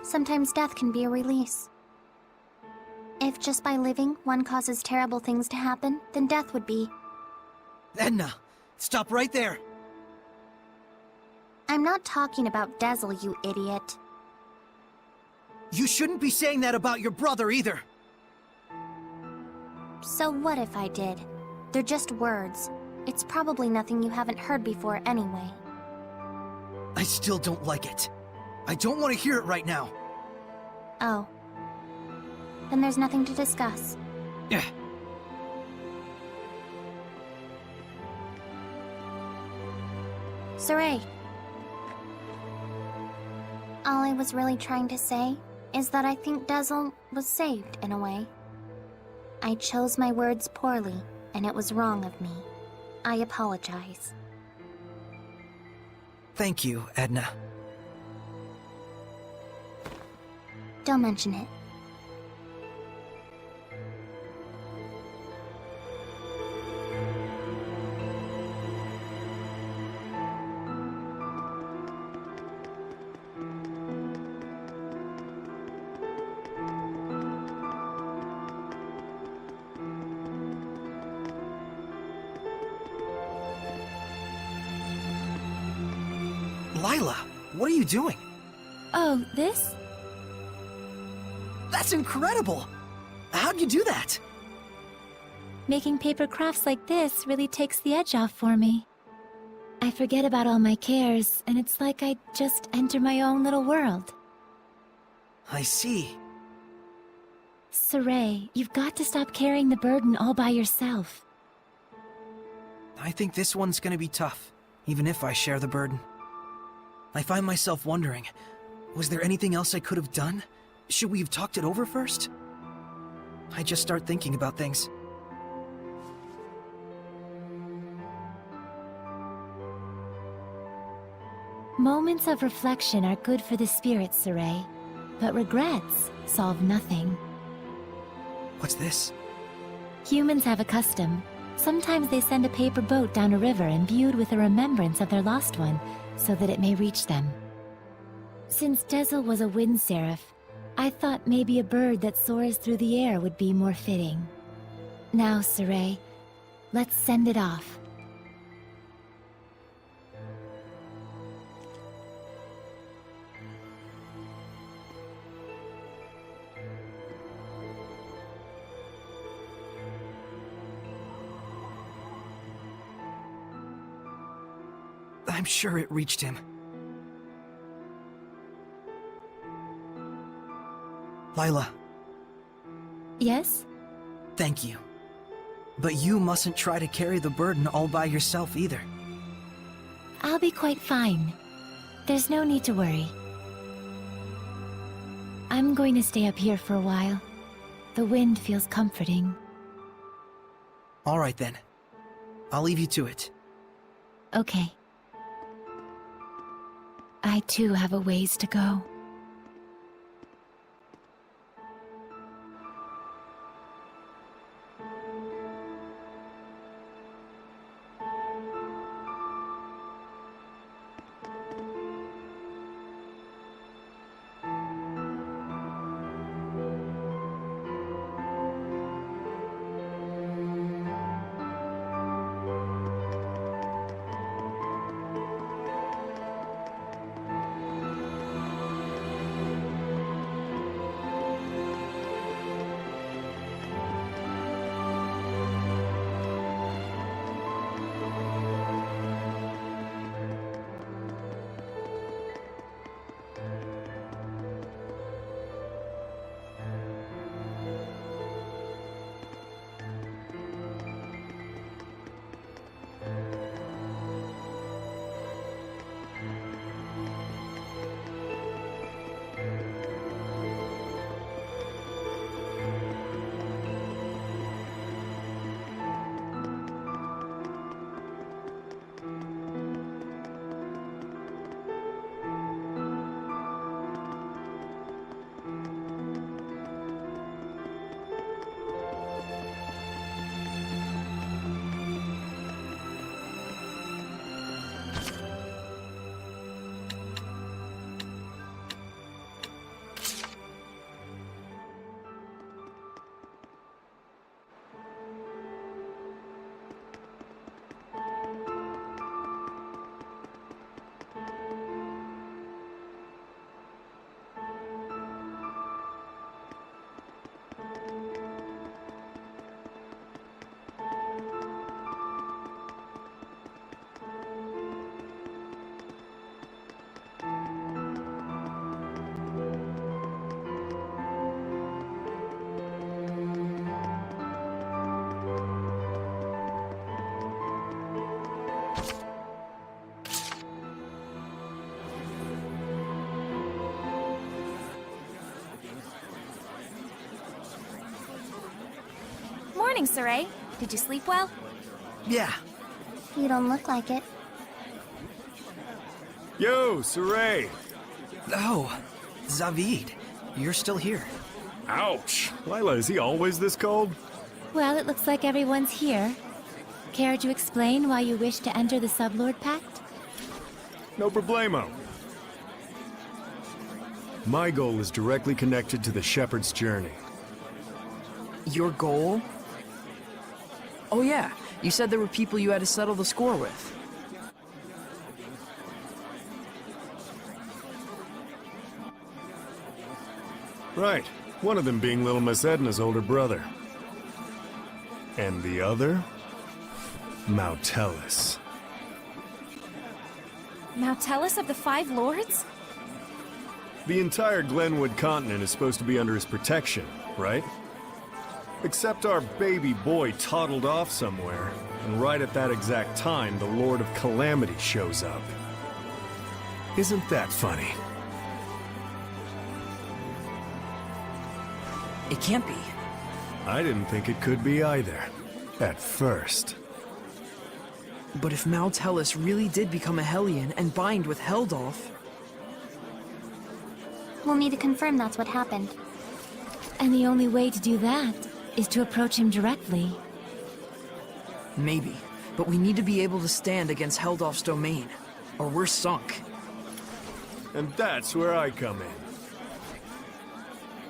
Sometimes death can be a release. If just by living one causes terrible things to happen, then death would be. Edna, stop right there! I'm not talking about Dezel, you idiot. You shouldn't be saying that about your brother either! So what if I did? They're just words. It's probably nothing you haven't heard before anyway. I still don't like it. I don't want to hear it right now. Oh. Then there's nothing to discuss. Yeah. Saray. All I was really trying to say is that I think Dezel was saved in a way. I chose my words poorly, and it was wrong of me. I apologize. Thank you, Edna. Don't mention it. Lila, what are you doing? Oh, this? That's incredible! How'd you do that? Making paper crafts like this really takes the edge off for me. I forget about all my cares, and it's like I just enter my own little world. I see. Saray, you've got to stop carrying the burden all by yourself. I think this one's gonna be tough, even if I share the burden. I find myself wondering, was there anything else I could have done? Should we have talked it over first? I just start thinking about things. Moments of reflection are good for the spirit, Saray, but regrets solve nothing. What's this? Humans have a custom. Sometimes they send a paper boat down a river imbued with a remembrance of their lost one, so that it may reach them. Since Dezel was a wind seraph, I thought maybe a bird that soars through the air would be more fitting. Now, Saray, let's send it off. I'm sure it reached him. Lila. Yes? Thank you. But you mustn't try to carry the burden all by yourself either. I'll be quite fine. There's no need to worry. I'm going to stay up here for a while. The wind feels comforting. All right then. I'll leave you to it. Okay. I too have a ways to go. Morning, Saray. Did you sleep well? Yeah. You don't look like it. Yo, Saray! Oh, Zavid. You're still here. Ouch! Lila, is he always this cold? Well, it looks like everyone's here. Care to explain why you wish to enter the Sublord Pact? No problemo. My goal is directly connected to the Shepherd's journey. Your goal? Oh yeah, you said there were people you had to settle the score with. Right. One of them being little Miss Edna's older brother. And the other? Mautellus. Mautellus of the Five Lords? The entire Glenwood continent is supposed to be under his protection, right? Except our baby boy toddled off somewhere, and right at that exact time, the Lord of Calamity shows up. Isn't that funny? It can't be. I didn't think it could be either. At first. But if Mautellus really did become a Hellion and bind with Heldolf... We'll need to confirm that's what happened. And the only way to do that is to approach him directly. Maybe, but we need to be able to stand against Heldolf's domain, or we're sunk. And that's where I come in.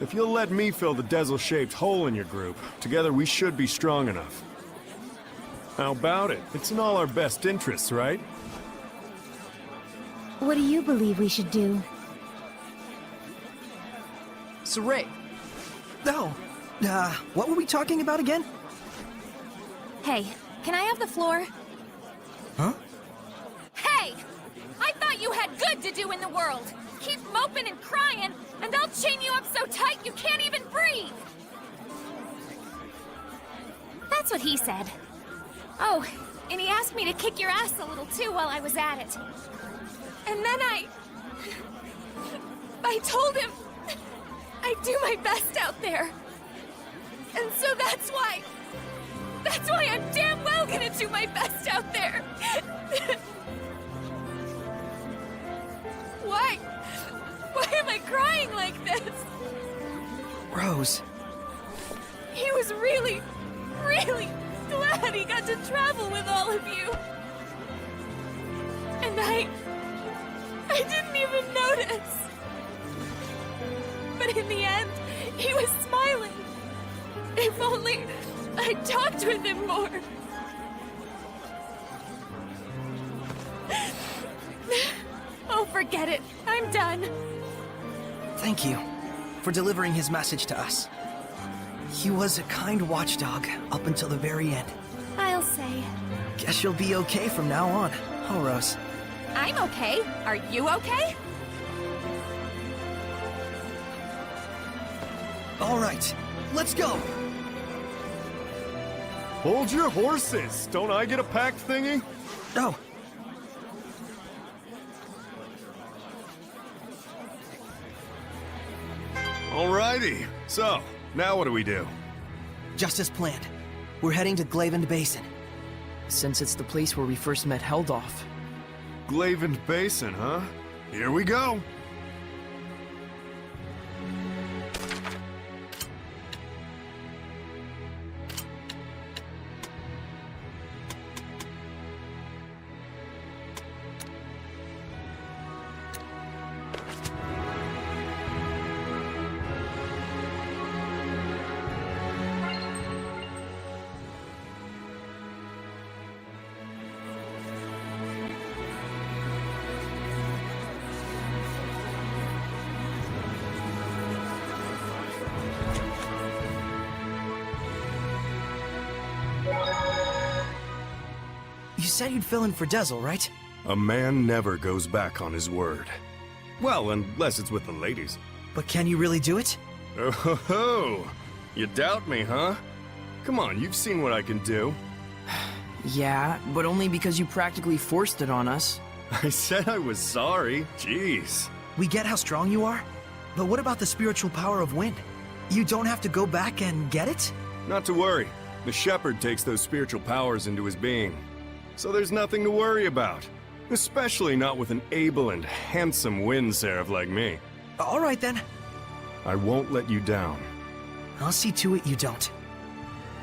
If you'll let me fill the Dezel-shaped hole in your group, together we should be strong enough. How about it? It's in all our best interests, right? What do you believe we should do? Saray! No. What were we talking about again? Hey, can I have the floor? Huh? Hey! good to do in the world. Keep moping and crying, and I'll chain you up so tight you can't even breathe. That's what he said. Oh, and he asked me to kick your ass a little too while I was at it. And then I told him I'd do my best out there. And so that's why I'm damn well gonna do my best out there. Why am I crying like this? Rose. He was really, really glad he got to travel with all of you. And I didn't even notice. But in the end, he was smiling. If only I talked with him more. Oh, forget it. I'm done. Thank you for delivering his message to us. He was a kind watchdog up until the very end. I'll say. Guess you'll be okay from now on, huh, Rose? I'm okay. Are you okay? All right, let's go. Hold your horses. Don't I get a pack thingy? No. Alrighty. So, now what do we do? Just as planned. We're heading to Glavend Basin. Since it's the place where we first met Heldolf. Glavend Basin, huh? Here we go. You said you'd fill in for Dezel, right? A man never goes back on his word. Well, unless it's with the ladies. But can you really do it? Oh ho ho! You doubt me, huh? Come on, you've seen what I can do. Yeah, but only because you practically forced it on us. I said I was sorry. Jeez. We get how strong you are, but what about the spiritual power of wind? You don't have to go back and get it? Not to worry. The shepherd takes those spiritual powers into his being. So there's nothing to worry about. Especially not with an able and handsome wind seraph like me. All right then. I won't let you down. I'll see to it you don't.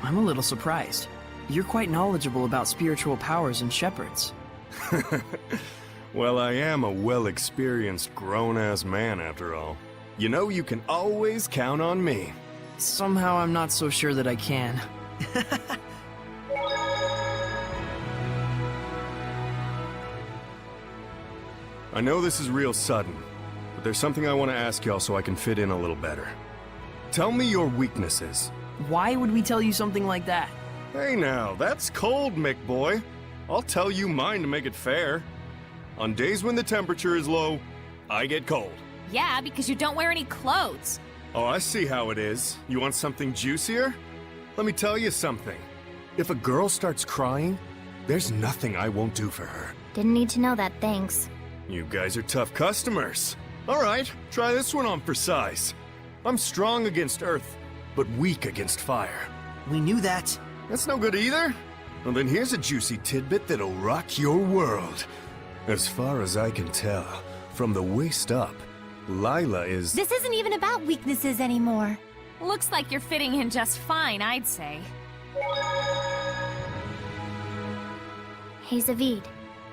I'm a little surprised. You're quite knowledgeable about spiritual powers and shepherds. Well, I am a well-experienced grown-ass man after all. You know you can always count on me. Somehow I'm not so sure that I can. I know this is real sudden, but there's something I want to ask y'all so I can fit in a little better. Tell me your weaknesses. Why would we tell you something like that? Hey now, that's cold, Mick boy. I'll tell you mine to make it fair. On days when the temperature is low, I get cold. Yeah, because you don't wear any clothes. Oh, I see how it is. You want something juicier? Let me tell you something. If a girl starts crying, there's nothing I won't do for her. Didn't need to know that, thanks. You guys are tough customers. All right, try this one on for size. I'm strong against earth, but weak against fire. We knew that. That's no good either. Well, then here's a juicy tidbit that'll rock your world. As far as I can tell, from the waist up, Lila is... This isn't even about weaknesses anymore. Looks like you're fitting in just fine, I'd say. Hey, Zavid.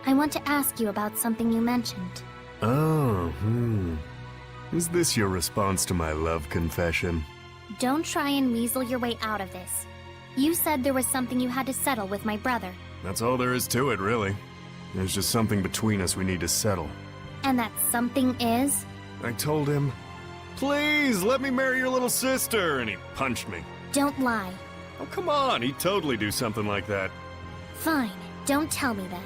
I want to ask you about something you mentioned. Oh, Is this your response to my love confession? Don't try and weasel your way out of this. You said there was something you had to settle with my brother. That's all there is to it, really. There's just something between us we need to settle. And that something is? I told him, please, let me marry your little sister, and he punched me. Don't lie. Oh, come on, he'd totally do something like that. Fine. Don't tell me then.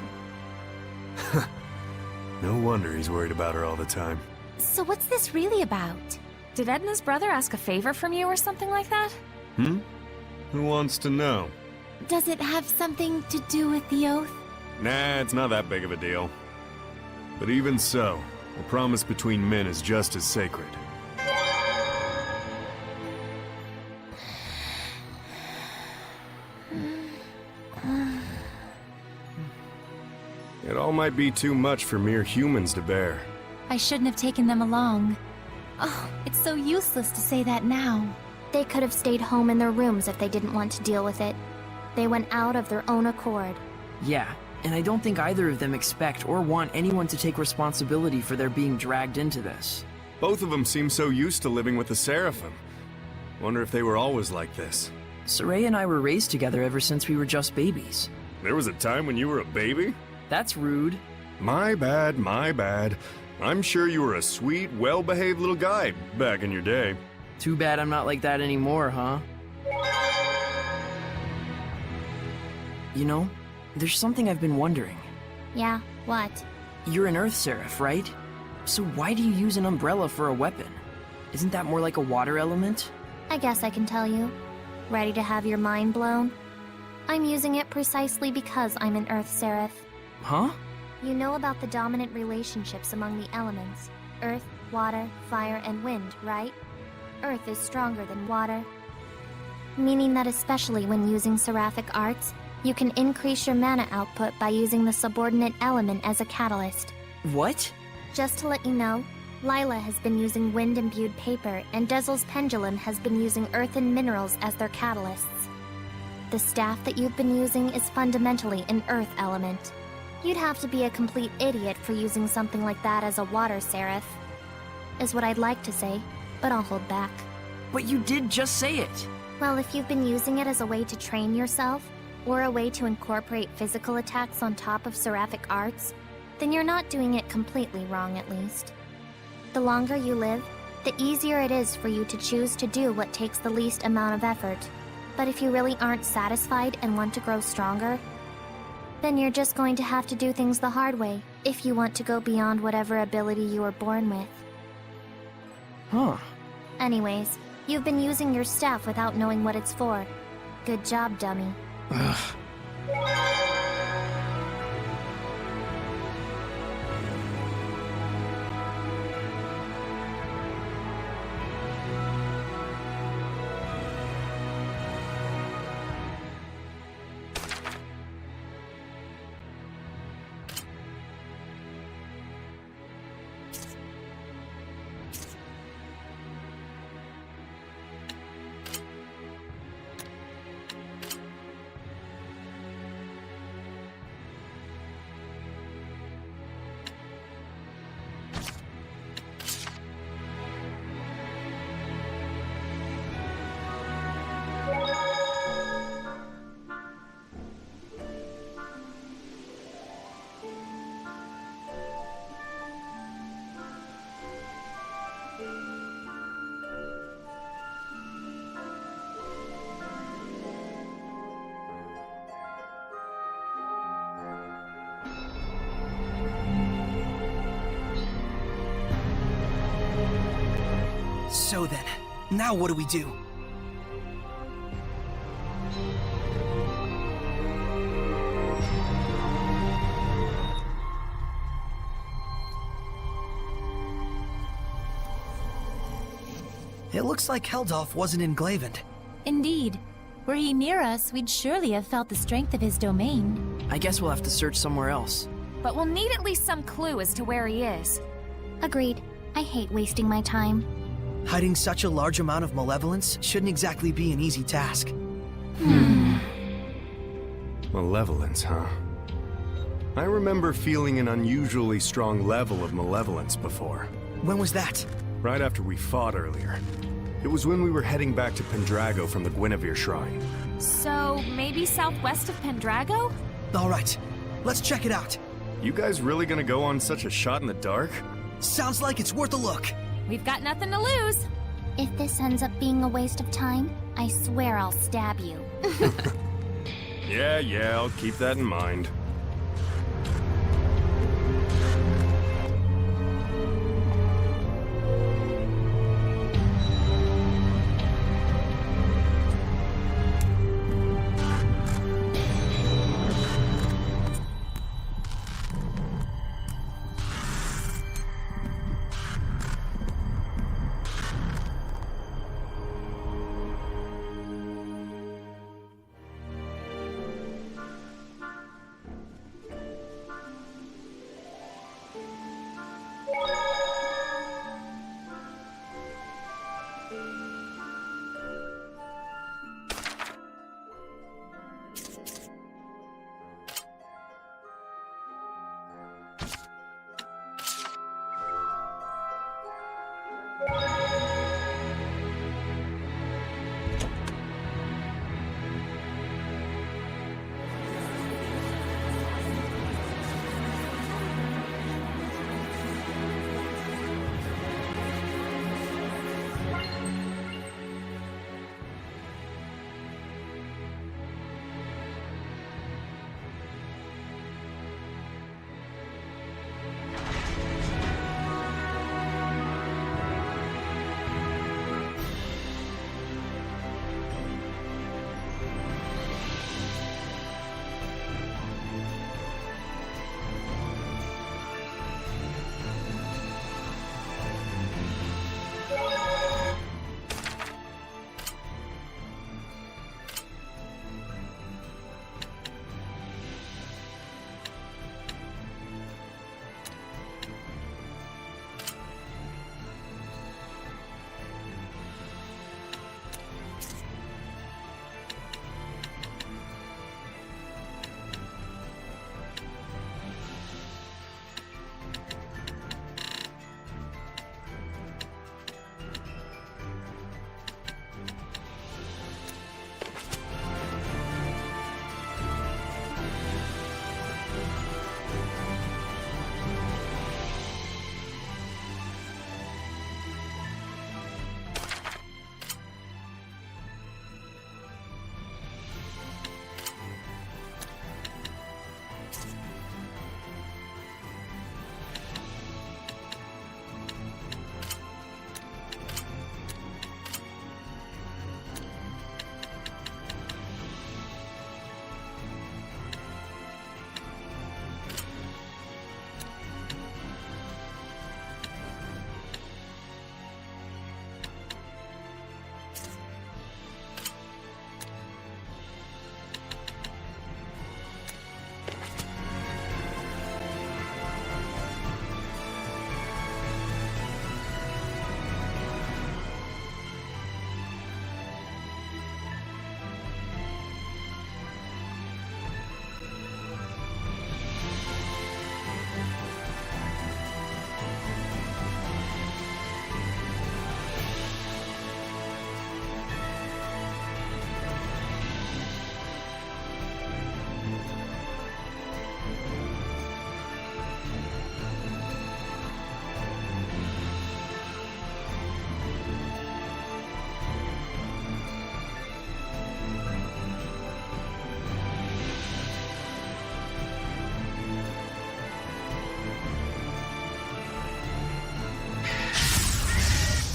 No wonder he's worried about her all the time. So what's this really about? Did Edna's brother ask a favor from you or something like that? Who wants to know? Does it have something to do with the oath? Nah, it's not that big of a deal. But even so, a promise between men is just as sacred. It all might be too much for mere humans to bear. I shouldn't have taken them along. Oh, it's so useless to say that now. They could have stayed home in their rooms if they didn't want to deal with it. They went out of their own accord. Yeah, and I don't think either of them expect or want anyone to take responsibility for their being dragged into this. Both of them seem so used to living with the Seraphim. Wonder if they were always like this. Soraya and I were raised together ever since we were just babies. There was a time when you were a baby? That's rude. My bad, my bad. I'm sure you were a sweet, well-behaved little guy back in your day. Too bad I'm not like that anymore, huh? You know, there's something I've been wondering. Yeah, what? You're an Earth Seraph, right? So why do you use an umbrella for a weapon? Isn't that more like a water element? I guess I can tell you. Ready to have your mind blown? I'm using it precisely because I'm an Earth Seraph. Huh? You know about the dominant relationships among the elements. Earth, water, fire, and wind, right? Earth is stronger than water. Meaning that especially when using seraphic arts, you can increase your mana output by using the subordinate element as a catalyst. What? Just to let you know, Lila has been using wind-imbued paper, and Dezel's pendulum has been using earth and minerals as their catalysts. The staff that you've been using is fundamentally an earth element. You'd have to be a complete idiot for using something like that as a water seraph. Is what I'd like to say, but I'll hold back. But you did just say it! Well, if you've been using it as a way to train yourself, or a way to incorporate physical attacks on top of seraphic arts, then you're not doing it completely wrong, at least. The longer you live, the easier it is for you to choose to do what takes the least amount of effort. But if you really aren't satisfied and want to grow stronger, then you're just going to have to do things the hard way if you want to go beyond whatever ability you were born with. Huh. Anyways, you've been using your staff without knowing what it's for. Good job, dummy. Ugh. So then, now what do we do? It looks like Heldolf wasn't in Glavend. Indeed. Were he near us, we'd surely have felt the strength of his domain. I guess we'll have to search somewhere else. But we'll need at least some clue as to where he is. Agreed. I hate wasting my time. Hiding such a large amount of malevolence shouldn't exactly be an easy task. Malevolence, huh? I remember feeling an unusually strong level of malevolence before. When was that? Right after we fought earlier. It was when we were heading back to Pendrago from the Guinevere Shrine. So, maybe southwest of Pendrago? Alright, let's check it out. You guys really gonna go on such a shot in the dark? Sounds like it's worth a look. We've got nothing to lose. If this ends up being a waste of time, I swear I'll stab you. Yeah, I'll keep that in mind.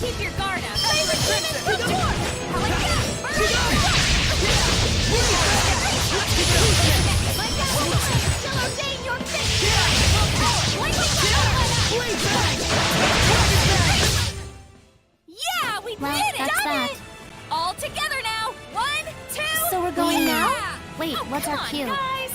Keep your guard up. Favorite crimson to the north! How like that? Like that! Still obeying your fate! Yeah, we Well, did it! that's Done that. it! All together now. 1, 2. So we're going yeah! now? Wait, Oh, what's come our on, cue? guys.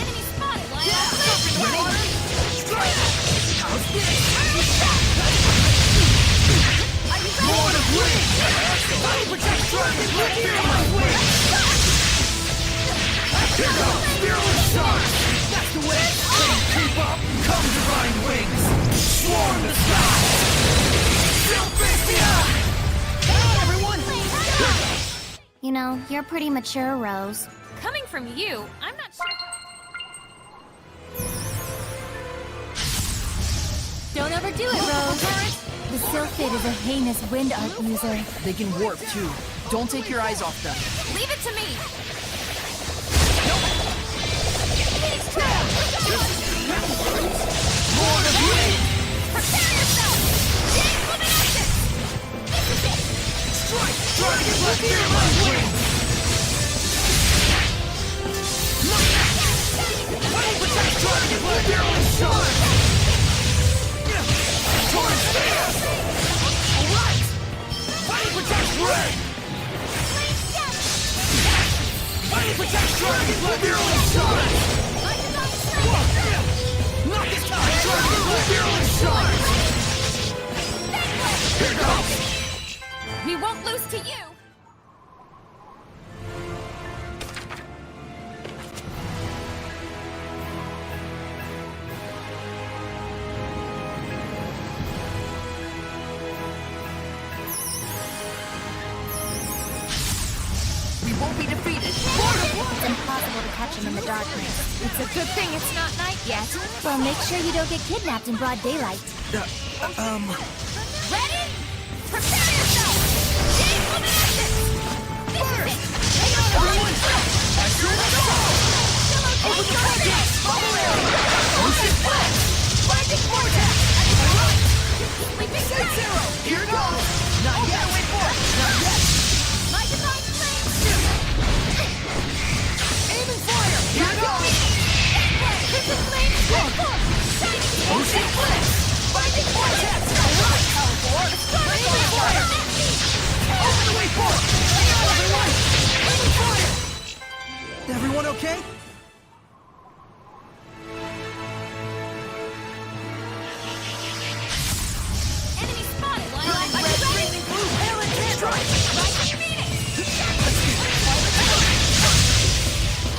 Enemy spotted, Lyle. Lord of Wings! I protect dragons with fearless wings! Here comes fearless sharks! That's the way! Keep up! Come divine wings! Swarm the sky! Sylvestia! Come on, everyone! You know, you're pretty mature, Rose. Coming from you, I'm not sure. Don't overdo it, Rose. The Sylphid is a heinous wind art user. They can warp too. Don't take your eyes off them. Leave it to me. Lord of Wings! Prepare yourself. Jade Luminescence. This is it. Strike! Dragons with fearless wings! I protect dragons with fearless sharks! Torch Spear! Alright! I protect Ray! I protect dragons with fearless sharks! Not this time! Dragons with fearless sharks! Here goes! We won't lose to you. We won't be defeated. It's impossible to catch him in the darkness. It's a good thing it's not night yet. Well, make sure you don't get kidnapped in broad daylight. Ready? Prepare yourself. Jade Luminescence. This is it. Everyone! As soon as possible! Open the floodgates! Ocean Flash! Lightning Vortex! Set Zero! Here goes! Not yet! Wait for it! Not yet! My divine flame. Aim and fire! Here goes! Crimson flame. Ocean Flash! Lightning Vortex! Alright! Aim and fire! Open the way for it! Everyone! Aim and fire! Everyone okay? Enemy spotted, Lyle. Red, green, and blue! Strike! Right to Phoenix.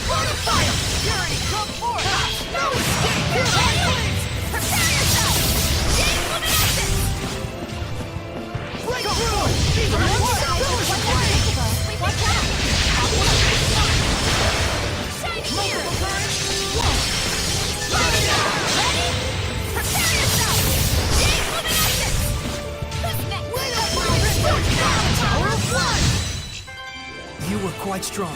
Run of fire! Purity, come forth! No escape! Here, Wings! Prepare yourself. Jade Luminescence. Break through! Watch out! Watch out. Shining strong.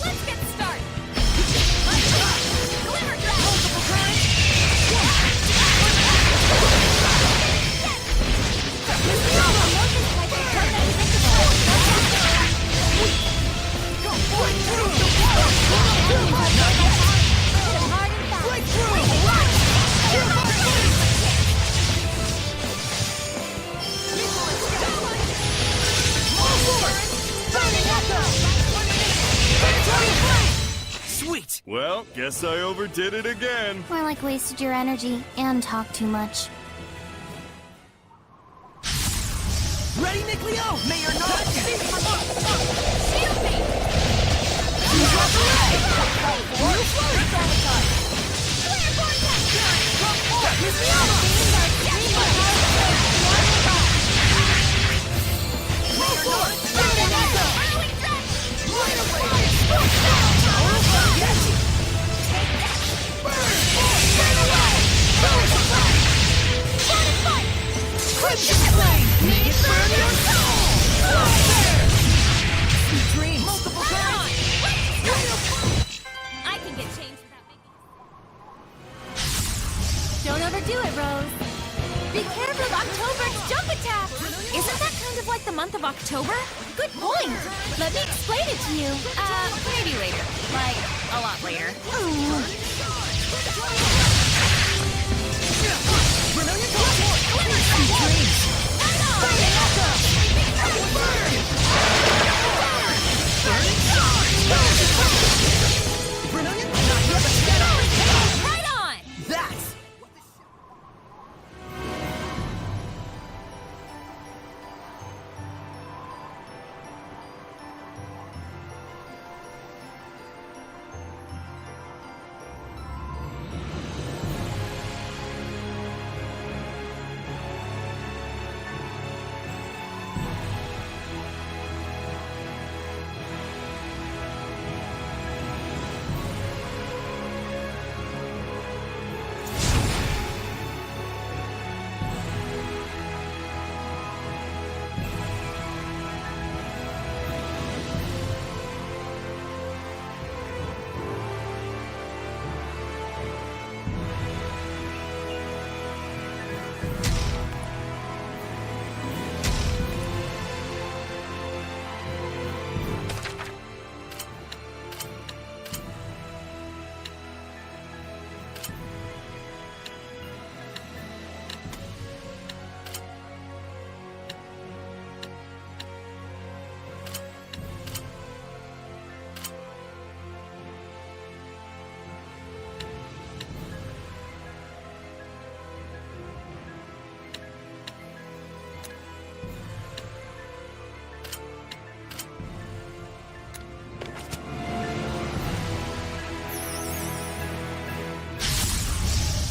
Let's get started. Sweet! Well, guess I overdid it again. More like wasted your energy and talked too much. Ready, Nick Leo? May your not Shield me! I can get changed without making... Don't overdo it, Rose. Be careful of October's jump attack! Isn't that kind of like the month of October? Good point! Let me explain it to you. Maybe later. Like, a lot later. Right on! That's...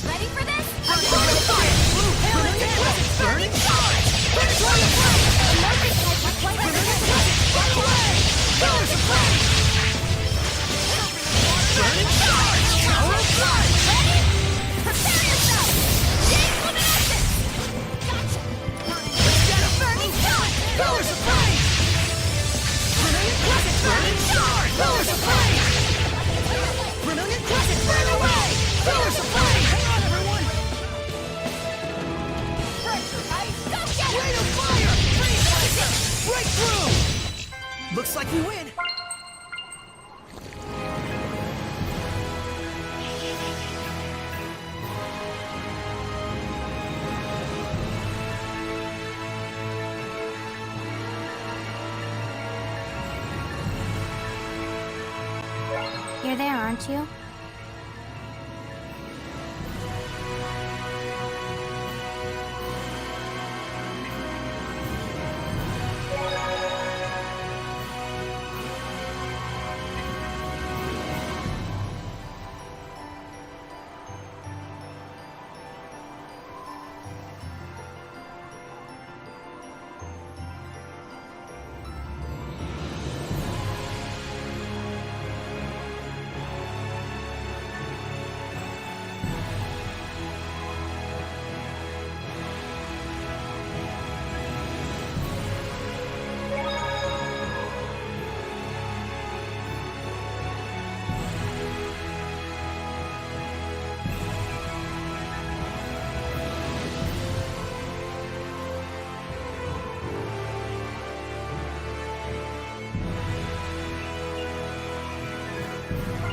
Ready for this? Burning Looks like we win! You're there, aren't you?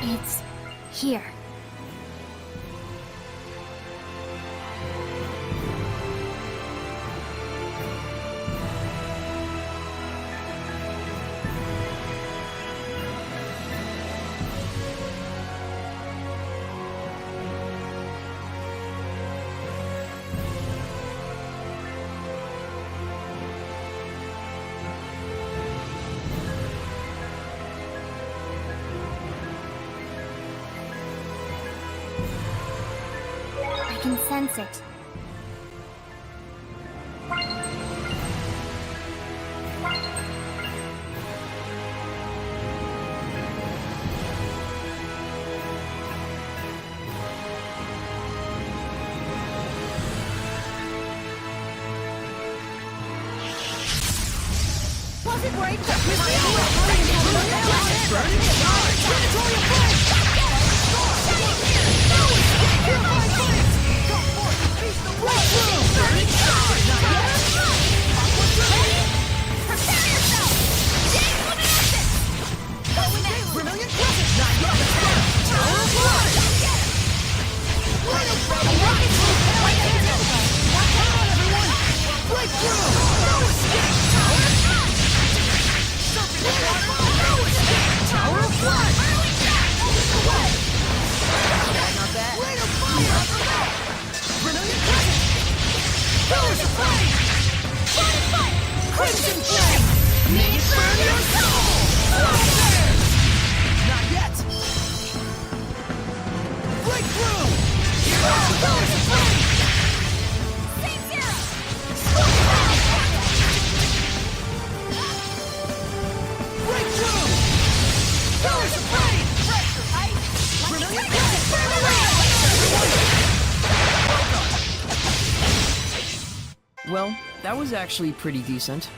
It's here. I can sense it. Wasn't worried for Predatorial flame! Purifying flames! Go forth! Face the breakthrough! Burning charge! Not yet! Prepare yourself! James Luminescence! Vermilion Crescent! Not yet! Tower of Blood! Light of rocket! Come on, everyone! Breakthrough! No escape! Tower of Blood! Surfing the water! No escape! Tower of Blood! Away! Not bad. Light of fire! Vermilion Crescent! Pillars of flame! Crimson flame! May it burn your soul! Not yet! Breakthrough! Pillars of flame! Same zero! Breakthrough! Pillars of flame! Vermilion Crescent! Burn away! Well, that was actually pretty decent.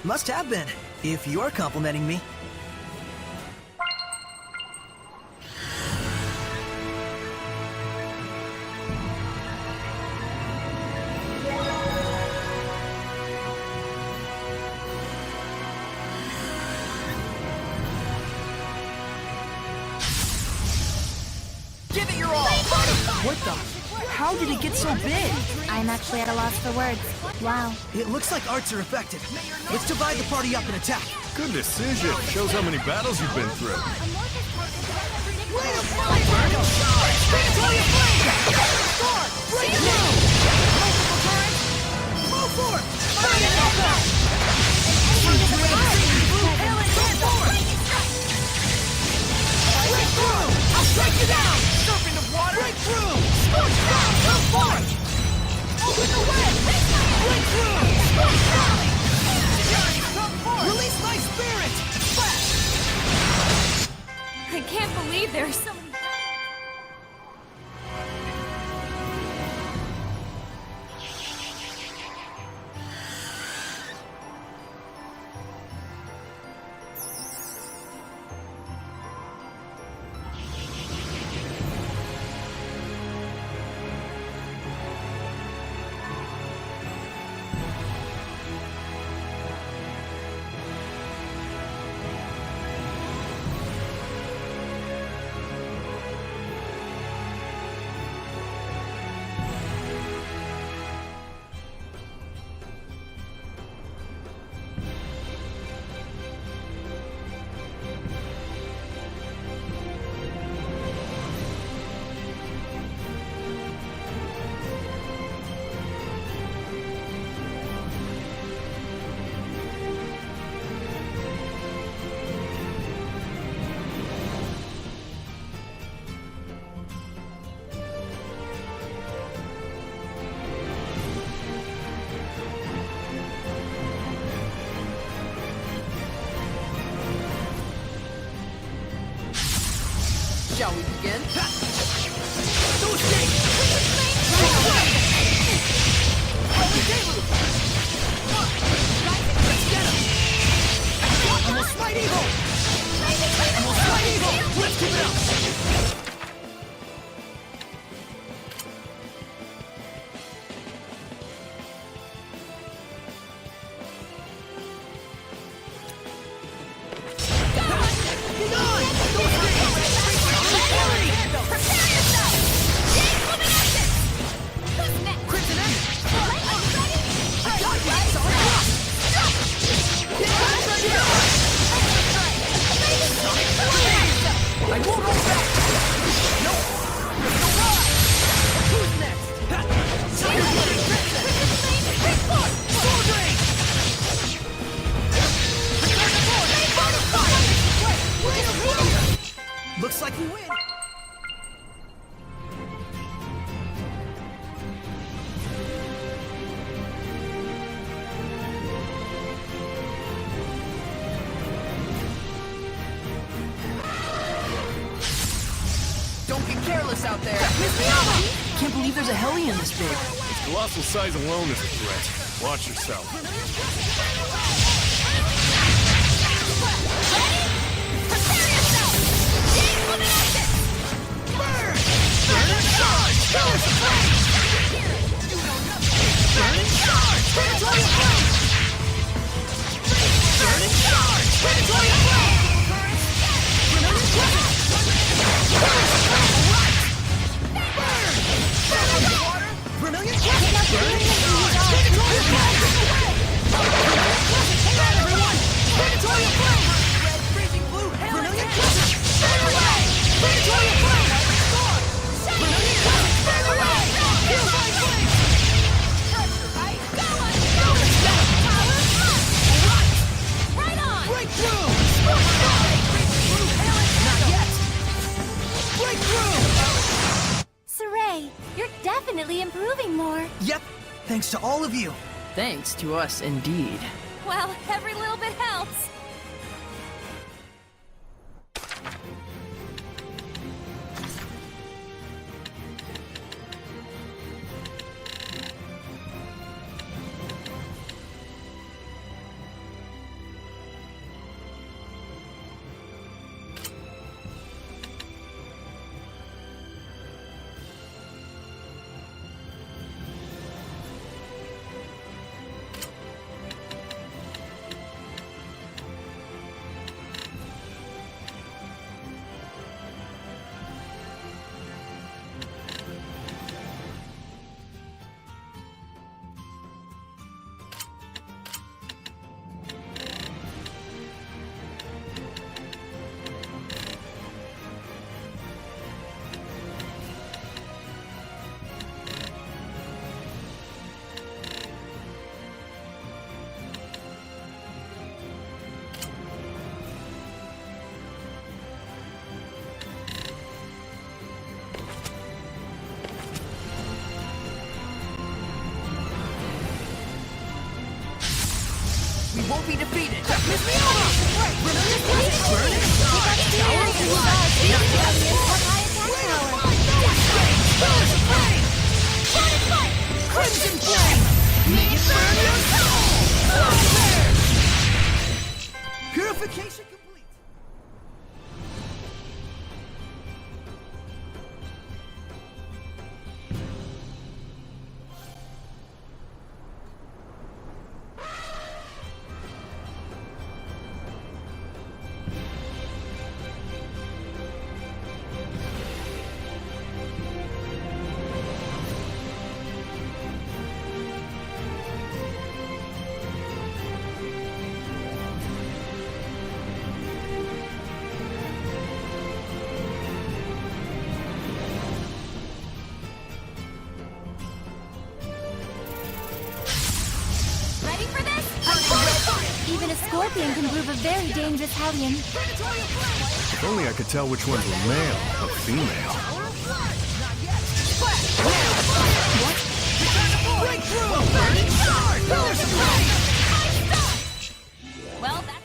Must have been, if you're complimenting me. Give it your all! What the? How did it get so big? I'm actually at a loss for words. Wow. It looks like arts are effective. Let's divide the party up and attack. Good decision. Shows how many battles you've been through. Light of fire! Burning charge! Purgatorial flame! Storm! Breakthrough! Multiple currents! Move forth! Fire and echo! Breakthrough! I'll strike you down! Serpent of water! Breakthrough! Scorch down! Come forth! Open the way! Breakthrough! Scorch down! Come forth! Release my spirit! Splash! I can't believe there are so many. Shall we begin? Almost Slight Eagle! Almost Slight Eagle! Let's keep it up! Looks like we win! Don't get careless out there! Can't believe there's a Hellion this big. Its colossal size alone is a threat. Watch yourself. Saray, you're definitely improving more. Yep, thanks to all of you. Thanks to us, indeed. Well, every little bit helps. We won't be defeated! Miss me over! Crimson Flame! May it burn your soul! Purification complete! Even a scorpion can prove a very dangerous Hellion. If only I could tell which ones were male or female. Breakthrough! Burning Shard! Power Supply! Well, that's...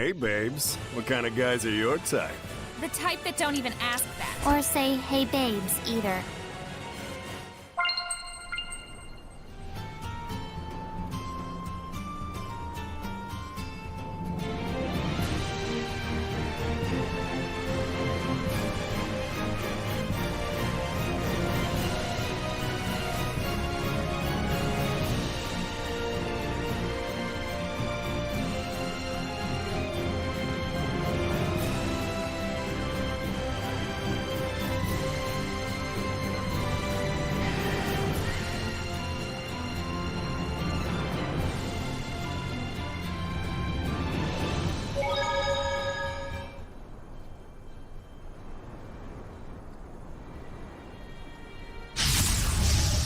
Hey, babes. What kind of guys are your type? The type that don't even ask that. Or say, hey babes, either.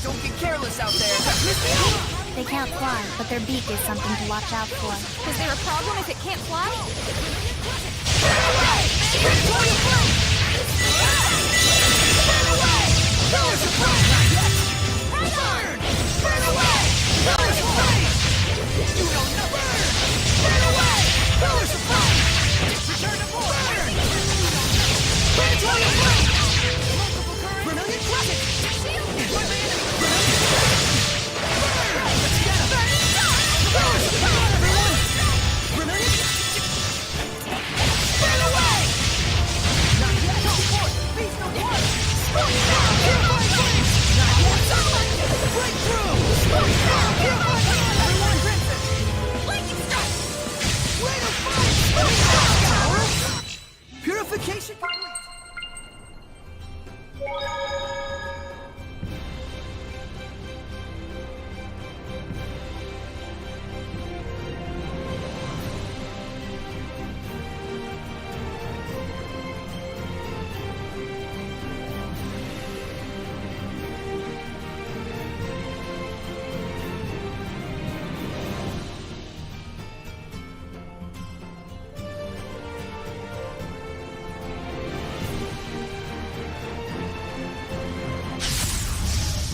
Don't get careless out there! They can't fly, but their beak is something to watch out for. Is there a problem if it can't fly? Purification complete!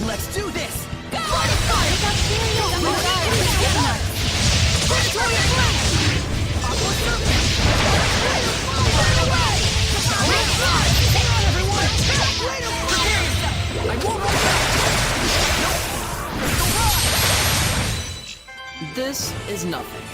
Let's do this! Go! This is nothing.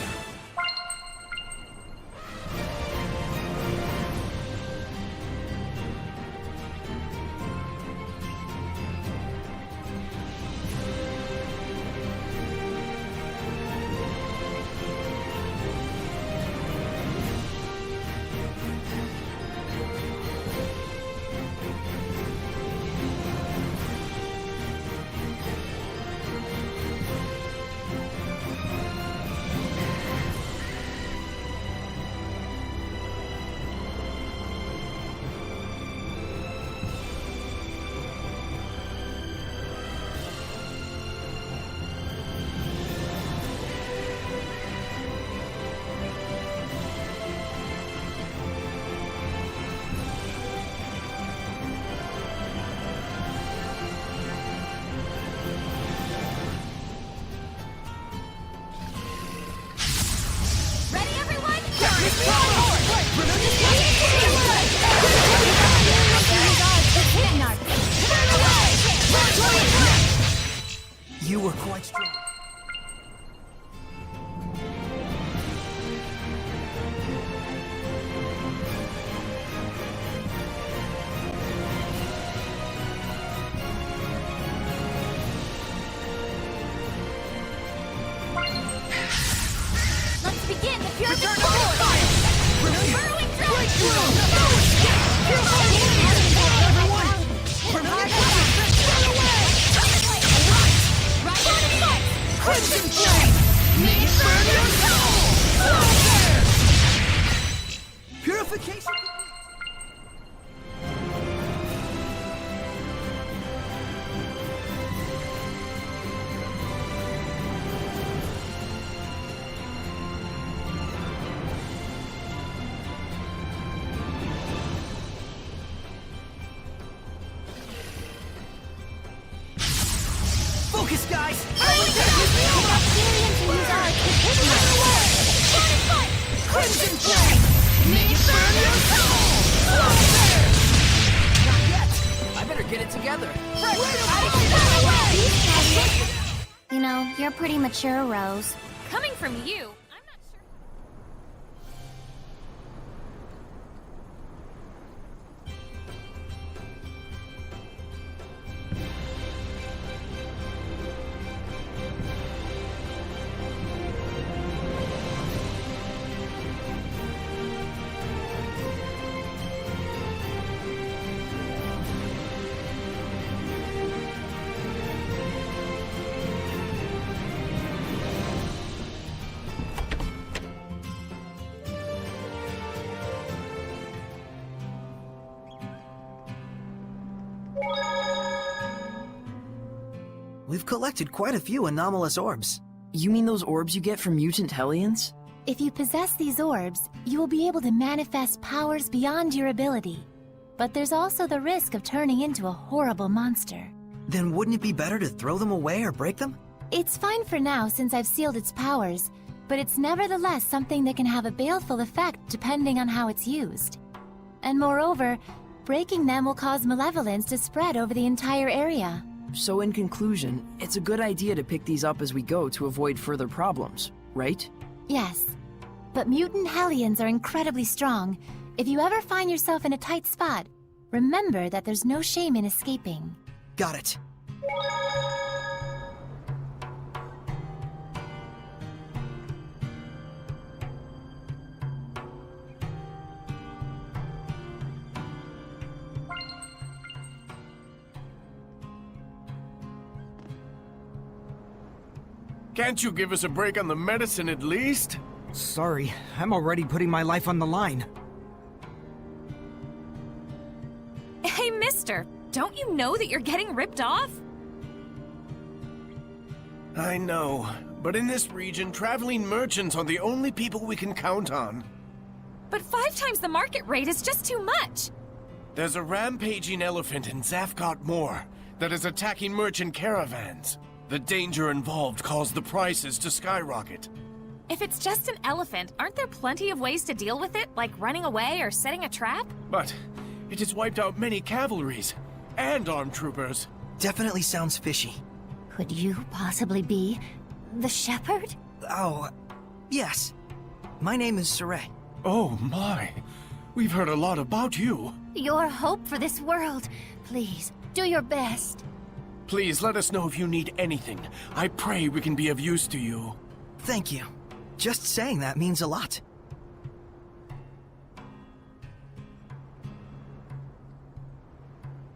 You were quite strong. Let's begin the purification! Crimson Flame! May it burn your soul! Purification! Focus, guys! Crimson Flame! Make it burn your soul! Not yet. I better get it together. You know, you're pretty mature, Rose. Coming from you, We've collected quite a few anomalous orbs. You mean those orbs you get from mutant Hellions? If you possess these orbs, you will be able to manifest powers beyond your ability. But there's also the risk of turning into a horrible monster. Then wouldn't it be better to throw them away or break them? It's fine for now since I've sealed its powers, but it's nevertheless something that can have a baleful effect depending on how it's used. And moreover, breaking them will cause malevolence to spread over the entire area. So in conclusion, it's a good idea to pick these up as we go to avoid further problems, right? Yes. But mutant Hellions are incredibly strong. If you ever find yourself in a tight spot, remember that there's no shame in escaping. Got it. Can't you give us a break on the medicine at least? Sorry, I'm already putting my life on the line. Hey, mister, don't you know that you're getting ripped off? I know, but in this region, traveling merchants are the only people we can count on. But 5 times the market rate is just too much. There's a rampaging elephant in Zafkot Moor that is attacking merchant caravans. The danger involved caused the prices to skyrocket. If it's just an elephant, aren't there plenty of ways to deal with it, like running away or setting a trap? But it has wiped out many cavalries and armed troopers. Definitely sounds fishy. Could you possibly be the shepherd? Oh, yes. My name is Saray. Oh my. We've heard a lot about you. You're hope for this world. Please, do your best. Please let us know if you need anything. I pray we can be of use to you. Thank you. Just saying that means a lot.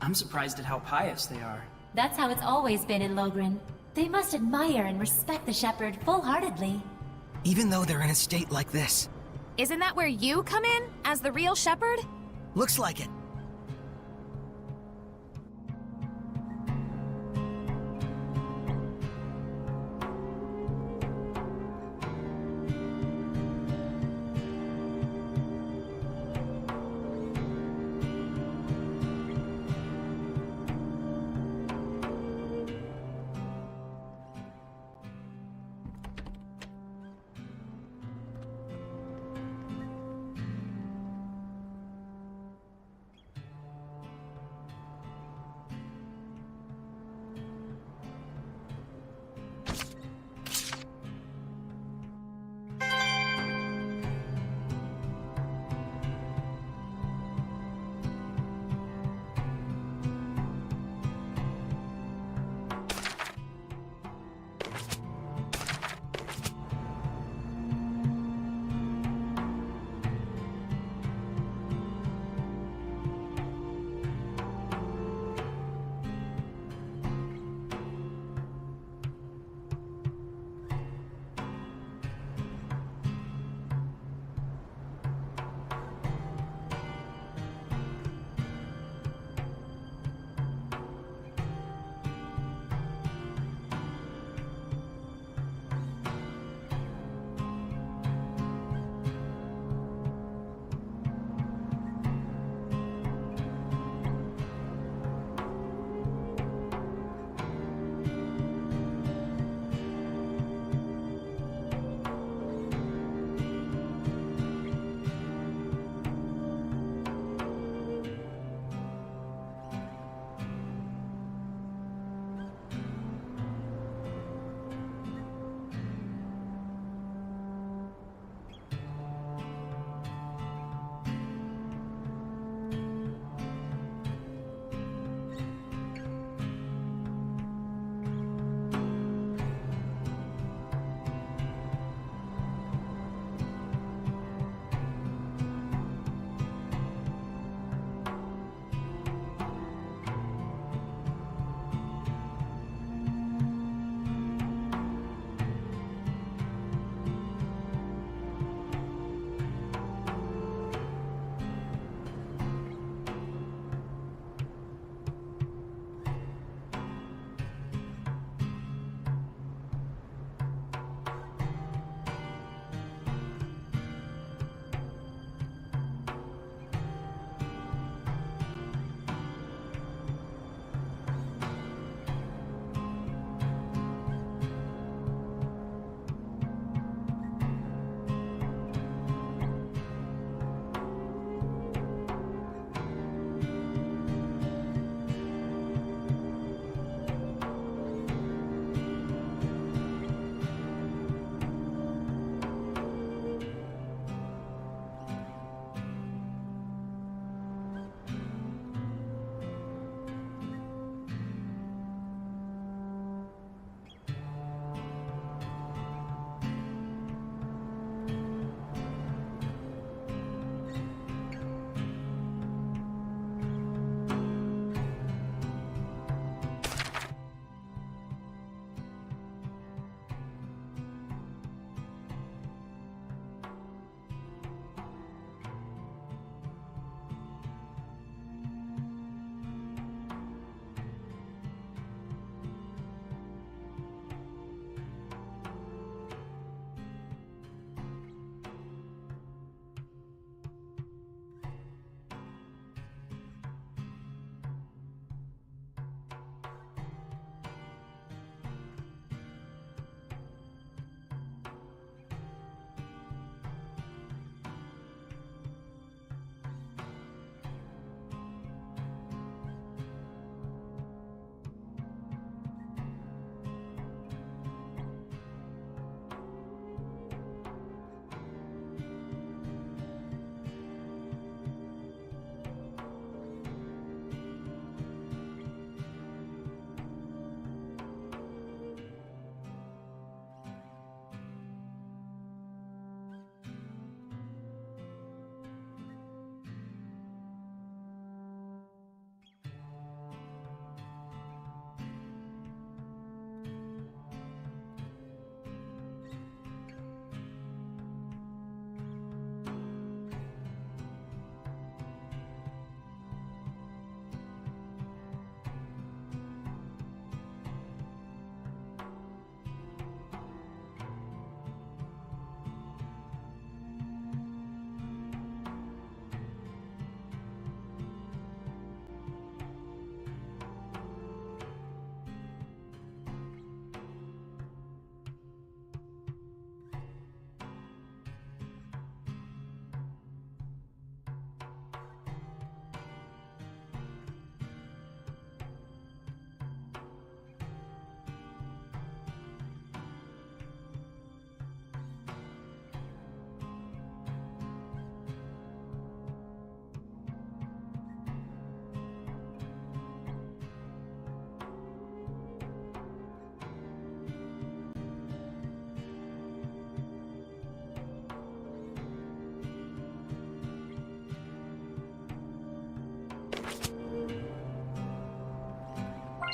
I'm surprised at how pious they are. That's how it's always been in Logren. They must admire and respect the shepherd full-heartedly. Even though they're in a state like this. Isn't that where you come in, as the real shepherd? Looks like it.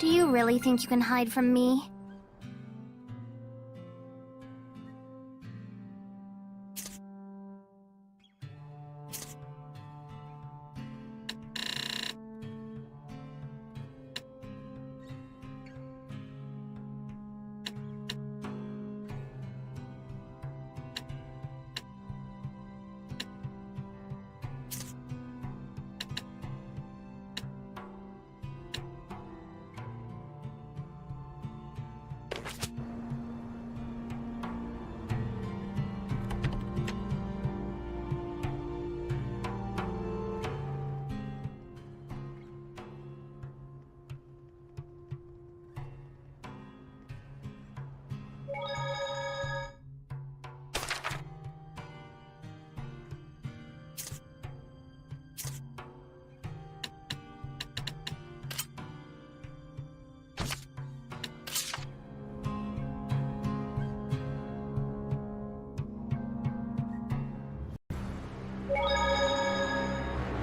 Do you really think you can hide from me?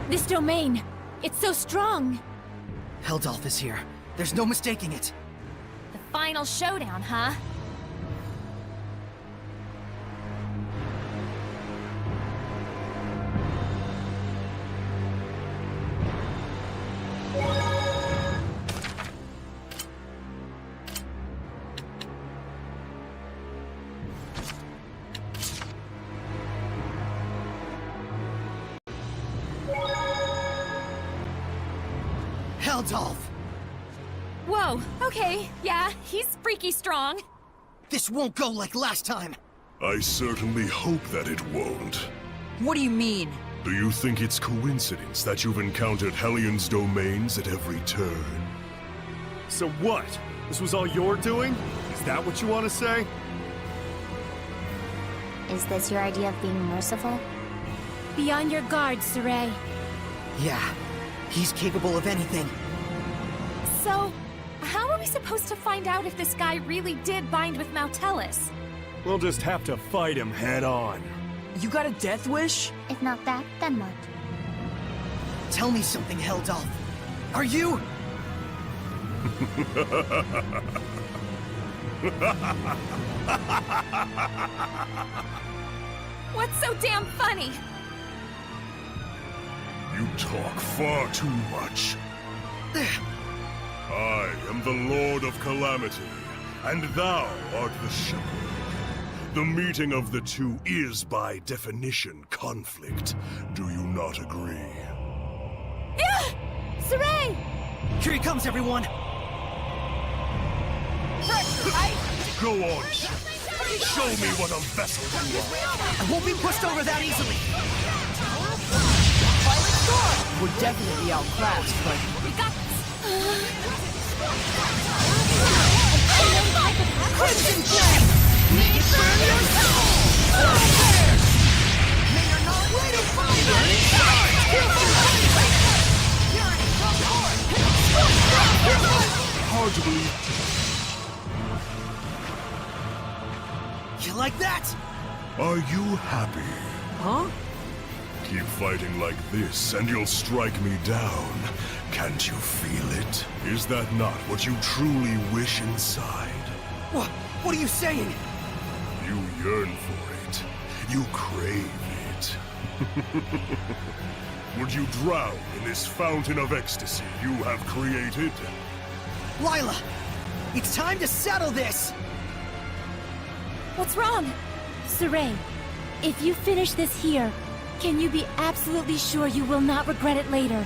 This domain, it's so strong. Heldolf is here. There's no mistaking it. The final showdown, huh? Heldolf! Whoa, okay, yeah, he's freaky strong. This won't go like last time. I certainly hope that it won't. What do you mean? Do you think it's coincidence that you've encountered Hellion's domains at every turn? So what? This was all your doing? Is that what you want to say? Is this your idea of being merciful? Be on your guard, Saray. Yeah, he's capable of anything. So, how are we supposed to find out if this guy really did bind with Mautellus? We'll just have to fight him head on. You got a death wish? If not that, then what? Tell me something, Heldolf. Are you... What's so damn funny? You talk far too much. I am the Lord of Calamity, and thou art the Shepherd. The meeting of the two is, by definition, conflict. Do you not agree? Saray! Here he comes, everyone! Go on, Shepherd. Show me what a vessel you are. I won't be pushed over that easily! We're definitely outclassed, but... We got this! Crimson Flame! Make it burn your soul! May your not waiting Hard to believe. You like that? Are you happy? Huh? Keep fighting like this, and you'll strike me down. Can't you feel it? Is that not what you truly wish inside? What are you saying? You yearn for it. You crave it. Would you drown in this fountain of ecstasy you have created? Lila! It's time to settle this! What's wrong? Saray, if you finish this here, can you be absolutely sure you will not regret it later?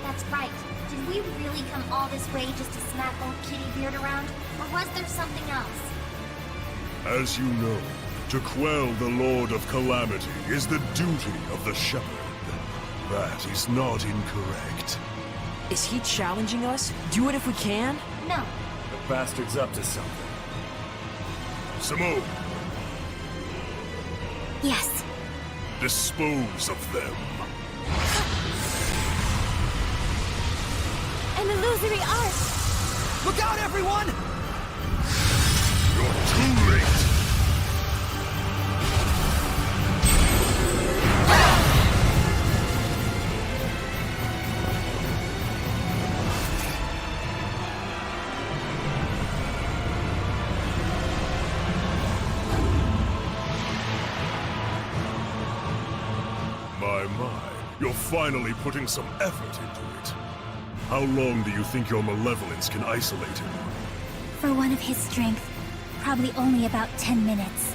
That's right. Did we really come all this way just to smack old Kitty Beard around? Or was there something else? As you know, to quell the Lord of Calamity is the duty of the Shepherd. That is not incorrect. Is he challenging us? Do it if we can? No. The bastard's up to something. Simone, Yes. dispose of them. An illusory art! Look out, everyone! You're too late. my. You're finally putting some effort into it. How long do you think your malevolence can isolate him? For one of his strength, probably only about 10 minutes.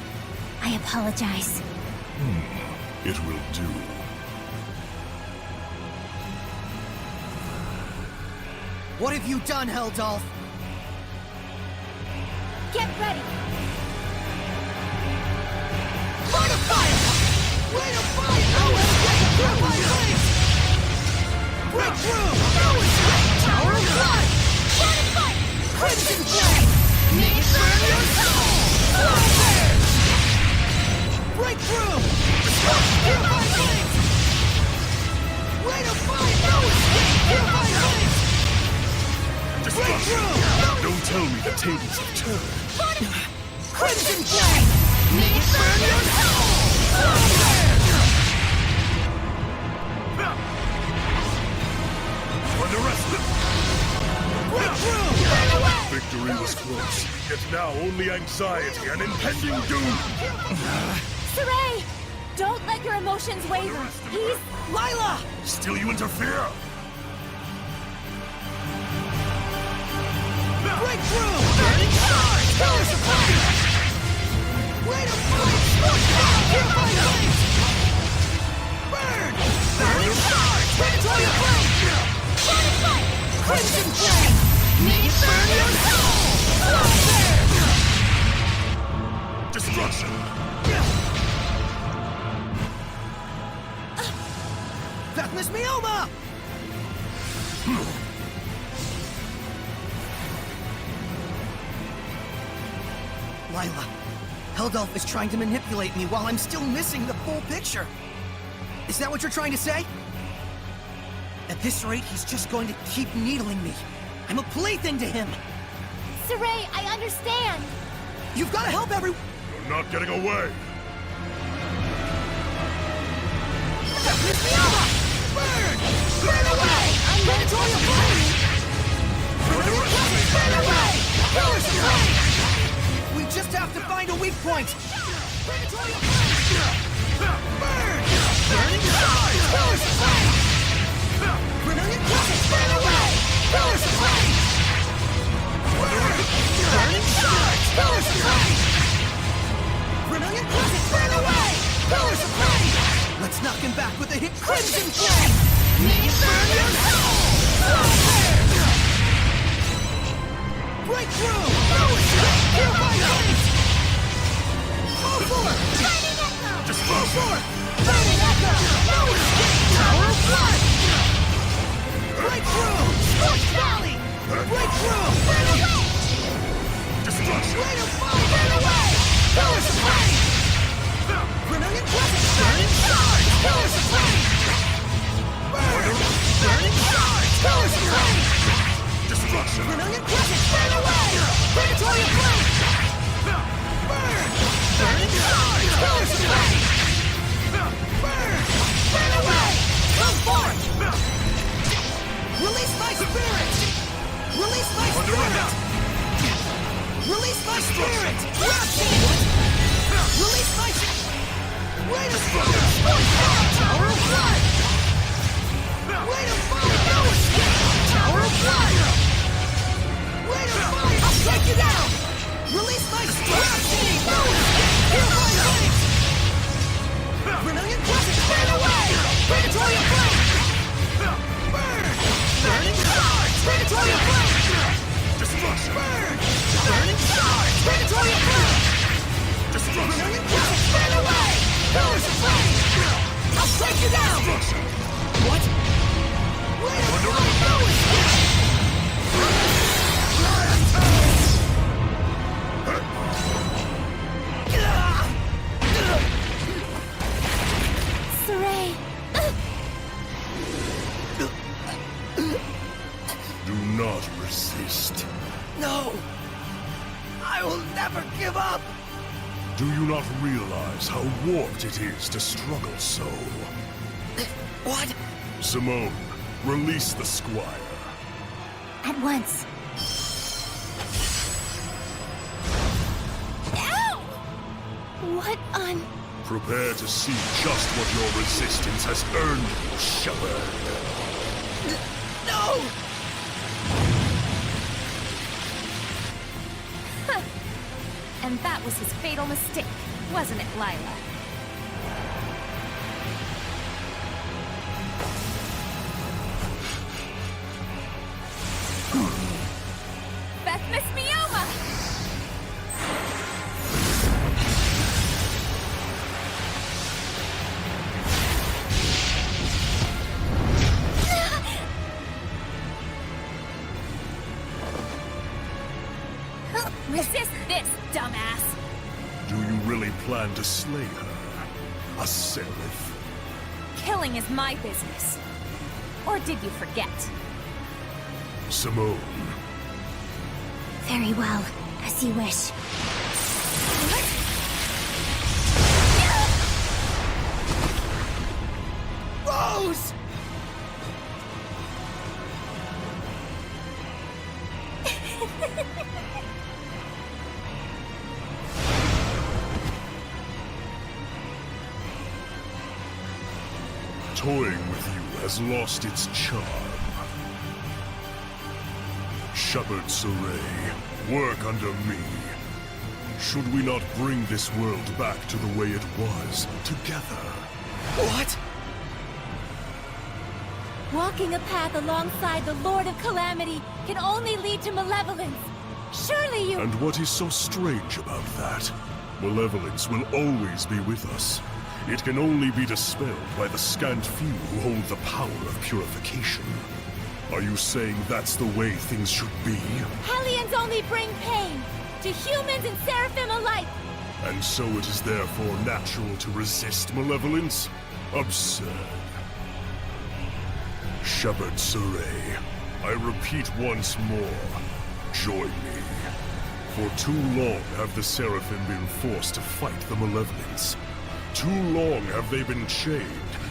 I apologize. It will do. What have you done, Heldolf? Get ready! Line of fire! Line of fire! No escape! Grab my legs! Break through! No escape! Tower of blood! Line of fire! Crimson flame! Make it burn your soul! Slow there! Break through! Hear my legs! Line of fire! No escape! Hear my legs! Break through! Don't tell me the tables have turned. Crimson flame! Make it burn your soul! Slow there! Under arrest! Break through! Burn away! Victory was close, yet now only anxiety and impending doom. Saray! Don't let your emotions waver. He's... Lila! Still you interfere? Break through! Burning stars! Pillars of fire! Blade of fire! Scorch! Hear my legs! Burn! Burning stars! Predatory flame! Line of fire! Crimson flame! Make it burn your soul! Slow there! Destruction! Deathless Mioma! Lila, Heldolf is trying to manipulate me while I'm still missing the full picture. Is that what you're trying to say? At this rate, he's just going to keep needling me. I'm a plaything to him. Saray, I understand. You've got to help everyone. You're not getting away. Deathless Mioma! Burn! Burn away! I'm predatory flame! Burn away! Pillars of flame! We just have to find a weak point! Predatory flame! Burn! Burning stars! Pillars of flame! Vermilion crescent! Burn away! Pillars of flame! Burn! Burning stars! Pillars of flame! Vermilion crescent! Burn away! Pillars of flame! Let's knock him back with a hit. Crimson flame! Make it burn your soul! Slow there! Break through! No escape! Hear my legs! Go for it! Lightning echo! Just go for it! Lightning echo! No escape! Tower of blood! Break through! Scorch valley! Break through! Burn away! Destruction! Blade of fire! Burn away! Pillars of flame! Vermilion crescent! Burning stars! Pillars of flame! Burn! Burning stars! Pillars of flame! Destruction! Vermilion crescent! Burn away! Predatory flame! Burn! Burning stars! Pillars of flame! Burn! Burn away! Come forth! Release my spirit! Release my spirit! Release my spirit! Release my spirit! Blade of fire! Tower of blood! Blade of fire! No escape! Tower of blood! Blade of fire! I'll take you down! Release my spirit! No escape! Hear my legs! Vermilion crescent! Burn away! Predatory flame! Burn! Burning stars! Predatory flame! Destruction! Burn! Burning stars! Predatory flame! Destruction! Vermilion crescent! Burn away! Pillars of flame! I'll take you down! Destruction! What? Blade of fire! No escape! Saray! Do not resist. No! I will never give up! Do you not realize how warped it is to struggle so? What? Simone, release the squire. At once. Ow! What on... Prepare to see just what your resistance has earned you, Shepard. No! And that was his fatal mistake, wasn't it, Lila? Beth Mioma! Resist this, dumbass! Do you really plan to slay her? A seraph? Killing is my business. Or did you forget? Simone. Very well, as you wish. Rose! Toying with you has lost its charm. Shepard Saray, work under me. Should we not bring this world back to the way it was, together? What? Walking a path alongside the Lord of Calamity can only lead to malevolence. Surely you— And what is so strange about that? Malevolence will always be with us. It can only be dispelled by the scant few who hold the power of purification. Are you saying that's the way things should be? Hellions only bring pain to humans and seraphim alike. And so it is therefore natural to resist malevolence? Absurd. Shepard Saray, I repeat once more, join me. For too long have the Seraphim been forced to fight the malevolence. Too long have they been chained,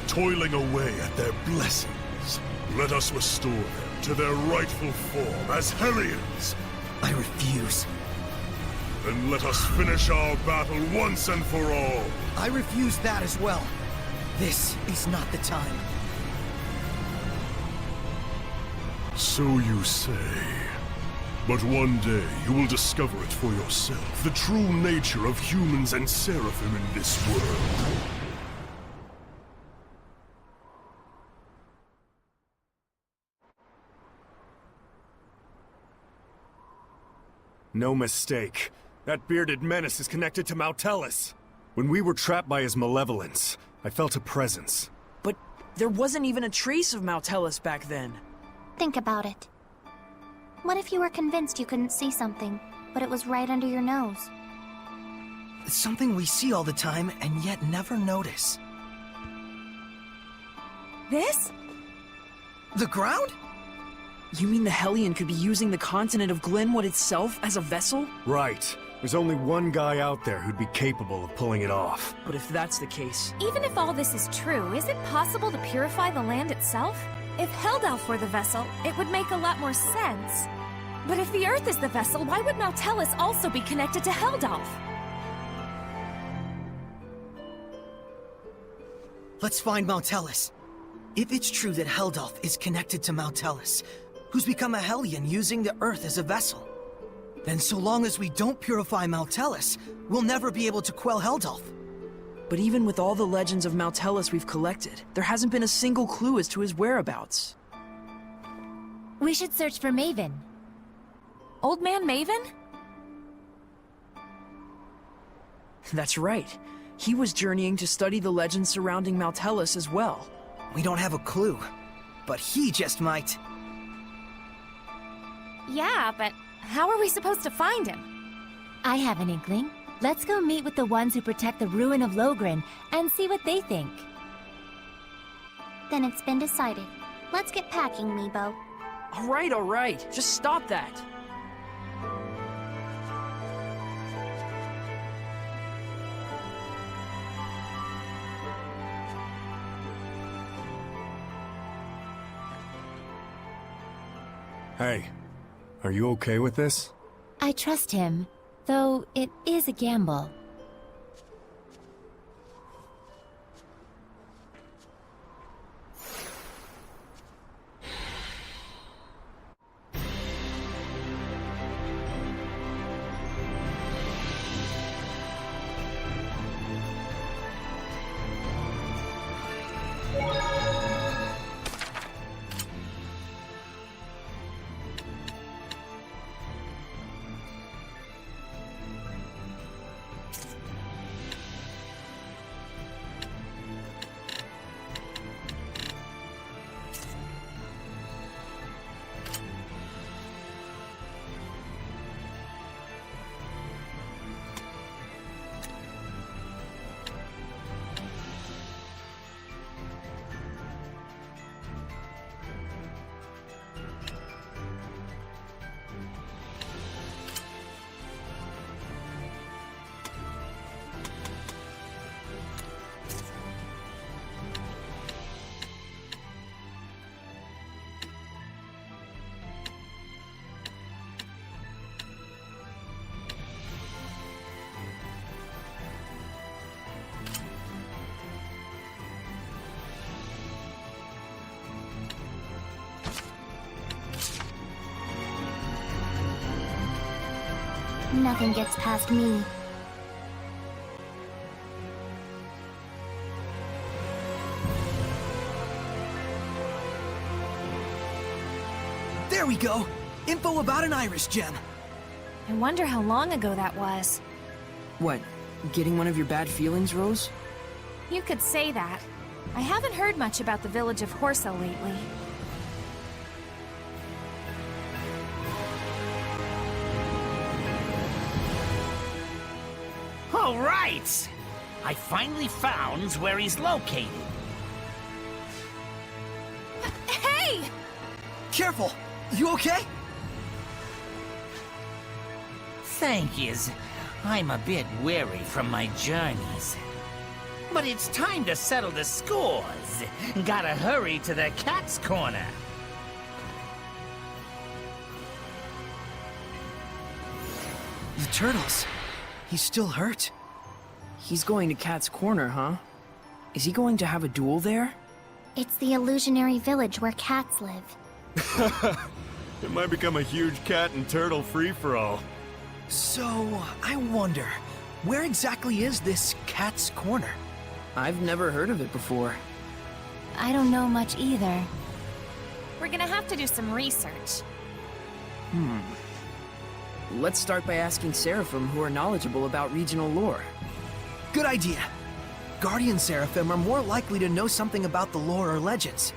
toiling away at their blessings. Let us restore them to their rightful form as Hellions. I refuse. Then let us finish our battle once and for all. I refuse that as well. This is not the time. So you say. But one day you will discover it for yourself, the true nature of humans and Seraphim in this world. No mistake. That bearded menace is connected to Mautellus. When we were trapped by his malevolence, I felt a presence. But there wasn't even a trace of Mautellus back then. Think about it. What if you were convinced you couldn't see something, but it was right under your nose? It's something we see all the time and yet never notice. This? The ground? You mean the Hellion could be using the continent of Glenwood itself as a vessel? Right. There's only one guy out there who'd be capable of pulling it off. But if that's the case... Even if all this is true, is it possible to purify the land itself? If Heldalf were the vessel, it would make a lot more sense. But if the Earth is the vessel, why would Mautellus also be connected to Heldalf? Let's find Mautellus. If it's true that Heldalf is connected to Mautellus, who's become a Hellion using the Earth as a vessel, then so long as we don't purify Mautellus, we'll never be able to quell Heldalf. But even with all the legends of Mautellus we've collected, there hasn't been a single clue as to his whereabouts. We should search for Maven. Old Man Maven? That's right. He was journeying to study the legends surrounding Mautellus as well. We don't have a clue, but he just might. Yeah, but how are we supposed to find him? I have an inkling. Let's go meet with the ones who protect the ruin of Logren and see what they think. Then it's been decided. Let's get packing, Meebo. All right. Just stop that. Hey, are you okay with this? I trust him, though it is a gamble. Nothing gets past me. There we go! Info about an iris gem. I wonder how long ago that was. What, getting one of your bad feelings, Rose? You could say that. I haven't heard much about the village of Horsa lately. All right! I finally found where he's located. Hey! Careful! You okay? Thank yous. I'm a bit weary from my journeys. But it's time to settle the scores. Gotta hurry to the cat's corner. The turtles. He's still hurt. He's going to Cat's Corner, huh? Is he going to have a duel there? It's the illusionary village where cats live. It might become a huge cat and turtle free-for-all. So, I wonder, where exactly is this Cat's Corner? I've never heard of it before. I don't know much either. We're gonna have to do some research. Let's start by asking Seraphim, who are knowledgeable about regional lore. Good idea. Guardian Seraphim are more likely to know something about the lore or legends.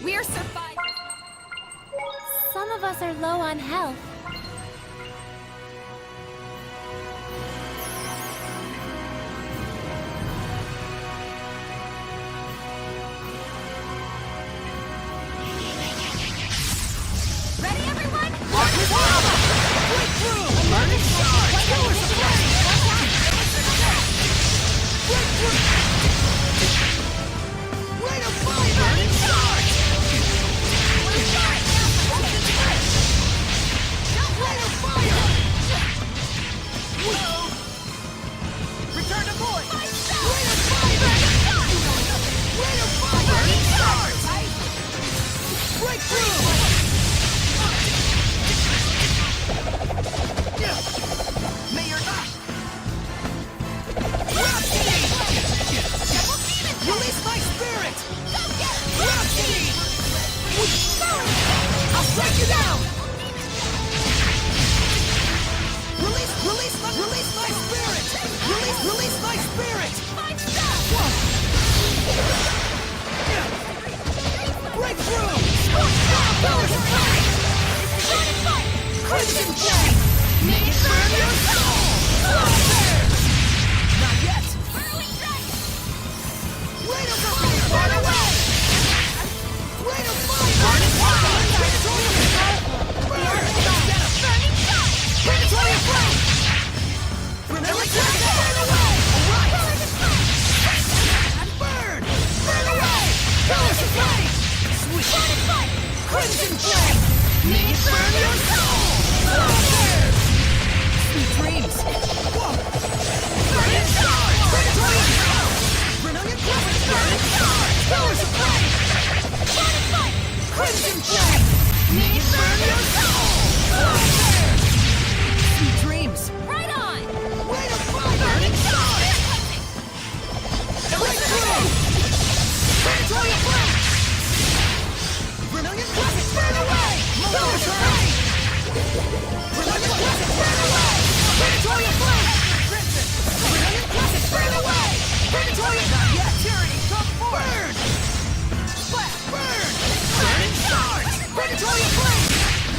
We're surviving. Some of us are low on health. May your release my spirit! Rhapsody! I'll strike you down! Release my spirit! Release my spirit! Breakthrough! Crimson Flame! Make it burn your soul! Not yet! Rain of fire! Burn away! Rain of fire! Burn it! Burn! Predatory flame! Remember to burn away! Alright! Burn! Burn away! Pillars of flame! Sweet! Crimson Flame! Make it burn your soul! Sweet dreams! Whoa! Burn it hard! Predatory flame! Brilliant blessings! Burn it hard! Pillars of flame! Crimson Flame! Make it burn your soul! Sweet dreams! Right on! Way to fire! Burn it hard! Breakthrough! Predatory flame! Brilliant blessings! Burn away! Pillars of flame! Brilliant blessings! Burn away! Predatory flame! Brilliant blessings! Burn away! Predatory not yet! Tyranny, come forward! Splat! Burn! Burn and charge! Predatory flame!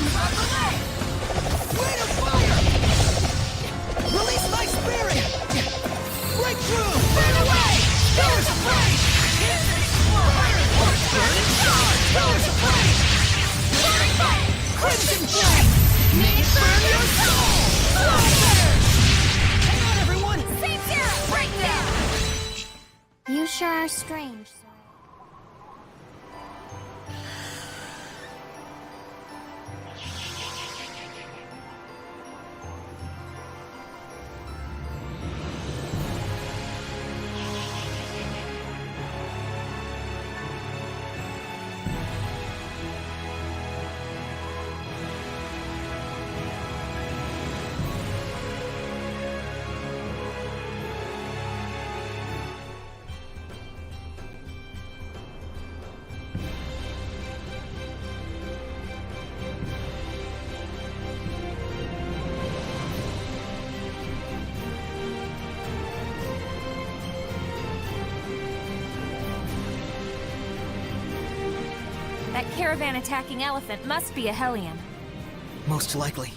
Move out the way! Way to fire! Release my spirit! Breakthrough! Burn away! Pillars of flame! Burn and charge! Pillars of flame! Crimson Flame! Make it burn your soul! Hang on, everyone! Same zero! Breakdown! You sure are strange. That caravan attacking elephant must be a Hellion. Most likely.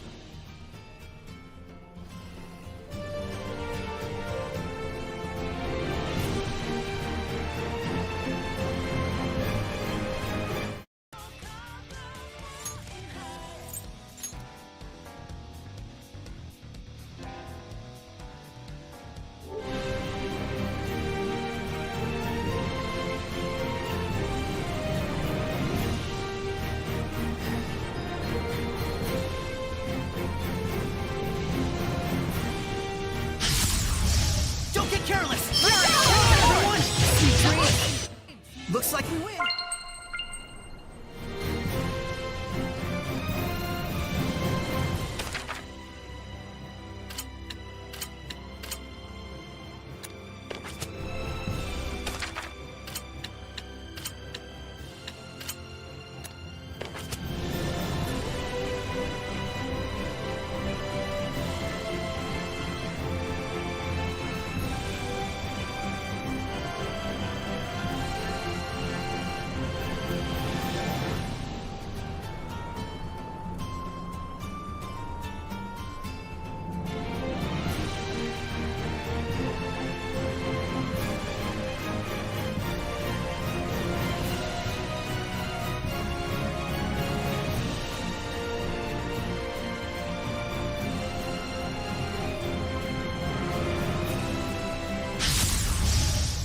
Don't get careless! Everyone! Sweet dreams! Looks like we win!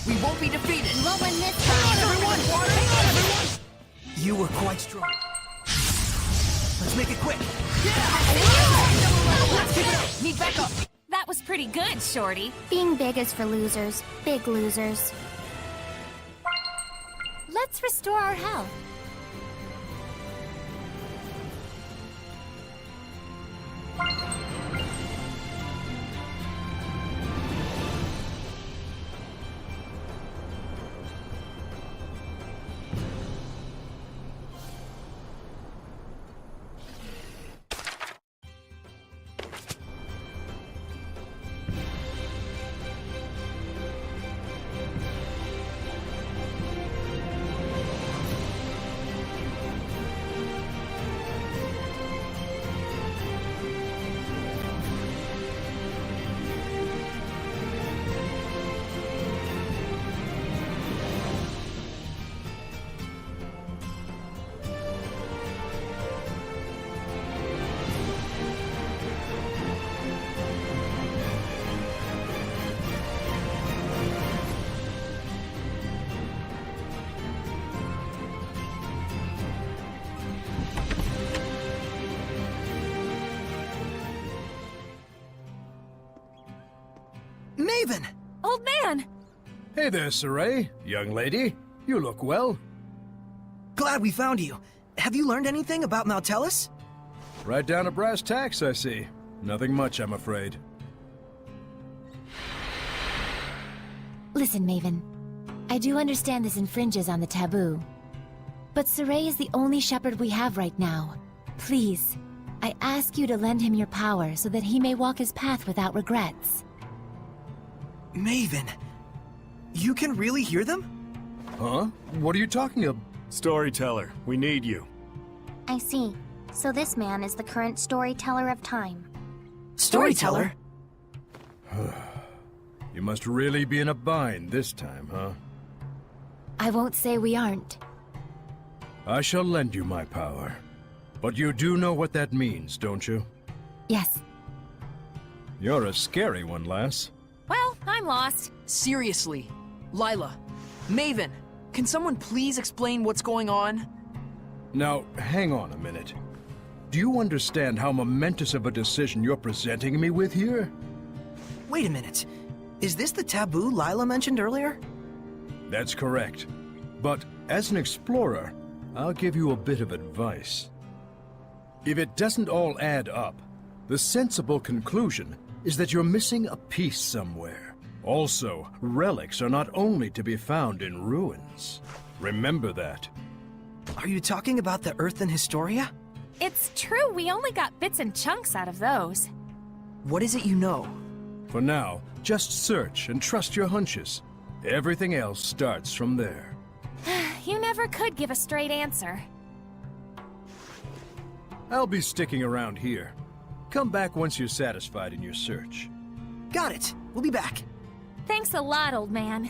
We won't be defeated! You won't win this Hang on, time! everyone! Hang on, everyone! You were quite strong. Let's make it quick. Let's keep it up! Need backup! That was pretty good, Shorty. Being big is for losers. Big losers. Let's restore our health. Maven! Old man! Hey there, Saray. Young lady. You look well. Glad we found you. Have you learned anything about Maltellus? Right down to brass tacks, I see. Nothing much, I'm afraid. Listen, Maven. I do understand this infringes on the taboo. But Saray is the only shepherd we have right now. Please, I ask you to lend him your power so that he may walk his path without regrets. Maven, you can really hear them? Huh? What are you talking about? Storyteller, we need you. I see. So this man is the current storyteller of time. Storyteller? You must really be in a bind this time, huh? I won't say we aren't. I shall lend you my power. But you do know what that means, don't you? Yes. You're a scary one, lass. Well, I'm lost. Seriously. Lila. Maven, can someone please explain what's going on? Now, hang on a minute. Do you understand how momentous of a decision you're presenting me with here? Wait a minute. Is this the taboo Lila mentioned earlier? That's correct. But as an explorer, I'll give you a bit of advice. If it doesn't all add up, the sensible conclusion is that you're missing a piece somewhere. Also, relics are not only to be found in ruins. Remember that. Are you talking about the Earthen Historia? It's true, we only got bits and chunks out of those. What is it you know? For now, just search and trust your hunches. Everything else starts from there. You never could give a straight answer. I'll be sticking around here. Come back once you're satisfied in your search. Got it. We'll be back. Thanks a lot, old man.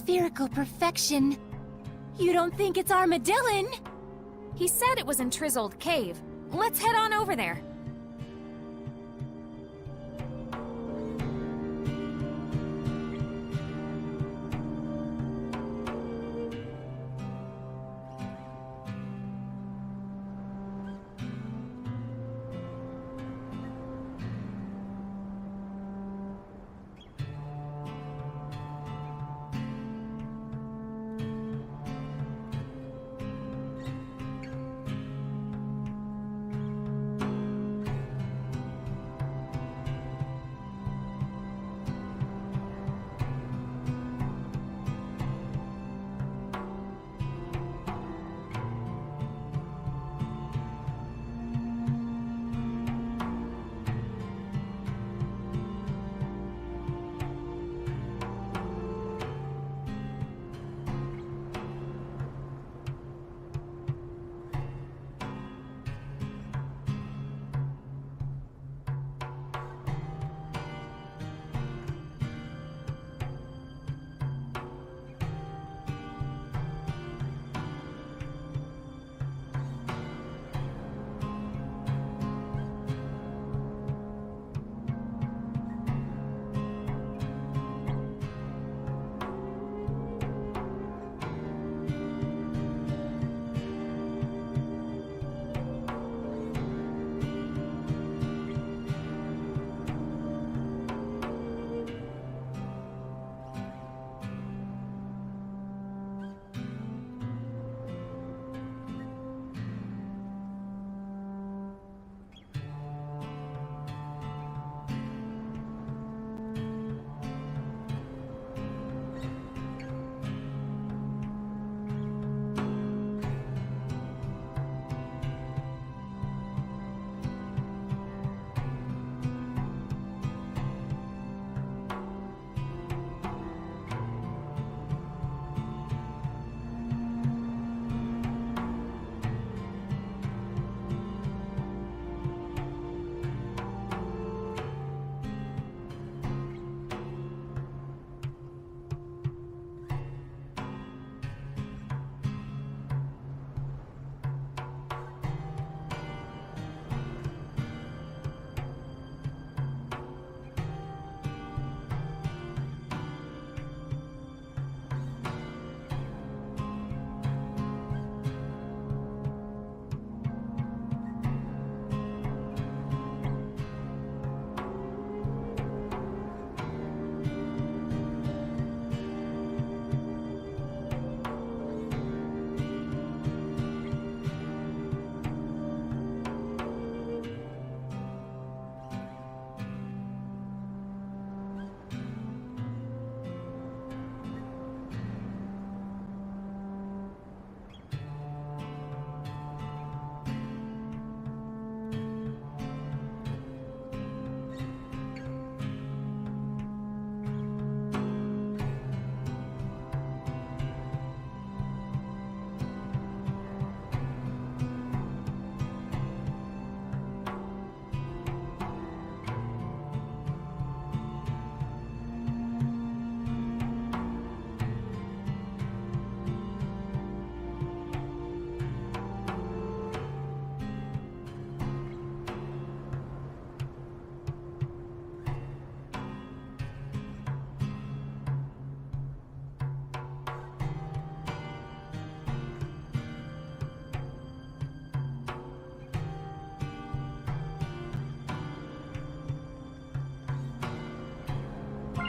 spherical perfection. You don't think it's Armadillon? He said it was in Trizold Cave. Let's head on over there.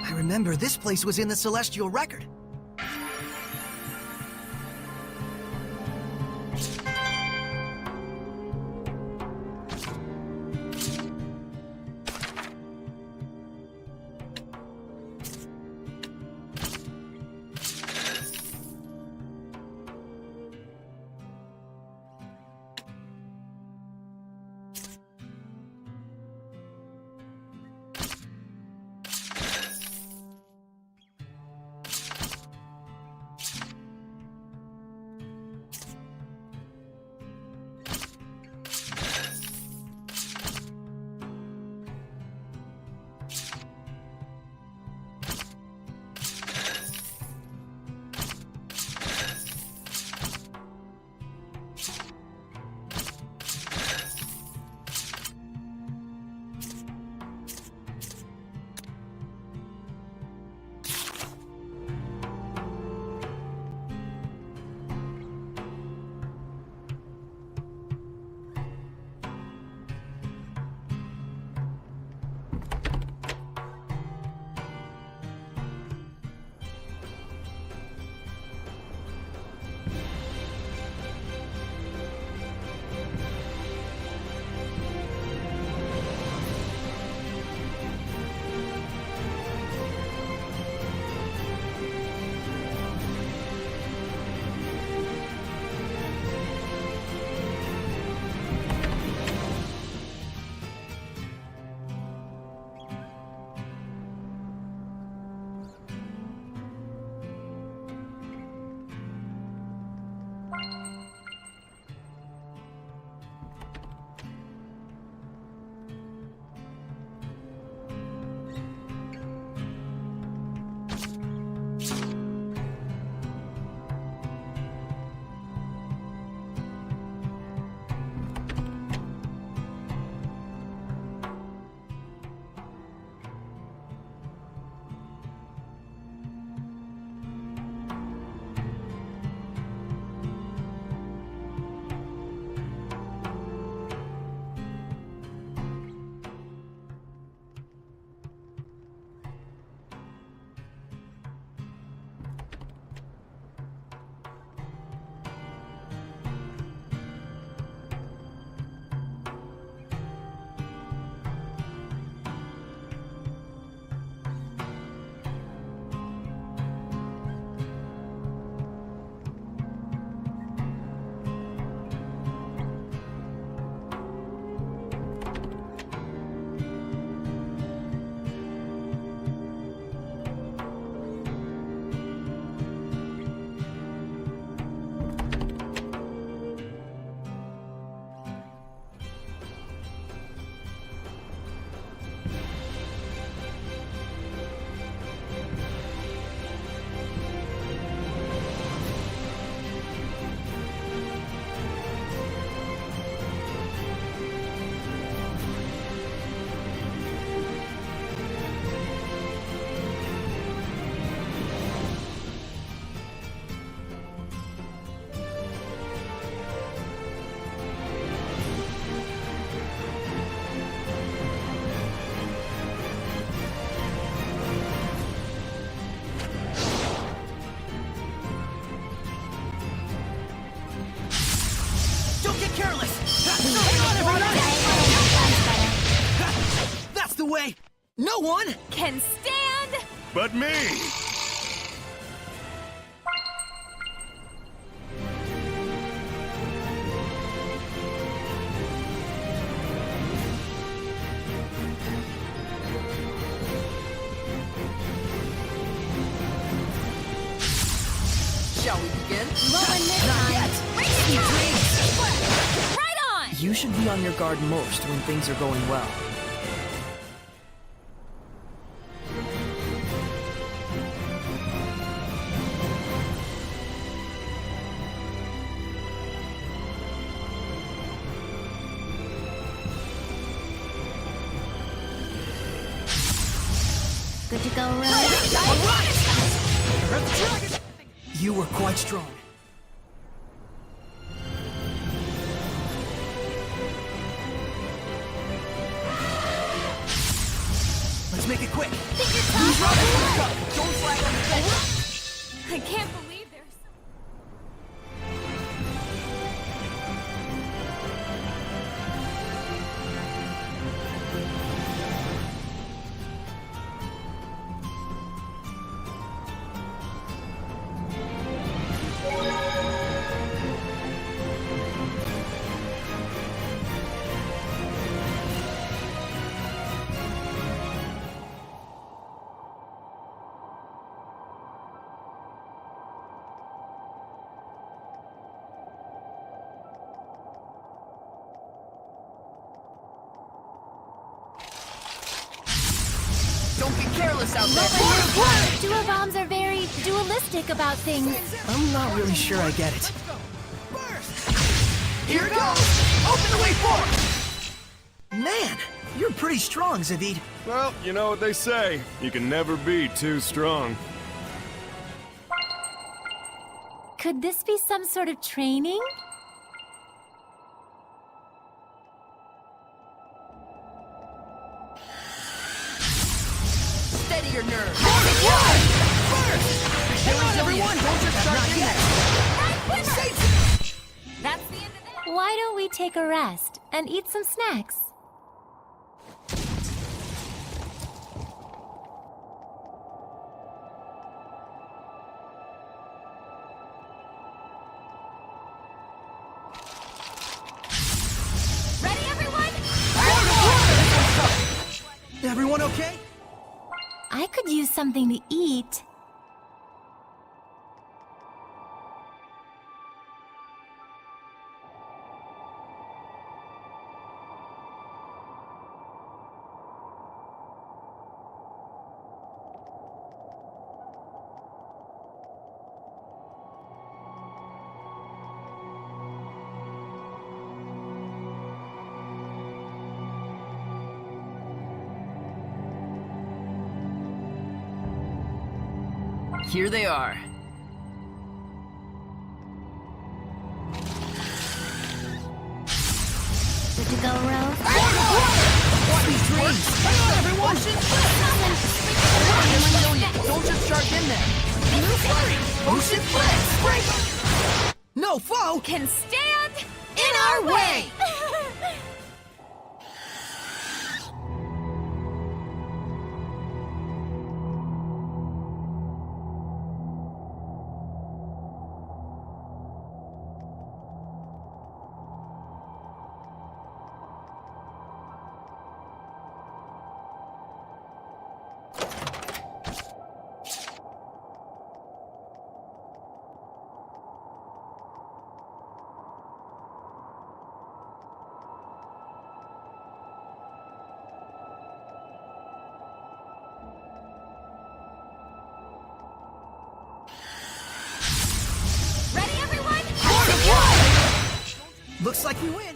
I remember this place was in the Celestial Record. say, no one can stand. But me! Shall we begin? Rolling this Not time. yet. Sweet dreams. Right on. You should be on your guard most when things are going well. Good to go, Rose? You were quite strong. Let's make it quick. Don't flag on the fence. I can't believe there's Don't get careless out there. Duo bombs are very dualistic about things. I'm not really sure I get it. Here it goes! Open the way forward! Man, you're pretty strong, Zavid. Well, you know what they say. You can never be too strong. Could this be some sort of training? Steady your nerves. First! Hold on, everyone! Don't just start in there! That's the end of that. Why don't we take a rest and eat some snacks? Ready, everyone? Everyone okay? I could use something to eat. Here they are. Good to go, Rose? Sweet dreams! Hang on, everyone! Don't just charge in there. Ocean flex! Break! No foe Can stand In our way! Ready, everyone? Looks like we win.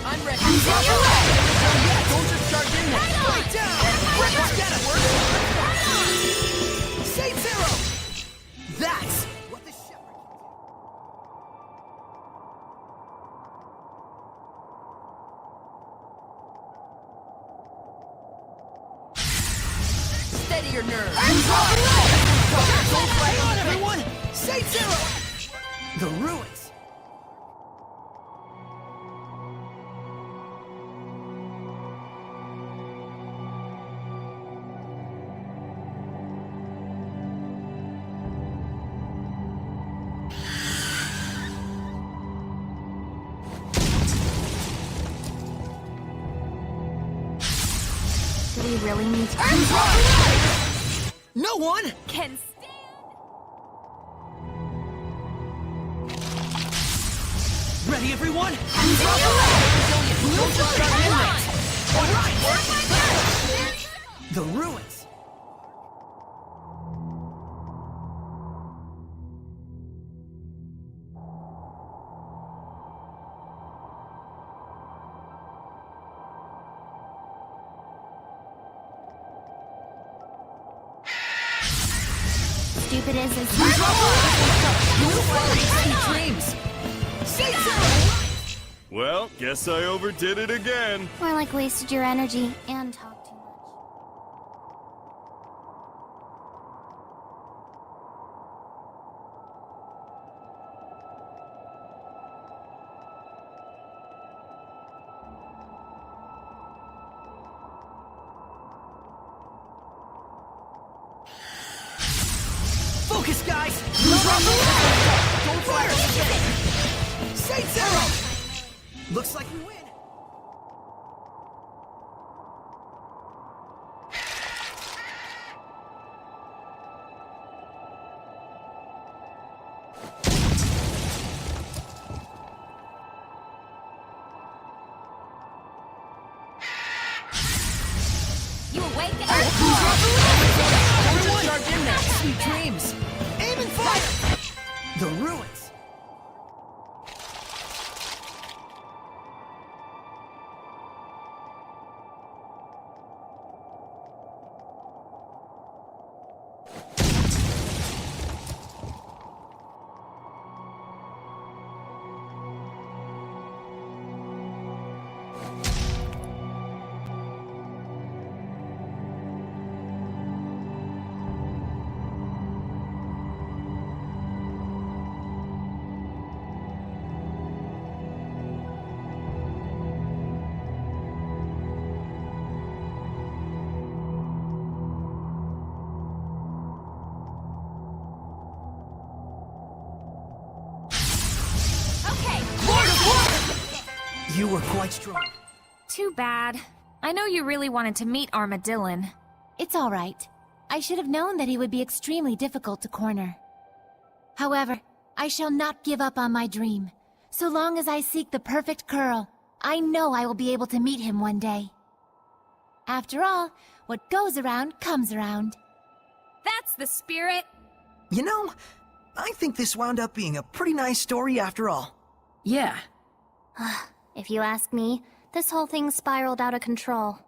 I'm ready. Don't Don't just charge in there. Right down! steady your nerves. And drop it low! Hang on, everyone! Say zero! The ruins! Do we really need to... No one can ready, everyone? Don't just start inmates! Alright! The ruins! Stupid is as dreams! Say so! Well, guess I overdid it again. More like wasted your energy and talked too much. Focus, guys! Don't fire! Say zero! Looks like we win! You awake? Everyone, charge in there! Sweet dreams! Aim and fire! The ruins! You were quite strong. Too bad. I know you really wanted to meet Armadillon. It's all right. I should have known that he would be extremely difficult to corner. However, I shall not give up on my dream. So long as I seek the perfect curl, I know I will be able to meet him one day. After all, what goes around comes around. That's the spirit. You know, I think this wound up being a pretty nice story after all. Yeah. If you ask me, this whole thing spiraled out of control.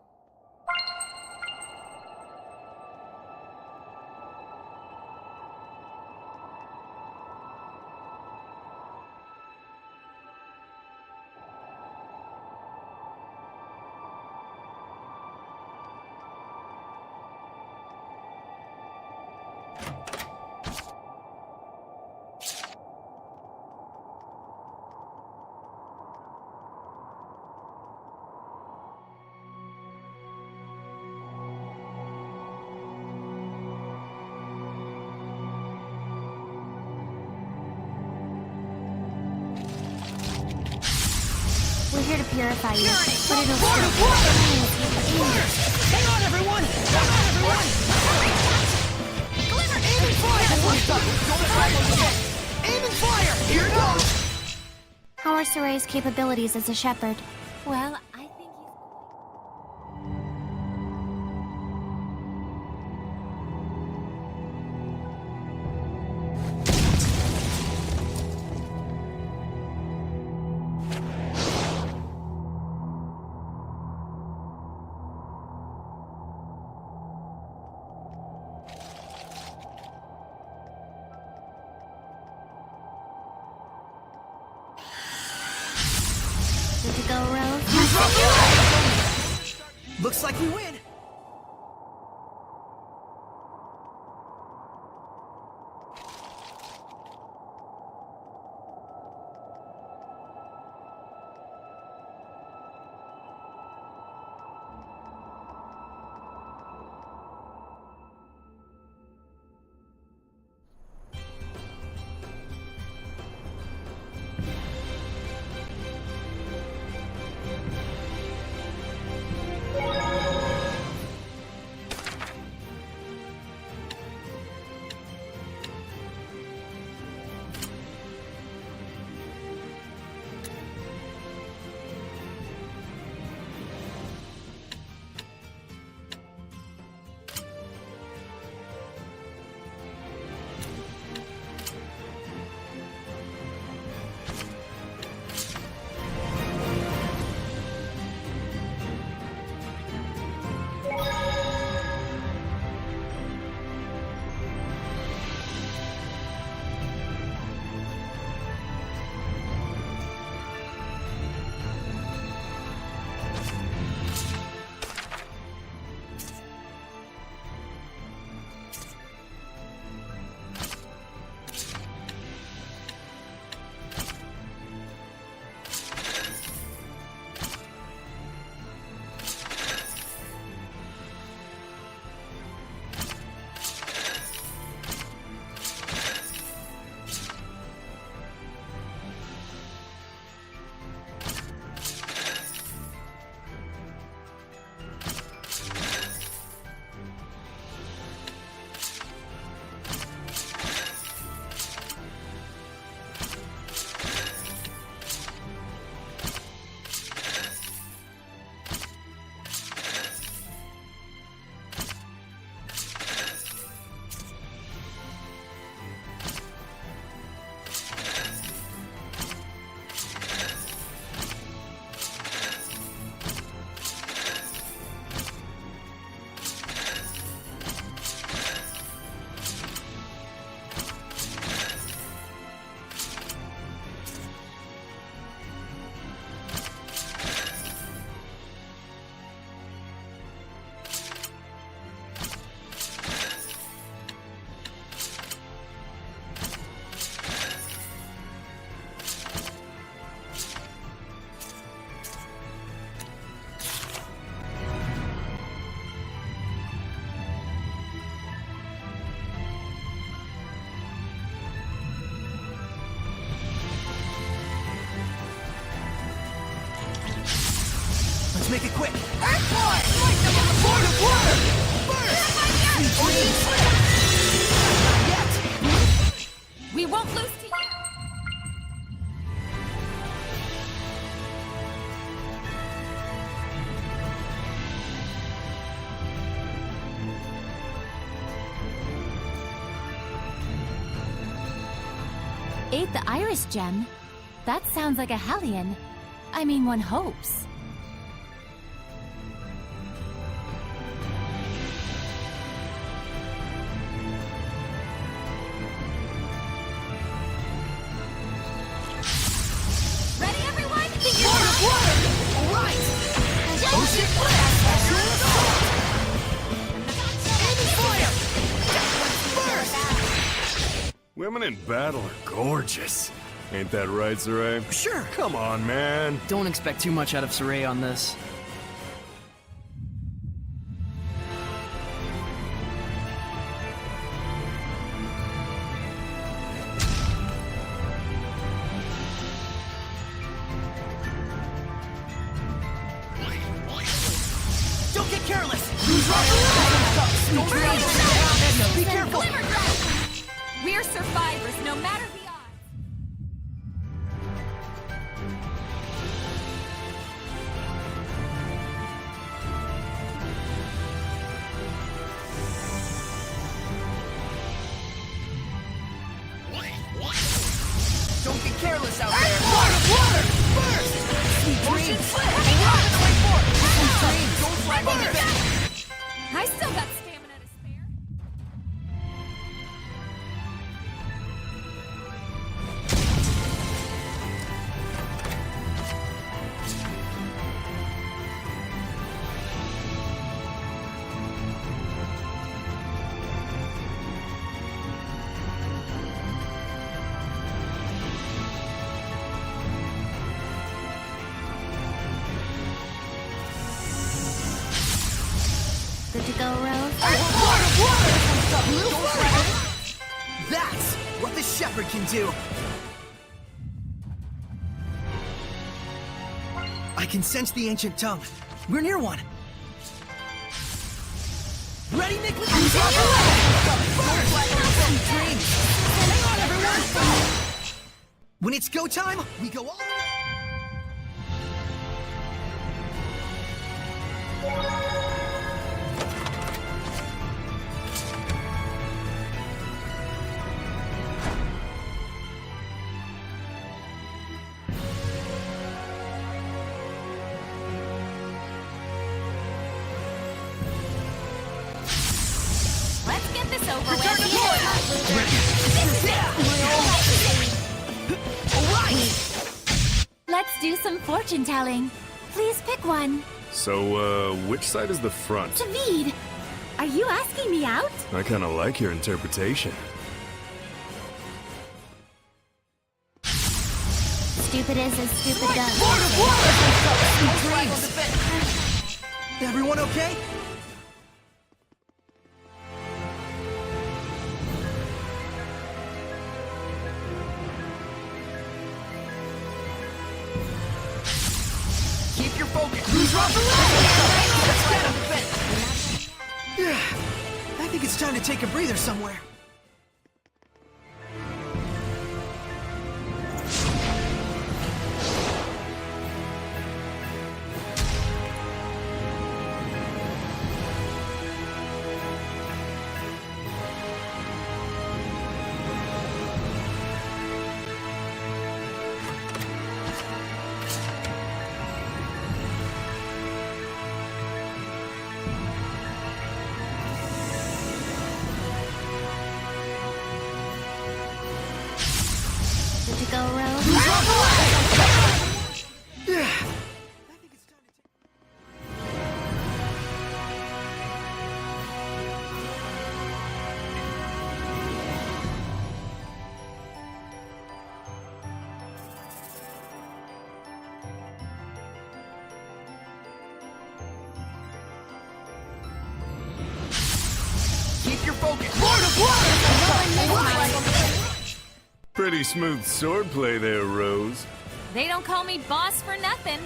We're here to purify you, but it'll still Hang on, everyone! Hang on, everyone! Glimmer, aim and fire! Don't try to get. Aim and fire! Here it goes! How are Soray's capabilities as a shepherd? Well, Good to go, Rose? Looks like we win! make it quick. Earthborn! Lord of water! Burst! We won't lose to you! Ate the iris gem? That sounds like a Hellion. I mean, one hopes. Ready, everyone? Lord of water! All right! Ocean blast! Aiming fire! Burst! Women in battle are gorgeous. Ain't that right, Saray? Sure. Come on, man. Don't expect too much out of Saray on this. Don't get careless! Who's Be careful! We're survivors, no matter the odds. Don't get careless out there! Lord of water! Burst! Sweet dreams! Sweet dreams! Don't flag on the bench! I still got stamina to spare. Good to go, Rose? That's what the shepherd can do. I can sense the ancient tongue. We're near one. Ready, Nicholas? Hang on, everyone! When it's go time, we go all. Let's get this over Return to with. Let's do some fortune telling. Please pick one. So, which side is the front? David, are you asking me out? I kinda like your interpretation. Stupid is as stupid does. Everyone okay? Keep your focus! Who's off the Let's get him! I think it's time to take a breather somewhere. Good to go, Rose? Keep your focus! Lord of water! Pretty smooth swordplay there, Rose. They don't call me boss for nothing.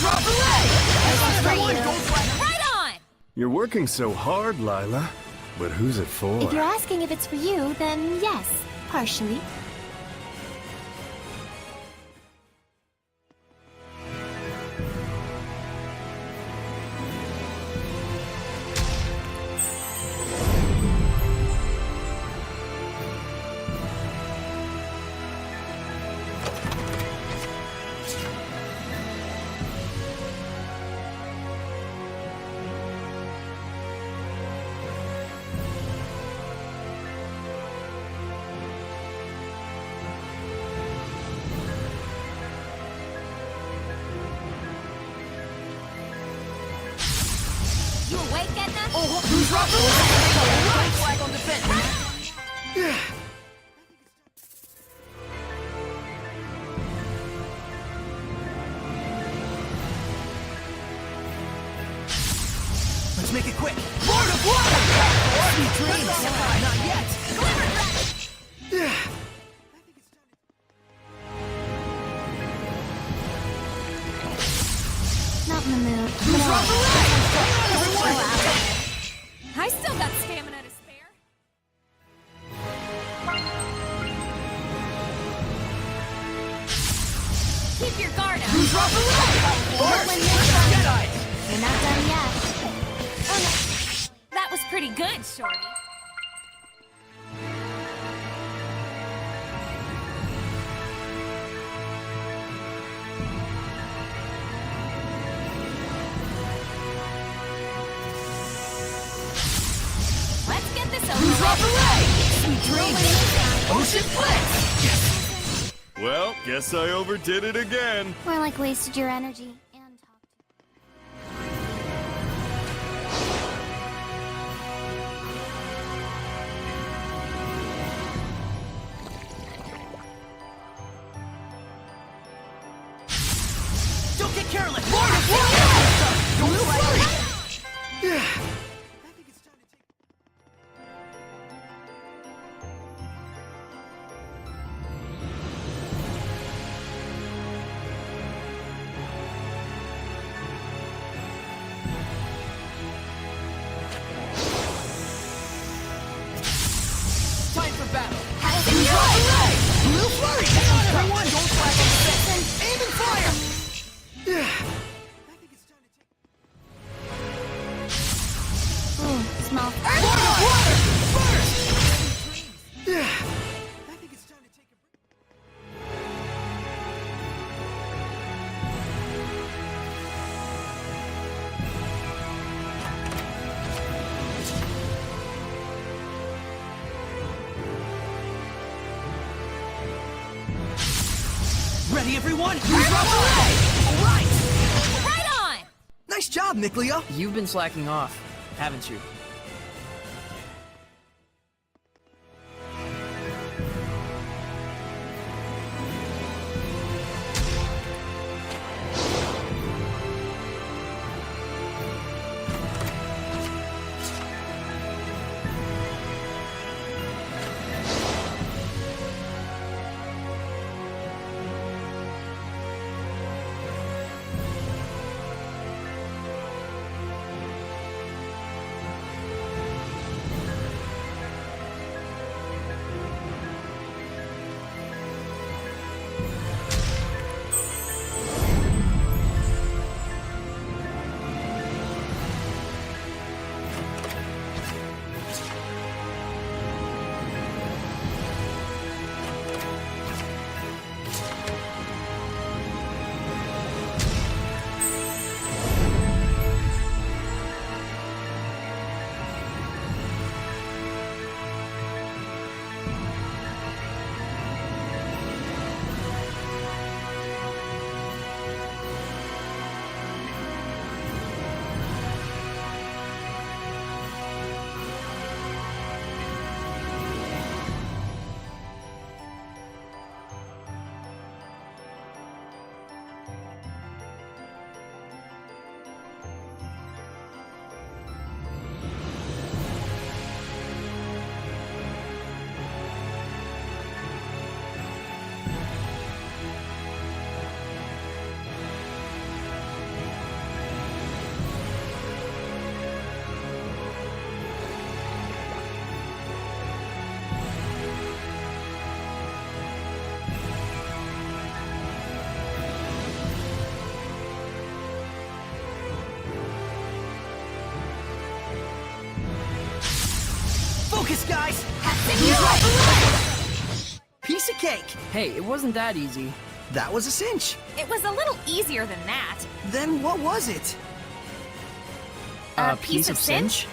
drop the leg! Right on! You're working so hard, Lila. But who's it for? If you're asking if it's for you, then yes, partially. You awake, Edna? Oh, who's dropped the leg? Flag on defense. Let's make it quick. Lord of Water! Sweet dreams. Not yet. Not in the mood. Who's dropped the leg? I still got stamina to spare. Keep your guard up. Who's dropped the leg? You're not done yet. Oh no. That was pretty good, Shorty. Let's get this over Who's dropped the leg? Sweet dreams. Ocean flicks. Well, guess I overdid it again. More like wasted your energy. Don't get careless! Lord of Water! Don't worry. Time for battle. Who's dropped the leg? Blue flurry! Everyone, don't flag on defense. Aim and fire! Ooh, small. Lord of Water! First! Ready, everyone? Who's dropped the leg? All right! Right on! Nice job, Nickleo. You've been slacking off, haven't you? Focus, guys! Piece of cake! Hey, it wasn't that easy. That was a cinch. It was a little easier than that. Then what was it? A piece of cinch?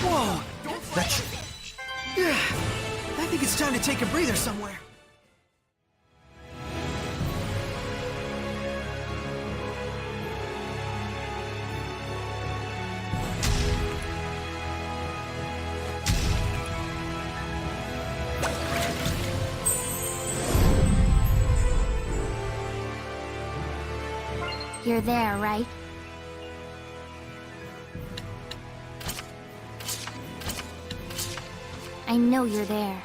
Whoa! That's... I think it's time to take a breather somewhere. You're there, right? I know you're there.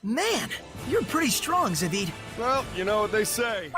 Man, you're pretty strong, Zavid. Well, you know what they say.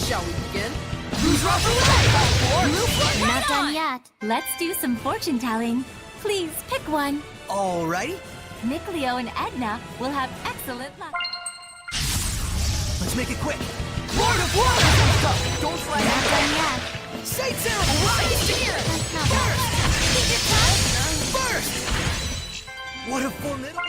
Shall we begin? Who's away? Not done yet. Let's do some fortune telling. Please pick one. Alrighty. Nickleo and Edna will have excellent luck. Let's make it quick. Lord of Water! Don't fly Not done yet. Say terrible right here! First! What a formidable...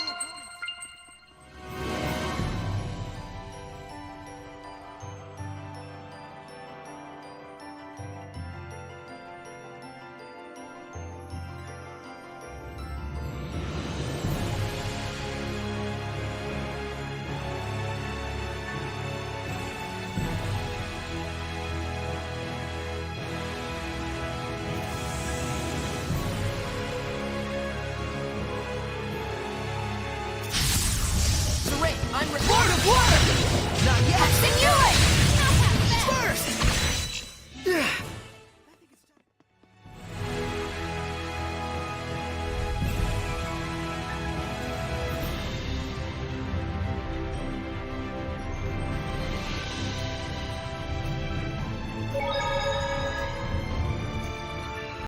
I'm Lord of Water! Not yet!